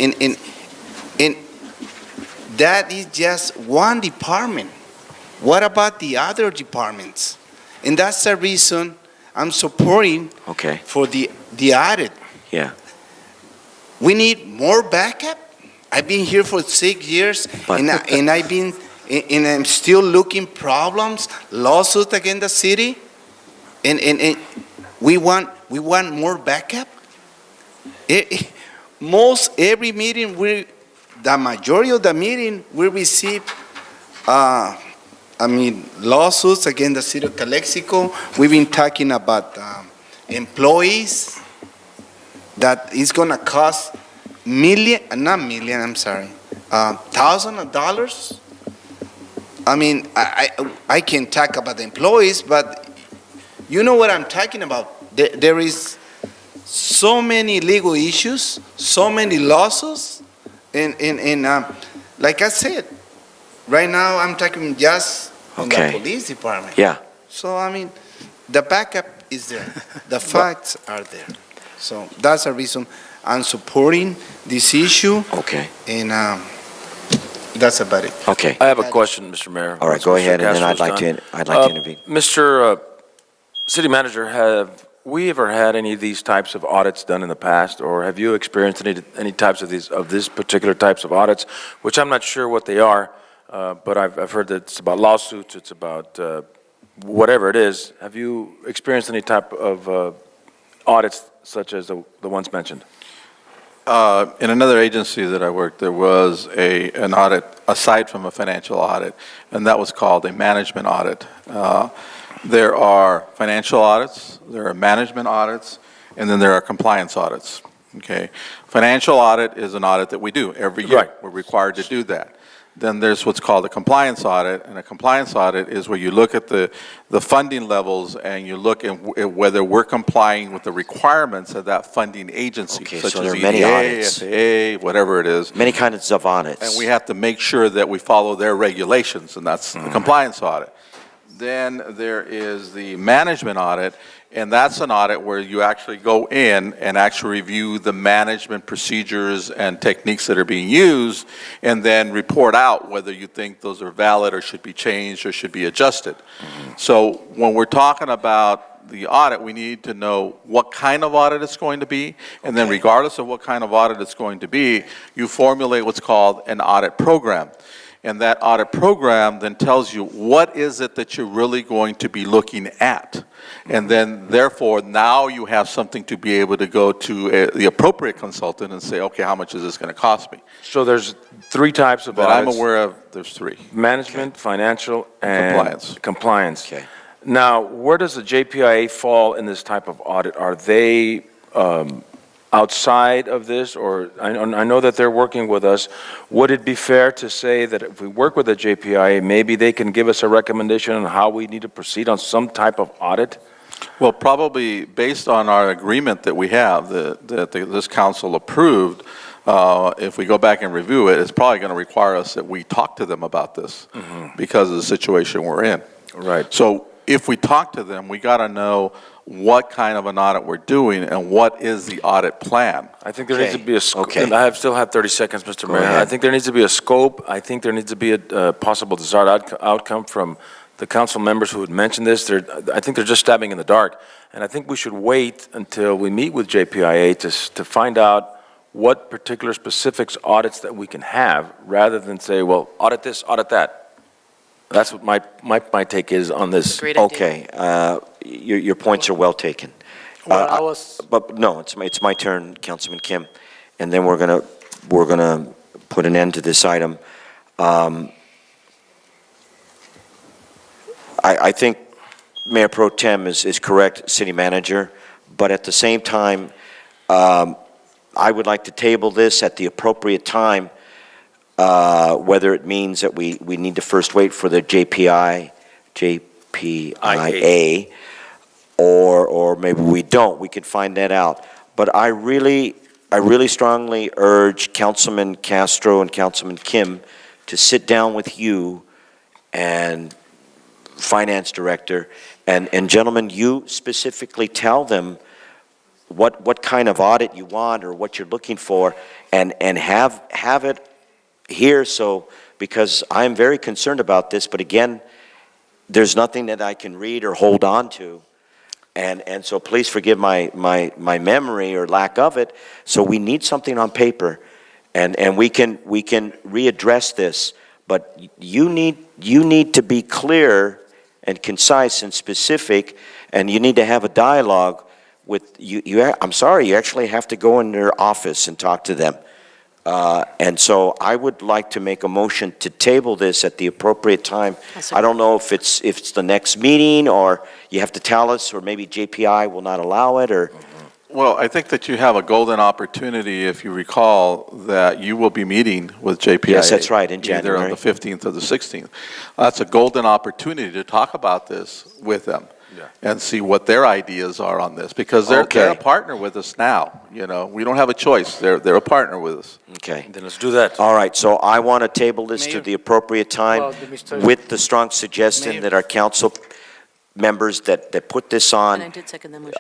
that is just one department. What about the other departments? And that's the reason I'm supporting for the audit. Yeah. We need more backup. I've been here for 6 years, and I'm still looking problems, lawsuits against the city, and we want more backup. Most every meeting, the majority of the meeting, we receive, lawsuits against the city of CoCLXC. We've been talking about employees that is gonna cost thousands of dollars. I can talk about the employees, but you know what I'm talking about. There is so many legal issues, so many lawsuits, and like I said, right now I'm talking just on the police department. Yeah. So the backup is there, the facts are there. So that's the reason I'm supporting this issue. Okay. And that's about it. Okay. I have a question, Mr. Mayor. All right, go Once Mr. ahead, and then Castro's I'd like done. to intervene. Mr. City Manager, have we ever had any of these types of audits done in the past, or have you experienced any types of this particular types of audits, which I'm not sure what they are, but I've heard that it's about lawsuits, it's about whatever it is. Have you experienced any type of audits such as the ones mentioned? In another agency that I worked, there was an audit aside from a financial audit, and that was called a management audit. There are financial audits, there are management audits, and then there are compliance audits. Okay, financial audit is an audit that we do every year. Right. We're required to do that. Then there's what's called a compliance audit, and a compliance audit is where you look at the funding levels and you look at whether we're complying with the requirements of that funding agency, Okay, such so as there are many audits. FAA, whatever it is. Many kinds of audits. And we have to make sure that we follow their regulations, and that's the compliance audit. Then there is the management audit, and that's an audit where you actually go in and actually review the management procedures and techniques that are being used, and then report out whether you think those are valid or should be changed or should be adjusted. So when we're talking about the audit, we need to know what kind of audit it's going to be, and then regardless of what kind of audit it's going to be, you formulate what's called an audit program. And that audit program then tells you what is it that you're really going to be looking at. And then, therefore, now you have something to be able to go to the appropriate consultant and say, okay, how much is this going to cost me? So there's three types of That audits. I'm aware of, there's three. Management, financial, and Compliance. compliance. Okay. Now, where does the JPIA fall in this type of audit? Are they outside of this, or I know that they're working with us. Would it be fair to say that if we work with the JPIA, maybe they can give us a recommendation on how we need to proceed on some type of audit? Well, probably based on our agreement that we have, that this council approved, if we go back and review it, it's probably going to require us that we talk to them about this because of the situation we're in. Right. So if we talk to them, we got to know what kind of an audit we're doing and what is the audit plan. I think there needs to be a scope. Okay. I still have 30 seconds, Mr. Mayor. ahead. I think there needs to be a scope. I think there needs to be a possible desired outcome from the council members who had mentioned this. I think they're just stabbing in the dark. And I think we should wait until we meet with JPIA to find out what particular specifics audits that we can have, rather than say, well, audit this, audit that. That's what my take is on this. Great idea. Okay, your points are well taken. Well, I was, But no, it's my turn, Councilman Kim, and then we're gonna put an end to this item. I think Mayor Pro Tem is correct, City Manager, but at the same time, I would like to table this at the appropriate time, whether it means that we need to first wait for the JPIA, or maybe we don't. We could find that out. But I really strongly urge Councilman Castro and Councilman Kim to sit down with you and Finance Director, and gentlemen, you specifically tell them what kind of audit you want or what you're looking for, and have it here, so, because I'm very concerned about this, but again, there's nothing that I can read or hold on to, and so please forgive my memory or lack of it. So we need something on paper, and we can readdress this, but you need to be clear and concise and specific, and you need to have a dialogue with you. I'm sorry, you actually have to go in their office and talk to them. And so I would like to make a motion to table this at the appropriate time. I don't know if it's the next meeting, or you have to tell us, or maybe JPI will not allow it, or... Well, I think that you have a golden opportunity, if you recall, that you will be meeting with JPIA. Yes, that's right, in January. Either on the 15th or the 16th. That's a golden opportunity to talk about this with them. Yeah. And see what their ideas are on this, because they're a partner with us now. You know, we don't have a choice. They're a partner with us. Okay. Then let's do that. All right, so I want to table this to Mayor. the appropriate time with the strong suggestion Mayor. that our council members that put this And I on, did second the motion.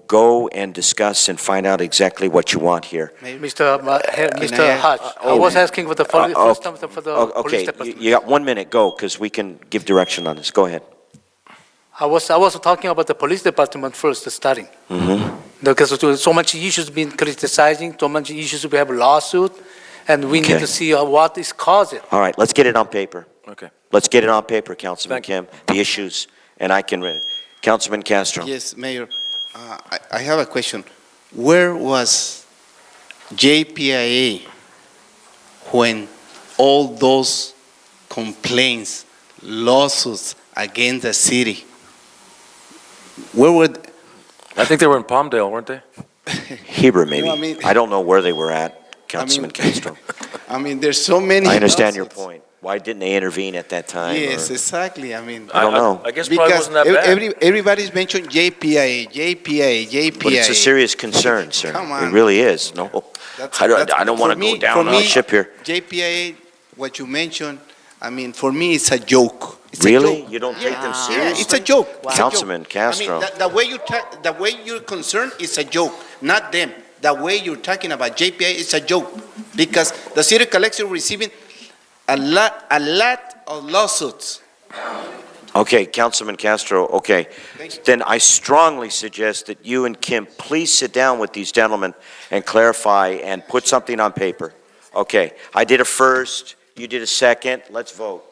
go and discuss and find out exactly what you want here. Mr. I- Hodge, I was asking for the first time for the police Okay, department. you got 1 minute, go, because we can give direction on this. Go ahead. I was talking about the police department first, starting. Because there's so much issues being criticizing, so much issues we have lawsuit, and we need Okay. to see what is causing. All right, let's get it on paper. Okay. Let's get it on paper, Councilman Thank Kim, the issues, and I can read it. Councilman Castro. Yes, Mayor, I have a question. Where was JPIA when all those complaints, lawsuits against the city? Where were, I think they were in Palmdale, weren't they? Heber, maybe. No, I mean- I don't know where they were at, Councilman Castro. I mean, there's so many. I understand your lawsuits. point. Why didn't they intervene at that time? Yes, or- exactly, I mean. I don't know. I guess probably Because wasn't that bad. everybody's mentioned JPIA. But it's a serious concern, sir. Come It on. really is. No, That's- I don't want to for me- go down for on the me, ship here. JPIA, what you mentioned, I mean, for me, it's a joke. It's a Really? joke. You don't take them Yeah, seriously? it's a joke. It's a joke. Councilman Castro. I mean, the way you're concerned is a joke, not them. The way you're talking about JPA is a joke, because the city collector receiving a lot of lawsuits. Okay, Councilman Castro, okay. Thank you. Then I strongly suggest that you and Kim please sit down with these gentlemen and clarify and put something on paper. Okay, I did a first, you did a second, let's vote.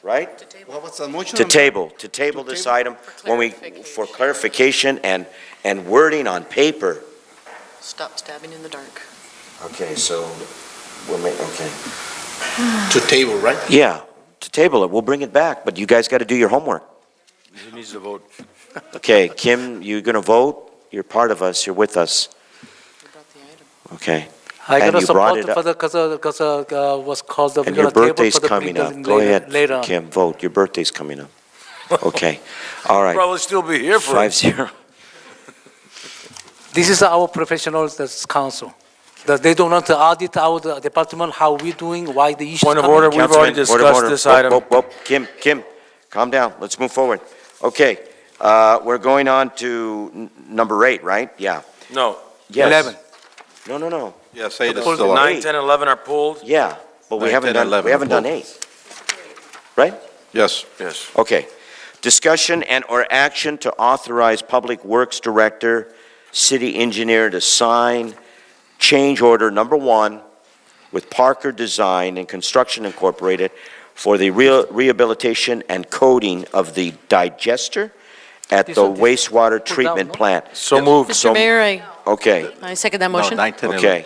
Right? What was the motion? To table this table? item for clarification and wording on paper. Stop stabbing in the dark. Okay, so okay. To table, right? Yeah, to table it, we'll bring it back, but you guys got to do your homework. Who needs to vote? Okay, Kim, you're going to vote? You're part of us, you're with us. okay? I And gotta you brought support it up. for the, because what's called the, we're And your gonna table birthday's for the coming up. Go later, ahead, later on. Kim, vote. Your birthday's coming up. Okay, all right. Probably still be here for it. 5-0. This is our professional council. That they don't want to audit our department, how we doing, why the issues Point of coming. order, we've already Councilman, point of discussed order. this Whoa, item. whoa, whoa. Kim, calm down. Let's move forward. Okay, we're going on to number 8, right? Yeah. No, Yes. 11. No. Yes, 8 is Pulled still it. up. 9, 10, 11 are pulled? Yeah, but we 9, haven't 10, done, 11 we haven't are done pulled. 8. Right? Yes. Yes. Okay. Discussion and/or action to authorize Public Works Director, City Engineer to sign change order number 1 with Parker Design and Construction Incorporated for the rehabilitation and coating of the digester at the wastewater treatment plant. So moved. Mr. Mayor, Okay, I second that No, motion. 9, 10, 11. okay.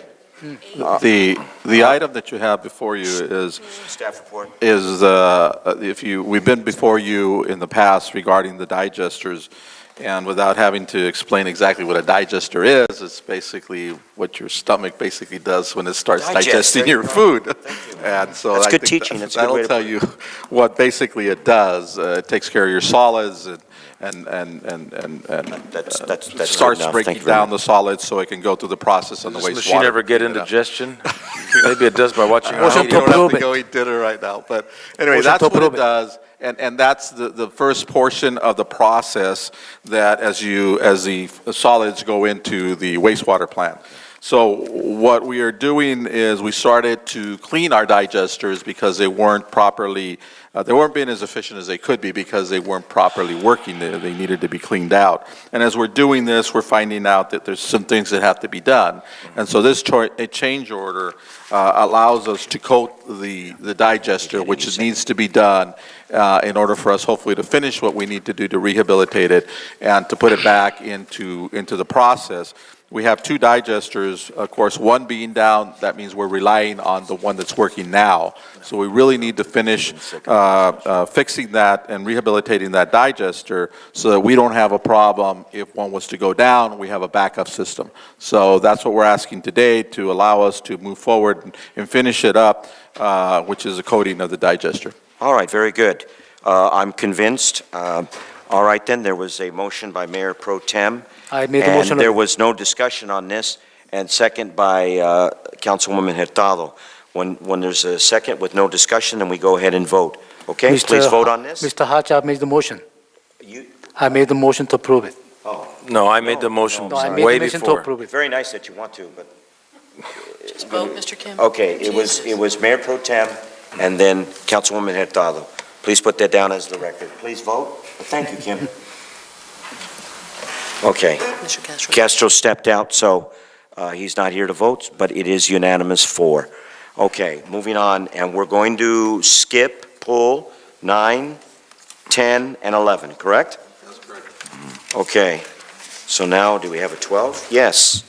The item that you have before you is Staff report. we've been before you in the past regarding the digesters, and without having to explain exactly what a digester is, it's basically what your stomach basically does when it starts digesting your food. And so That's I good think teaching. That's a good way that'll to tell you what basically it does. It takes care of your solids and That's starts good enough. breaking Thank you very down much. the solids so it can go through the process on the Does wastewater. this machine ever get clean it up. indigestion? Maybe it does by watching our Motion You to don't have approve to it. go eat dinner right now, but anyway, Motion that's to what it approve it. does. And that's the first portion of the process that as the solids go into the wastewater plant. So what we are doing is we started to clean our digesters because they weren't properly, they weren't being as efficient as they could be because they weren't properly working. They needed to be cleaned out. And as we're doing this, we're finding out that there's some things that have to be done. And so this a change order allows us to coat the digester, which needs to be done in order for us hopefully to finish what we need to do to rehabilitate it and to put it back into the process. We have 2 digesters, of course, one being down, that means we're relying on the one that's working now. So we really need to finish fixing that and rehabilitating that digester so that we don't have a problem if one was to go down, we have a backup system. So that's what we're asking today to allow us to move forward and finish it up, which is a coating of the digester. All right, very good. I'm convinced. All right, then, there was a motion by Mayor Pro Tem. I made the motion. And there was no discussion on this, and second by Councilwoman Hurtado. When there's a second with no discussion, then we go ahead and vote. Okay, please vote on this. Mr. Hatch, I made the motion. You- I made the motion to approve it. Oh, No, I made the motion No, I made way the motion to before. approve it. very nice that you want to, but, Just vote, Mr. Kim. okay, it was Mayor Pro Tem and then Councilwoman Hurtado. Please put that down as the record. Please vote. Thank you, Kim. Okay. Mr. Castro. Castro stepped out, so he's not here to vote, but it is unanimous 4. Okay, moving on, and we're going to pull 9, 10, and 11, correct? That's correct. Okay, so now, do we have a 12? Yes.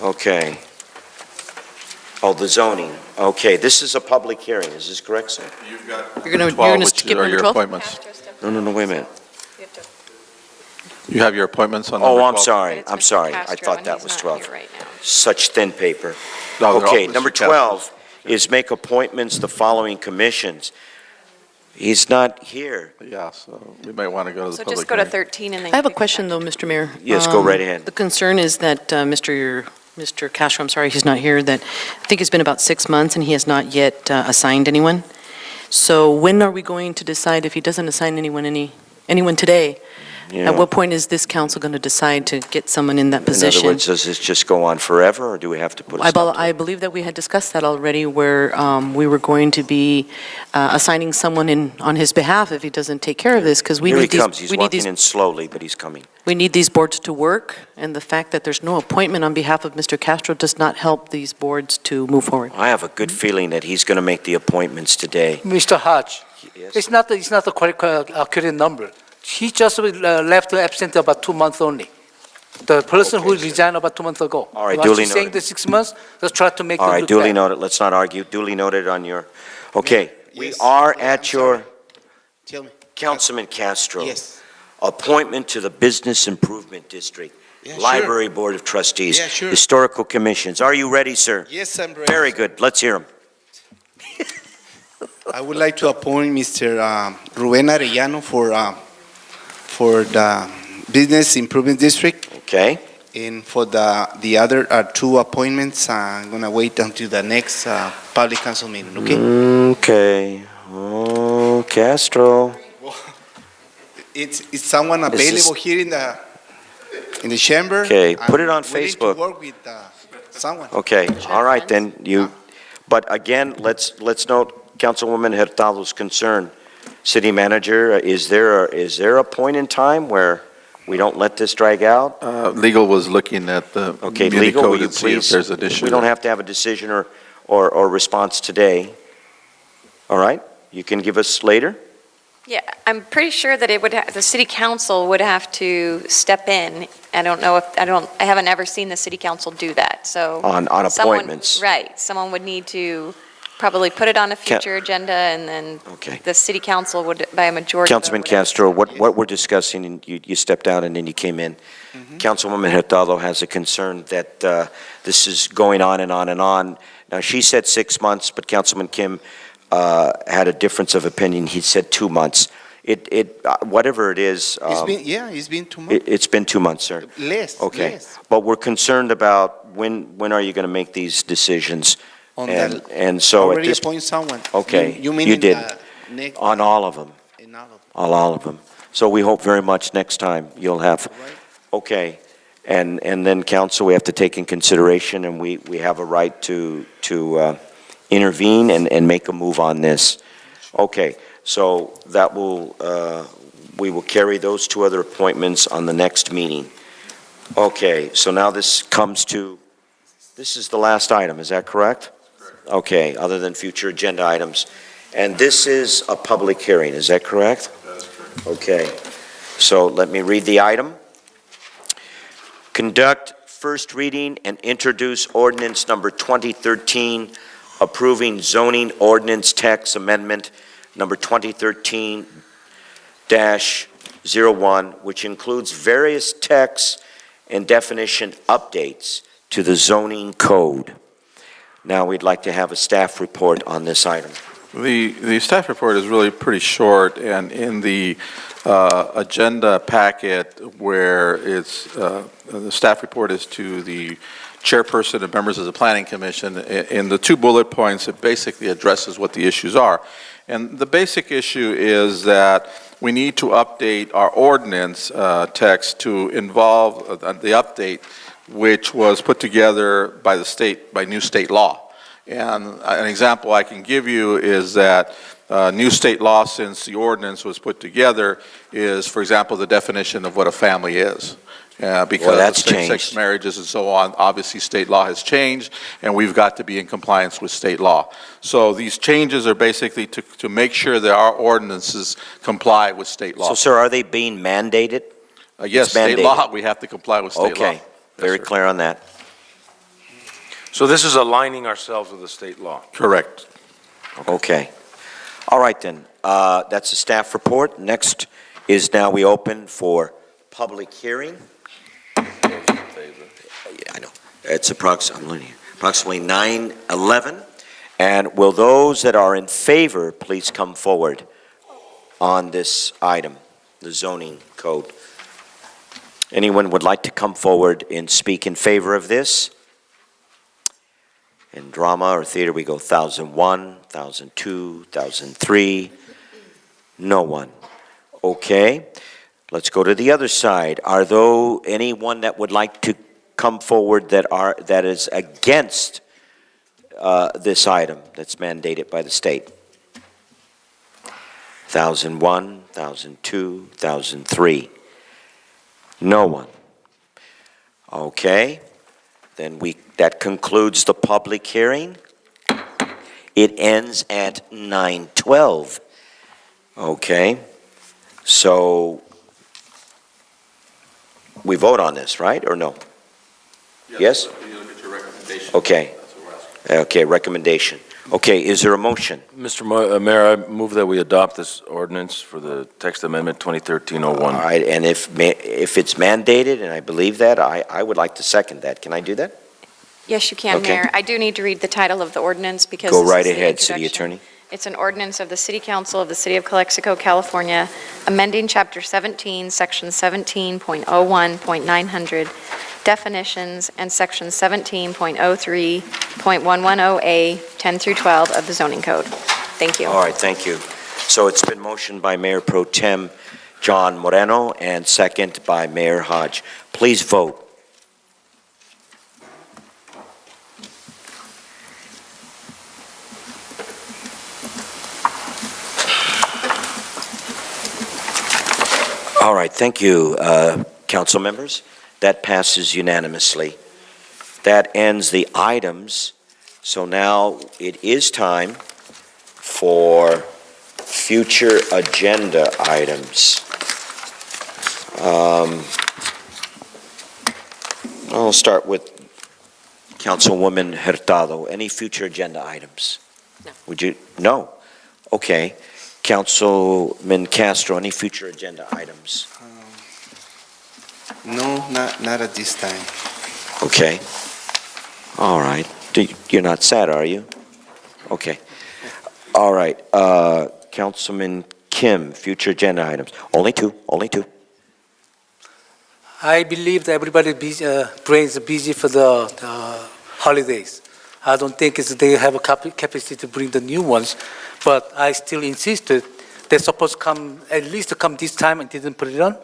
Okay. Oh, the zoning. Okay, this is a public hearing, is this correct, sir? You've got You're gonna 12, which skip are number your 12? appointments. No, wait a minute. You have your appointments on number 12? Oh, I'm sorry, But it's I'm Mr. sorry. I Castro, thought and that he's was not 12. here right now. Such thin paper. No, they're all Okay, Mr. number Castro's. 12 is make appointments to the following commissions. He's not here. Yeah, so we might want to go to the So public just go to hearing. 13 and then. I have a kick it question, back. though, Mr. Mayor. Yes, go right ahead. The concern is that Mr. Castro, I'm sorry, he's not here, that I think it's been about 6 months and he has not yet assigned anyone. So when are we going to decide if he doesn't assign anyone today? Yeah. At what point is this council going to decide to get someone in that In position? other words, does this just go on forever, or do we have to put a stop to I it? believe that we had discussed that already, where we were going to be assigning someone on his behalf if he doesn't take care of this, because we Here he need these, comes, he's walking in slowly, but he's coming. we need these boards to work, and the fact that there's no appointment on behalf of Mr. Castro does not help these boards to move forward. I have a good feeling that he's going to make the appointments today. Mr. Hatch, Yes. it's not the correct, accurate number. He just left absent about 2 months only. The person who Okay, sir. resigned about 2 months ago. All right, Once duly he's saying noted. the 6 months, let's try to make All them right, look duly bad. noted, let's not argue, duly noted on your, okay, we Yes. are Yeah, I'm at your, sorry. Tell me. Councilman Castro. Yes. Appointment to the Business Improvement District. Yeah, sure. Library Board of Trustees. Yeah, sure. Historical Commissions. Are you ready, sir? Yes, I'm ready. Very good. Let's hear them. I would like to appoint Mr. Ruben Arellano for the Business Improvement District. Okay. And for the other two appointments, I'm going to wait until the next public council meeting, okay? Okay. Oh, Castro. Is someone This is- available here in the chamber? Okay, put it on I'm willing Facebook. to work with someone. Okay, all right, then, but again, let's note Councilwoman Hurtado's concern. City Manager, is there a point in time where we don't let this drag out? Legal was looking at the Okay, muni legal, will code you to see if please? there's an issue. We don't have to have a decision or response today. All right, you can give us later? Yeah, I'm pretty sure that the city council would have to step in. I don't know I haven't ever seen the city council do that, so. On someone- appointments? Right, someone would need to probably put it on a future agenda, and then Okay. the city council would, by a majority. vote, Councilman would have- Castro, what we're discussing, and you stepped out and then you came in. Councilwoman Hurtado has a concern that this is going on and on and on. Now, she said 6 months, but Councilman Kim had a difference of opinion. He said 2 months. Whatever it is, It's been 2 months. it's been 2 months, sir. Less. Okay. Less. But we're concerned about when are you going to make these decisions? On And the- and so at Already this, appoint someone. Okay, You mean you in did. the next? on all of them. In all of them. On all of them. So we hope very much next time you'll have, Right. okay. And then council, we have to take in consideration, and we have a right to intervene and make a move on this. Okay, so that will, we will carry those two other appointments on the next meeting. Okay, so now this comes to, this is the last item, is that correct? Okay, other than future agenda items. And this is a public hearing, is that correct? That's correct. Okay, so let me read the item. Conduct first reading and introduce ordinance number 2013, approving zoning ordinance text amendment number 2013-01, which includes various texts and definition updates to the zoning code. Now, we'd like to have a staff report on this item. The staff report is really pretty short, and in the agenda packet where the staff report is to the chairperson and members of the Planning Commission, in the 2 bullet points, it basically addresses what the issues are. And the basic issue is that we need to update our ordinance text to involve the update which was put together by the state, by new state law. And an example I can give you is that new state law, since the ordinance was put together, is, for example, the definition of what a family is. Because that's of same-sex changed. marriages and so on, obviously state law has changed, and we've got to be in compliance with state law. So these changes are basically to make sure that our ordinances comply with state law. So, sir, are they being mandated? Yes, it's state mandated. law, we have to comply with state law. Okay, very sir. clear on that. So this is aligning ourselves with the state law. Correct. Okay. All right, then. That's the staff report. Next is now we open for public hearing. Yeah, I know. It's approximately 9:11. And will those that are in favor please come forward on this item, the zoning code? Anyone would like to come forward and speak in favor of this? In drama or theater, we go 1,001, 1,002, 1,003. No one. Okay. Let's go to the other side. Are there anyone that would like to come forward that is against this item that's mandated by the state? 1,001, 1,002, 1,003. No one. Okay. Then that concludes the public hearing. It ends at 9:12. Okay. So we vote on this, right, or no? Yes? You look at your recommendation. Okay. That's what we're asking. Okay, recommendation. Okay, is there a motion? Mr. Mayor, I move that we adopt this ordinance for the text amendment 2013-01. All right, and if it's mandated, and I believe that, I would like to second that. Can I do that? Yes, you can, Okay. Mayor. I do need to read the title of the ordinance because Go this right is the ahead, City introduction. Attorney. It's an ordinance of the City Council of the City of Calexico, California, amending Chapter 17, Section 17.01.900, definitions, and Section 17.03.110A, 10 through 12 of the zoning code. Thank you. All right, thank you. So it's been motioned by Mayor Pro Tem John Moreno and second by Mayor Hodge. Please vote. All right, thank you, council members. That passes unanimously. That ends the items. So now it is time for future agenda items. I'll start with Councilwoman Hurtado. Any future agenda items? No. Would you? No? Okay. Councilman Castro, any future agenda items? No, not at this time. Okay. All right. You're not sad, are you? Okay. All right. Councilman Kim, future agenda items. Only two. I believe that everybody brains are busy for the holidays. I don't think they have a capacity to bring the new ones, but I still insisted they're supposed to come, at least to come this time and didn't put it on.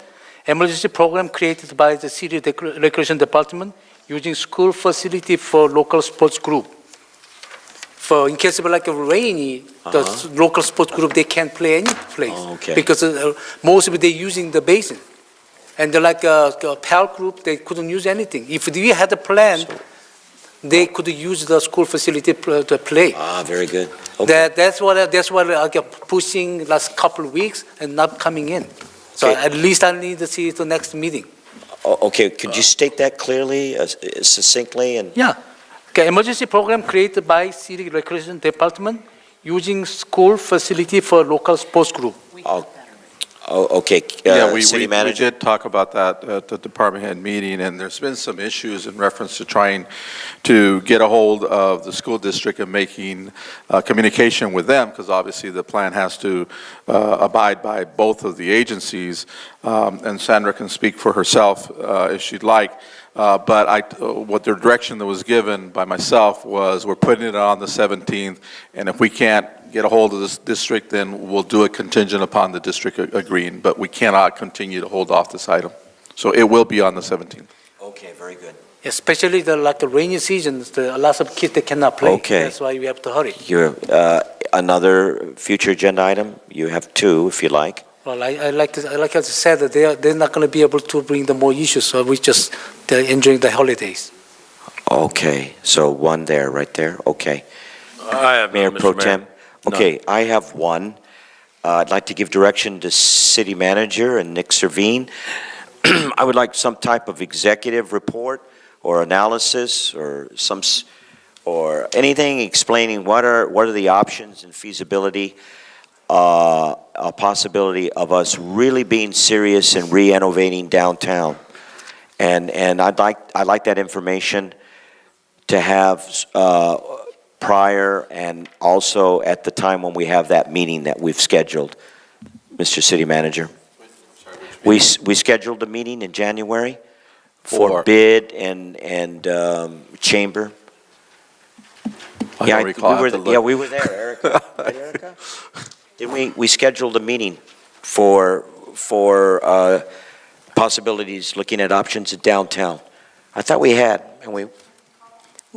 Emergency program created by the City Recreation Department using school facility for local sports group. For in case of like a rainy, the local sports group, they can't play any place. Oh, okay. Because most of it they're using the basin. And they're like a PAL group, they couldn't use anything. If we had a plan, they could use the school facility to play. Very good. Okay. That's what I get pushing last couple of weeks and not coming in. So Okay. at least I need to see it the next meeting. Okay, could you state that clearly, succinctly, and? Yeah. Okay, emergency program created by City Recreation Department using school facility for local sports group. Okay, Yeah, we City Manager? did talk about that at the department head meeting, and there's been some issues in reference to trying to get a hold of the school district and making communication with them, because obviously the plan has to abide by both of the agencies, and Sandra can speak for herself if she'd like. But what the direction that was given by myself was, we're putting it on the 17th, and if we can't get a hold of this district, then we'll do it contingent upon the district agreeing, but we cannot continue to hold off this item. So it will be on the 17th. Okay, very good. Especially the rainy seasons, a lot of kids that cannot play. Okay. That's why we have to hurry. Another future agenda item? You have two, if you like. Well, I like I said, that they're not going to be able to bring the more issues, so they're enjoying the holidays. Okay, so one there, right there, okay. I have Mayor Mr. Pro Mayor. Tem? Okay, I have one. I'd like to give direction to City Manager and Nick Servine. I would like some type of executive report or analysis or or anything explaining what are the options and feasibility, a possibility of us really being serious and re-innovating downtown. And I'd like that information to have prior and also at the time when we have that meeting that we've scheduled, Mr. City Manager. We scheduled a meeting in January for bid and chamber. I don't recall. I have to look. We were there, Erica. Right, Erica? Didn't we scheduled a meeting for possibilities, looking at options at downtown. I thought we had, and we,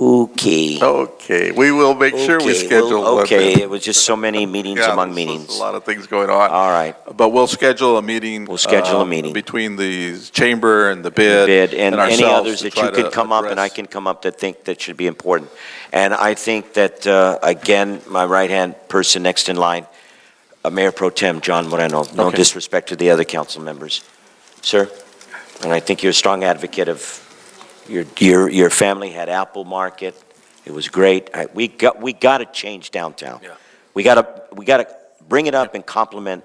Okay, we will make sure we schedule one. Okay, it was just so many meetings Yeah, among there's meetings. a lot of things going on. All right. But we'll schedule a meeting. We'll schedule a meeting. Between the chamber and the bid. And any ourselves others to that try you to can come up and I address. can come up that think that should be important. And I think that, again, my right-hand person next in line, Mayor Pro Tem John Moreno, no Okay. disrespect to the other council members. Sir? And I think you're a strong advocate of, your family had Apple Market, It was great. We got to change downtown. Yeah. We got to bring it up and complement.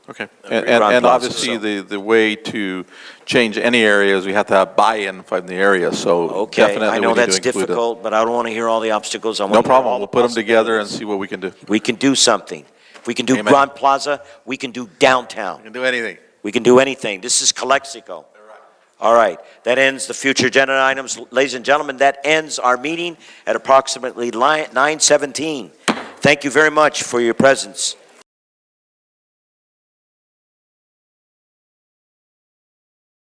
Okay. Grand And Plaza, obviously, the way to change any area is we have to have buy-in from the area, so Okay, definitely I we know need to that's include it. difficult, but I don't want to hear all the obstacles. I want No to hear all problem, the we'll put them together and possibilities. see what we can do. We can do something. If we can do Amen. Grand Plaza, we can do downtown. We can do anything. We can do anything. This is CoCLXC. All right, that ends the future agenda items. Ladies and gentlemen, that ends our meeting at approximately 9:17. Thank you very much for your presence.